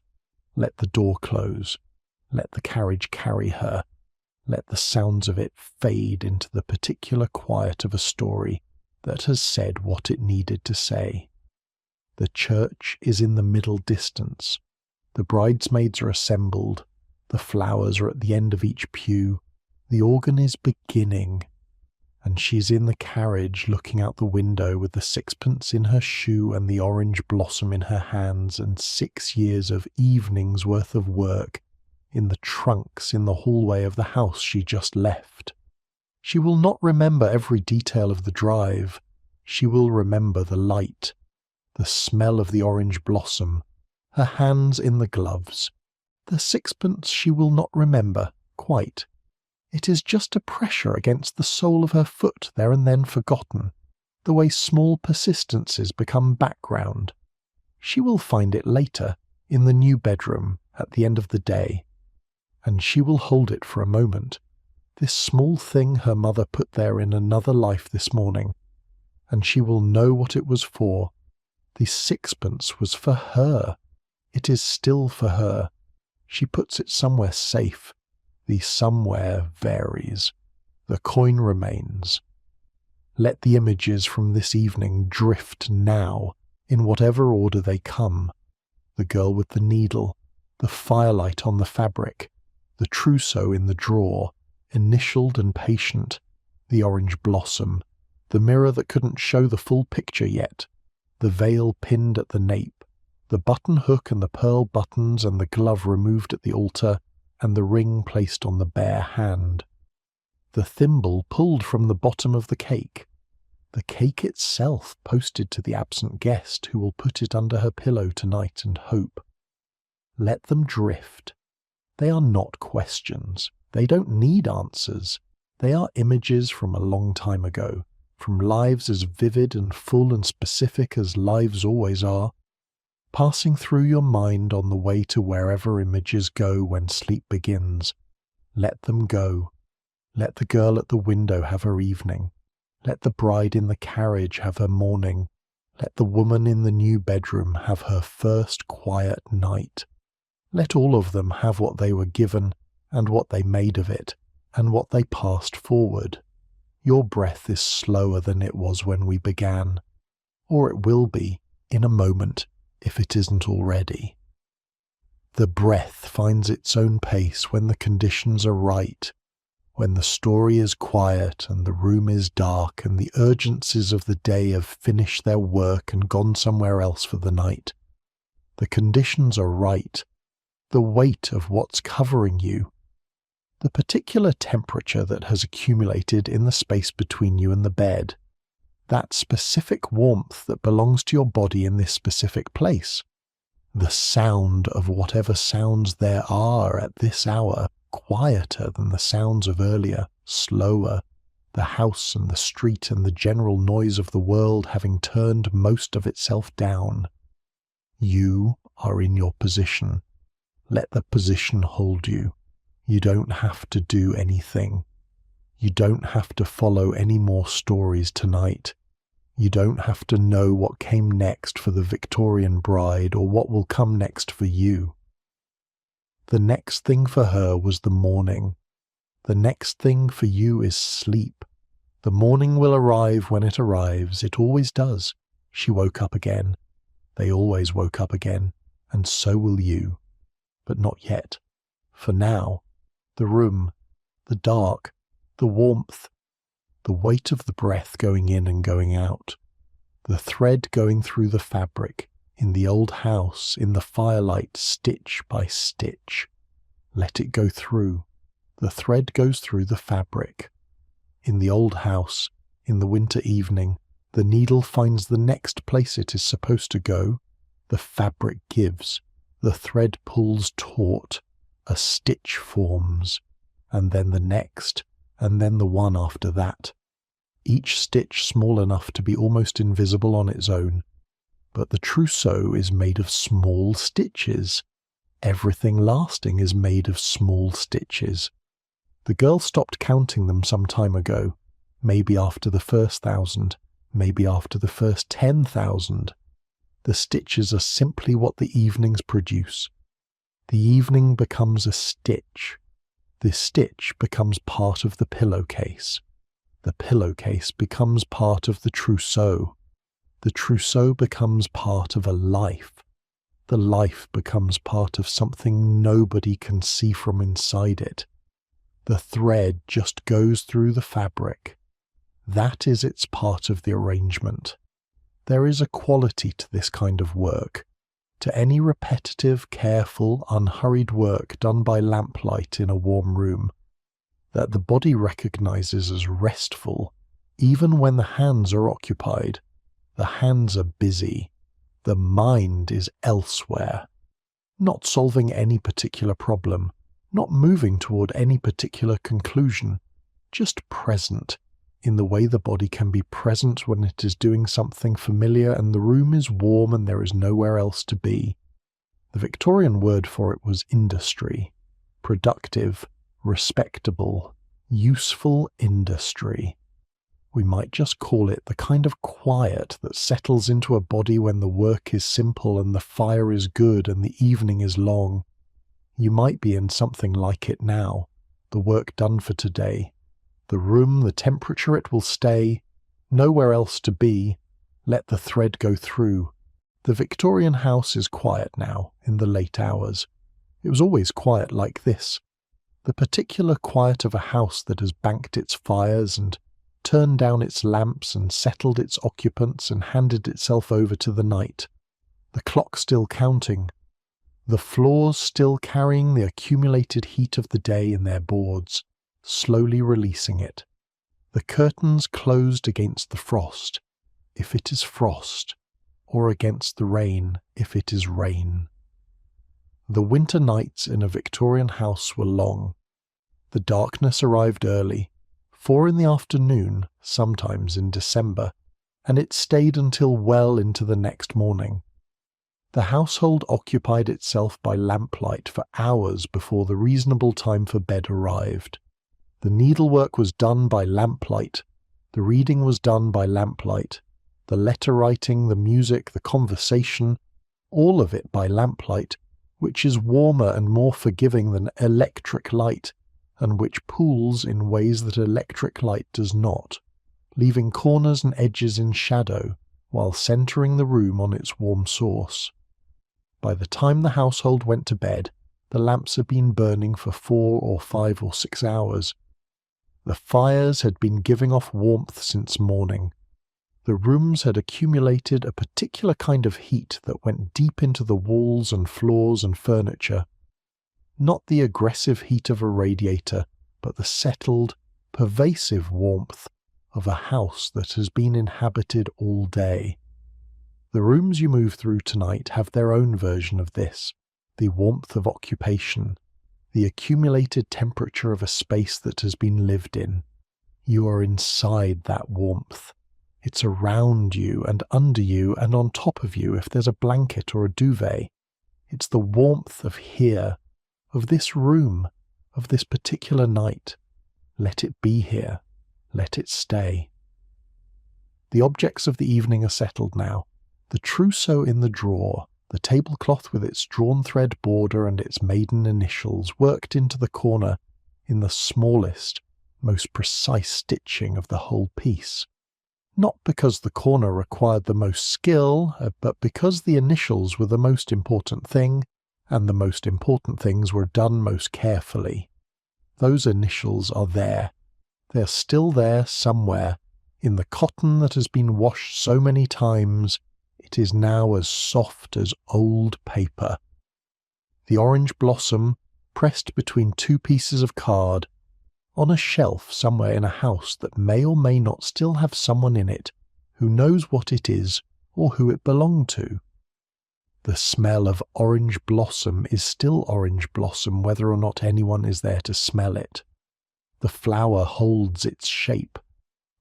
A: Let the door close. Let the carriage carry her. Let the sounds of it fade into the particular quiet of a story that has said what it needed to say. The church is in the middle distance. The bridesmaids are assembled. The flowers are at the end of each pew. The organ is beginning. And she's in the carriage looking out the window with the sixpence in her shoe and the orange blossom in her hands and 6 years of evenings' worth of work in the trunks in the hallway of the house she just left. She will not remember every detail of the drive. She will remember the light, the smell of the orange blossom, her hands in the gloves. The sixpence she will not remember, quite. It is just a pressure against the sole of her foot there and then forgotten, the way small persistences become background. She will find it later, in the new bedroom, at the end of the day. and she will hold it for a moment. This small thing her mother put there in another life this morning, and she will know what it was for. The sixpence was for her. It is still for her. She puts it somewhere safe. The somewhere varies. The coin remains. Let the images from this evening drift now, in whatever order they come. The girl with the needle, the firelight on the fabric, the trousseau in the drawer, initialed and patient, the orange blossom, the mirror that couldn't show the full picture yet, the veil pinned at the nape, the button hook and the pearl buttons and the glove removed at the altar, and the ring placed on the bare hand. The thimble pulled from the bottom of the cake itself posted to the absent guest who will put it under her pillow tonight and hope. Let them drift. They are not questions. They don't need answers. They are images from a long time ago, from lives as vivid and full and specific as lives always are, passing through your mind on the way to wherever images go when sleep begins. Let them go. Let the girl at the window have her evening. Let the bride in the carriage have her morning. Let the woman in the new bedroom have her first quiet night. Let all of them have what they were given, and what they made of it, and what they passed forward. Your breath is slower than it was when we began, or it will be in a moment if it isn't already. The breath finds its own pace when the conditions are right, when the story is quiet and the room is dark and the urgencies of the day have finished their work and gone somewhere else for the night. The conditions are right. The weight of what's covering you, the particular temperature that has accumulated in the space between you and the bed, that specific warmth that belongs to your body in this specific place, the sound of whatever sounds there are at this hour, quieter than the sounds of earlier, slower, the house and the street and the general noise of the world having turned most of itself down. You are in your position. Let the position hold you. You don't have to do anything. You don't have to follow any more stories tonight. You don't have to know what came next for the Victorian bride or what will come next for you. The next thing for her was the morning. The next thing for you is sleep. The morning will arrive when it arrives. It always does. She woke up again. They always woke up again, and so will you. But not yet. For now, the room, the dark, the warmth, the weight of the breath going in and going out, the thread going through the fabric, in the old house, in the firelight, stitch by stitch. Let it go through. The thread goes through the fabric. In the old house, in the winter evening, the needle finds the next place it is supposed to go. The fabric gives. The thread pulls taut. A stitch forms. And then the next, and then the one after that. Each stitch small enough to be almost invisible on its own. But the trousseau is made of small stitches. Everything lasting is made of small stitches. The girl stopped counting them some time ago, maybe after the first 1,000, maybe after the first 10,000. The stitches are simply what the evenings produce. The evening becomes a stitch. This stitch becomes part of the pillowcase. The pillowcase becomes part of the trousseau. The trousseau becomes part of a life. The life becomes part of something nobody can see from inside it. The thread just goes through the fabric. That is its part of the arrangement. There is a quality to this kind of work, to any repetitive, careful, unhurried work done by lamplight in a warm room, that the body recognizes as restful, even when the hands are occupied. The hands are busy. The mind is elsewhere, not solving any particular problem, not moving toward any particular conclusion, just present, in the way the body can be present when it is doing something familiar and the room is warm and there is nowhere else to be. The Victorian word for it was industry, productive, respectable, useful industry. We might just call it the kind of quiet that settles into a body when the work is simple and the fire is good and the evening is long. You might be in something like it now, the work done for today, the room, the temperature it will stay, nowhere else to be, let the thread go through. The Victorian house is quiet now, in the late hours. It was always quiet like this. The particular quiet of a house that has banked its fires and turned down its lamps and settled its occupants and handed itself over to the night. The clock still counting. The floors still carrying the accumulated heat of the day in their boards, slowly releasing it. The curtains closed against the frost, if it is frost, or against the rain, if it is rain. The winter nights in a Victorian house were long. The darkness arrived early, 4 in the afternoon, sometimes in December, and it stayed until well into the next morning. The household occupied itself by lamplight for hours before the reasonable time for bed arrived. The needlework was done by lamplight, the reading was done by lamplight, the letter-writing, the music, the conversation, all of it by lamplight, which is warmer and more forgiving than electric light, and which pools in ways that electric light does not, leaving corners and edges in shadow, while centering the room on its warm source. By the time the household went to bed, the lamps had been burning for 4 or 5 or 6 hours. The fires had been giving off warmth since morning. The rooms had accumulated a particular kind of heat that went deep into the walls and floors and furniture. Not the aggressive heat of a radiator, but the settled, pervasive warmth of a house that has been inhabited all day. The rooms you move through tonight have their own version of this, the warmth of occupation, the accumulated temperature of a space that has been lived in. You are inside that warmth. It's around you and under you and on top of you if there's a blanket or a duvet. It's the warmth of here, of this room, of this particular night. Let it be here. Let it stay. The objects of the evening are settled now. The trousseau in the drawer, the tablecloth with its drawn thread border and its maiden initials worked into the corner in the smallest, most precise stitching of the whole piece. Not because the corner required the most skill, but because the initials were the most important thing, and the most important things were done most carefully. Those initials are there. They're still there somewhere, in the cotton that has been washed so many times. It is now as soft as old paper. The orange blossom, pressed between 2 pieces of card, on a shelf somewhere in a house that may or may not still have someone in it who knows what it is or who it belonged to. The smell of orange blossom is still orange blossom whether or not anyone is there to smell it. The flower holds its shape.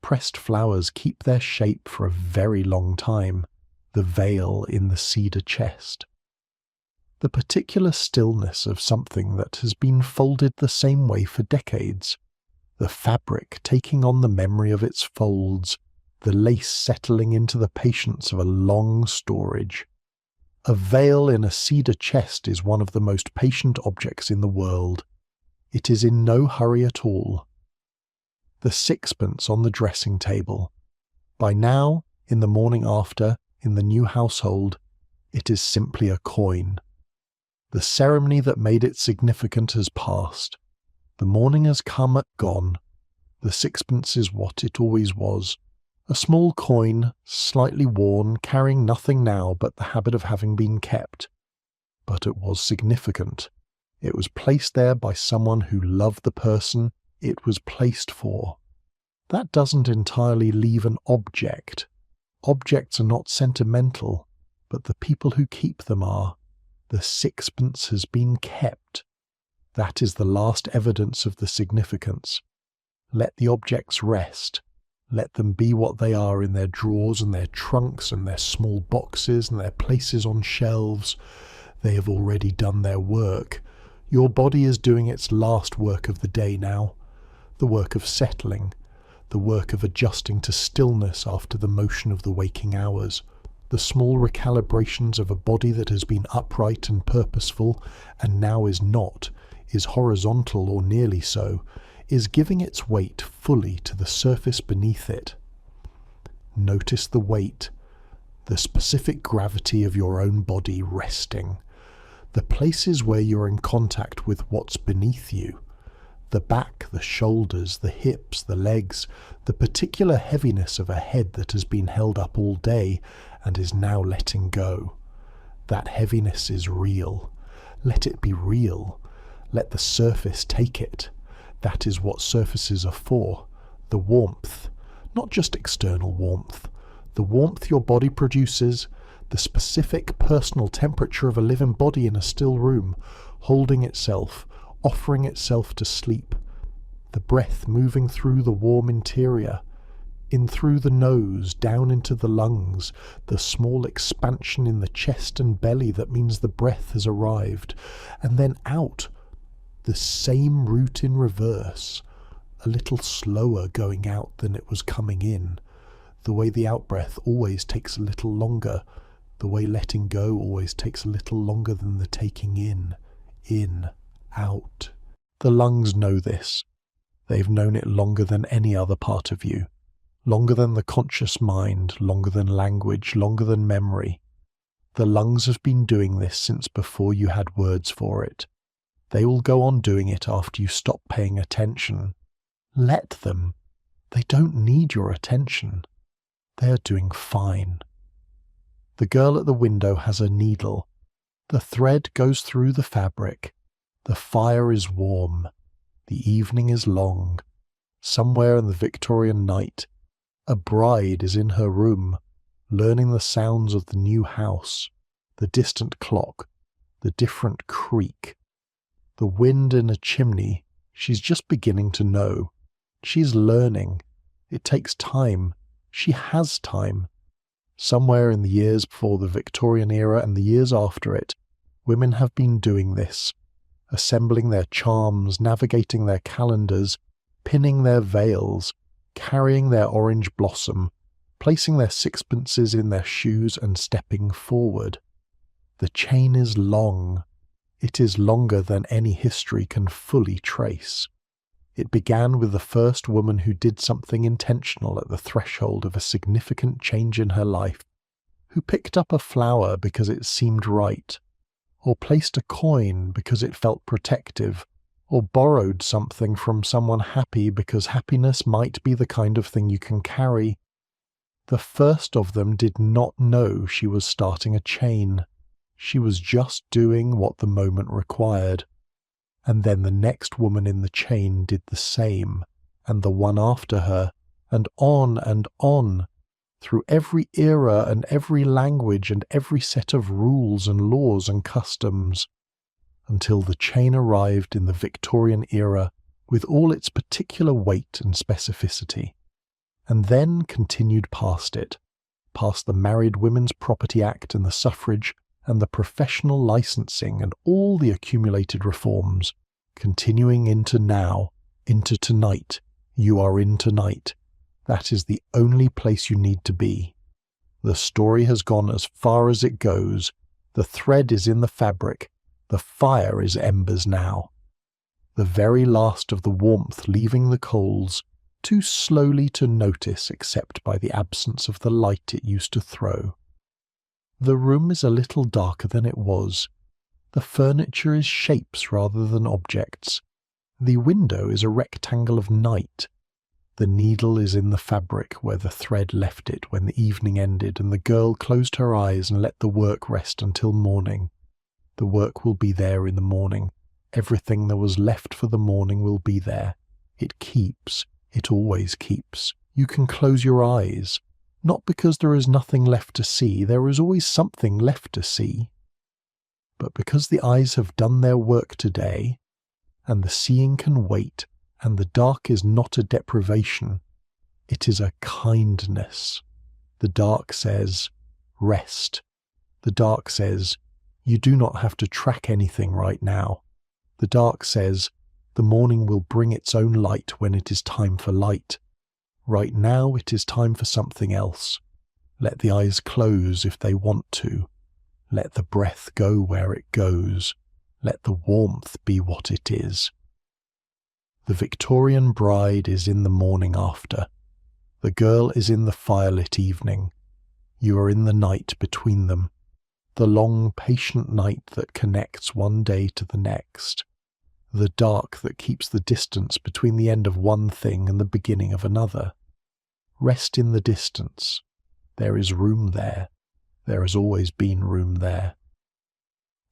A: Pressed flowers keep their shape for a very long time. The veil in the cedar chest. The particular stillness of something that has been folded the same way for decades. The fabric taking on the memory of its folds, the lace settling into the patience of a long storage. A veil in a cedar chest is one of the most patient objects in the world. It is in no hurry at all. The sixpence on the dressing table. By now, in the morning after, in the new household, it is simply a coin. The ceremony that made it significant has passed. The morning has come and gone. The sixpence is what it always was. A small coin, slightly worn, carrying nothing now but the habit of having been kept. But it was significant. It was placed there by someone who loved the person it was placed for. That doesn't entirely leave an object. Objects are not sentimental, but the people who keep them are. The sixpence has been kept. That is the last evidence of the significance. Let the objects rest. Let them be what they are in their drawers and their trunks and their small boxes and their places on shelves. They have already done their work. Your body is doing its last work of the day now, the work of settling, the work of adjusting to stillness after the motion of the waking hours, the small recalibrations of a body that has been upright and purposeful and now is not, is horizontal or nearly so, is giving its weight fully to the surface beneath it. Notice the weight, the specific gravity of your own body resting, the places where you're in contact with what's beneath you, the back, the shoulders, the hips, the legs, the particular heaviness of a head that has been held up all day and is now letting go. That heaviness is real. Let it be real. Let the surface take it. That is what surfaces are for. The warmth. Not just external warmth. The warmth your body produces, the specific personal temperature of a living body in a still room, holding itself, offering itself to sleep. The breath moving through the warm interior, in through the nose, down into the lungs, the small expansion in the chest and belly that means the breath has arrived, and then out, the same route in reverse, a little slower going out than it was coming in, the way the out-breath always takes a little longer, the way letting go always takes a little longer than the taking in, out. The lungs know this. They've known it longer than any other part of you. Longer than the conscious mind, longer than language, longer than memory. The lungs have been doing this since before you had words for it. They will go on doing it after you stop paying attention. Let them. They don't need your attention. They are doing fine. The girl at the window has a needle. The thread goes through the fabric. The fire is warm. The evening is long. Somewhere in the Victorian night, a bride is in her room, learning the sounds of the new house, the distant clock, the different creak, the wind in a chimney. She's just beginning to know. She's learning. It takes time. She has time. Somewhere in the years before the Victorian era and the years after it, women have been doing this, assembling their charms, navigating their calendars, pinning their veils, carrying their orange blossom, placing their sixpences in their shoes and stepping forward. The chain is long. It is longer than any history can fully trace. It began with the first woman who did something intentional at the threshold of a significant change in her life, who picked up a flower because it seemed right, or placed a coin because it felt protective, or borrowed something from someone happy because happiness might be the kind of thing you can carry. The first of them did not know she was starting a chain. She was just doing what the moment required. And then the next woman in the chain did the same, and the one after her, and on, through every era and every language and every set of rules and laws and customs, until the chain arrived in the Victorian era with all its particular weight and specificity, and then continued past it, past the Married Women's Property Act and the suffrage and the professional licensing and all the accumulated reforms, continuing into now, into tonight. You are in tonight. That is the only place you need to be. The story has gone as far as it goes. The thread is in the fabric. The fire is embers now. The very last of the warmth leaving the coals, too slowly to notice except by the absence of the light it used to throw. The room is a little darker than it was. The furniture is shapes rather than objects. The window is a rectangle of night. The needle is in the fabric where the thread left it when the evening ended and the girl closed her eyes and let the work rest until morning. The work will be there in the morning. Everything that was left for the morning will be there. It keeps. It always keeps. You can close your eyes. Not because there is nothing left to see, there is always something left to see. But because the eyes have done their work today, and the seeing can wait, and the dark is not a deprivation, it is a kindness. The dark says, rest. The dark says, you do not have to track anything right now. The dark says, the morning will bring its own light when it is time for light. Right now it is time for something else. Let the eyes close if they want to. Let the breath go where it goes. Let the warmth be what it is. The Victorian bride is in the morning after. The girl is in the firelit evening. You are in the night between them. The long, patient night that connects one day to the next. The dark that keeps the distance between the end of one thing and the beginning of another. Rest in the distance. There is room there. There has always been room there.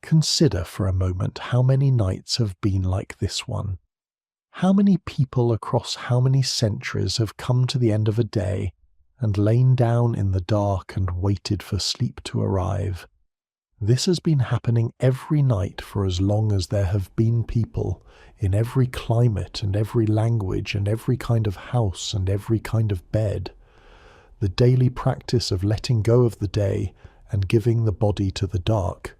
A: Consider for a moment how many nights have been like this one. How many people across how many centuries have come to the end of a day and lain down in the dark and waited for sleep to arrive. This has been happening every night for as long as there have been people, in every climate and every language and every kind of house and every kind of bed. The daily practice of letting go of the day and giving the body to the dark.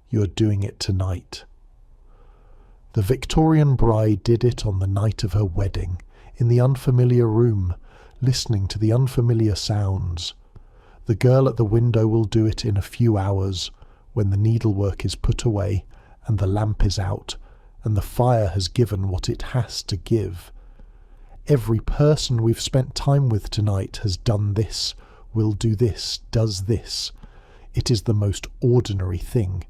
A: You're doing it tonight. The Victorian bride did it on the night of her wedding, in the unfamiliar room, listening to the unfamiliar sounds. The girl at the window will do it in a few hours, when the needlework is put away and the lamp is out and the fire has given what it has to give. Every person we've spent time with tonight has done this, will do this, does this. It is the most ordinary thing.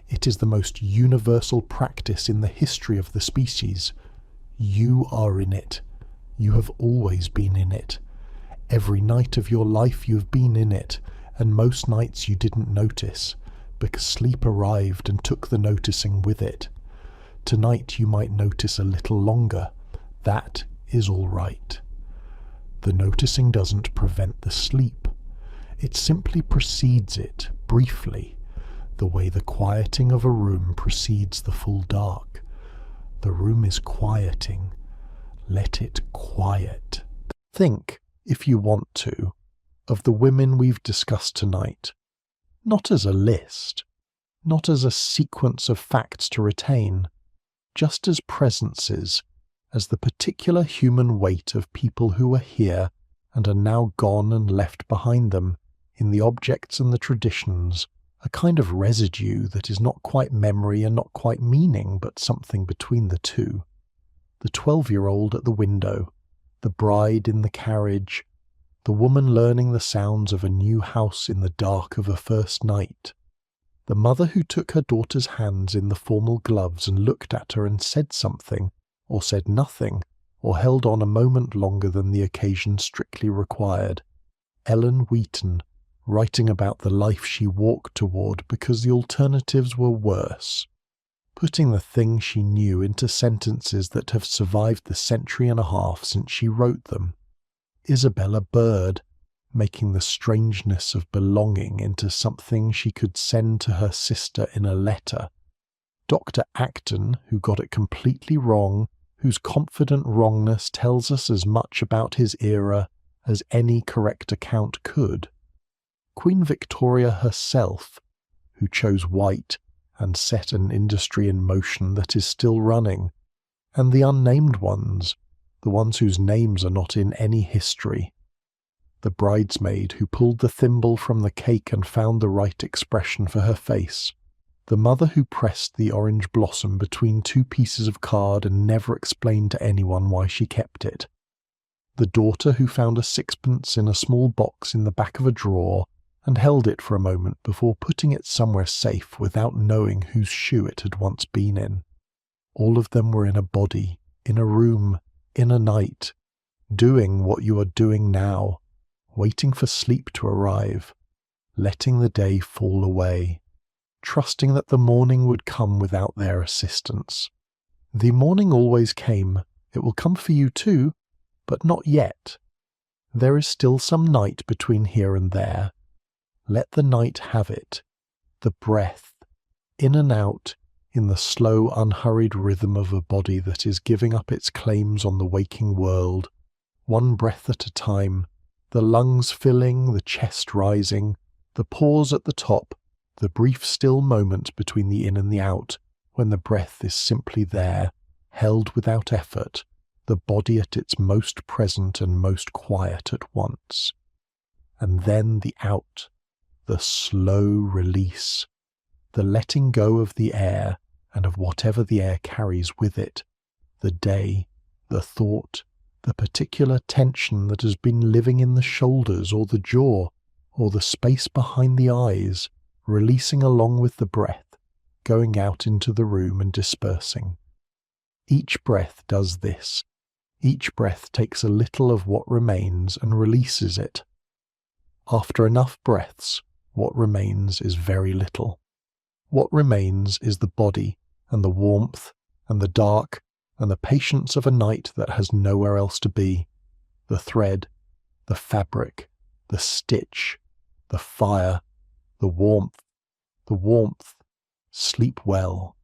A: It is the most universal practice in the history of the species. You are in it. You have always been in it. Every night of your life you have been in it, and most nights you didn't notice, because sleep arrived and took the noticing with it. Tonight you might notice a little longer. That is all right. The noticing doesn't prevent the sleep. It simply precedes it, briefly, the way the quieting of a room precedes the full dark. The room is quieting. Let it quiet. Think, if you want to, of the women we've discussed tonight. Not as a list, not as a sequence of facts to retain, just as presences, as the particular human weight of people who were here and are now gone and left behind them in the objects and the traditions, a kind of residue that is not quite memory and not quite meaning, but something between the two. The 12-year-old at the window, the bride in the carriage, the woman learning the sounds of a new house in the dark of a first night, the mother who took her daughter's hands in the formal gloves and looked at her and said something, or said nothing, or held on a moment longer than the occasion strictly required, Ellen Wheaton, writing about the life she walked toward because the alternatives were worse, putting the thing she knew into sentences that have survived the century and a half since she wrote them, Isabella Bird, making the strangeness of belonging into something she could send to her sister in a letter, Dr. Acton, who got it completely wrong, whose confident wrongness tells us as much about his era as any correct account could, Queen Victoria herself, who chose white and set an industry in motion that is still running, and the unnamed ones, the ones whose names are not in any history. The bridesmaid who pulled the thimble from the cake and found the right expression for her face. The mother who pressed the orange blossom between two pieces of card and never explained to anyone why she kept it. The daughter who found a sixpence in a small box in the back of a drawer and held it for a moment before putting it somewhere safe without knowing whose shoe it had once been in. All of them were in a body, in a room, in a night, doing what you are doing now, waiting for sleep to arrive, letting the day fall away, trusting that the morning would come without their assistance. The morning always came. It will come for you too, but not yet. There is still some night between here and there. Let the night have it, the breath, in and out, in the slow, unhurried rhythm of a body that is giving up its claims on the waking world, one breath at a time, the lungs filling, the chest rising, the pause at the top, the brief still moment between the in and the out, when the breath is simply there, held without effort, the body at its most present and most quiet at once. And then the out, the slow release, the letting go of the air and of whatever the air carries with it, the day, the thought, the particular tension that has been living in the shoulders or the jaw or the space behind the eyes, releasing along with the breath, going out into the room and dispersing. Each breath does this. Each breath takes a little of what remains and releases it. After enough breaths, what remains is very little. What remains is the body and the warmth and the dark and the patience of a night that has nowhere else to be, the thread, the fabric, the stitch, the fire, the warmth, sleep well,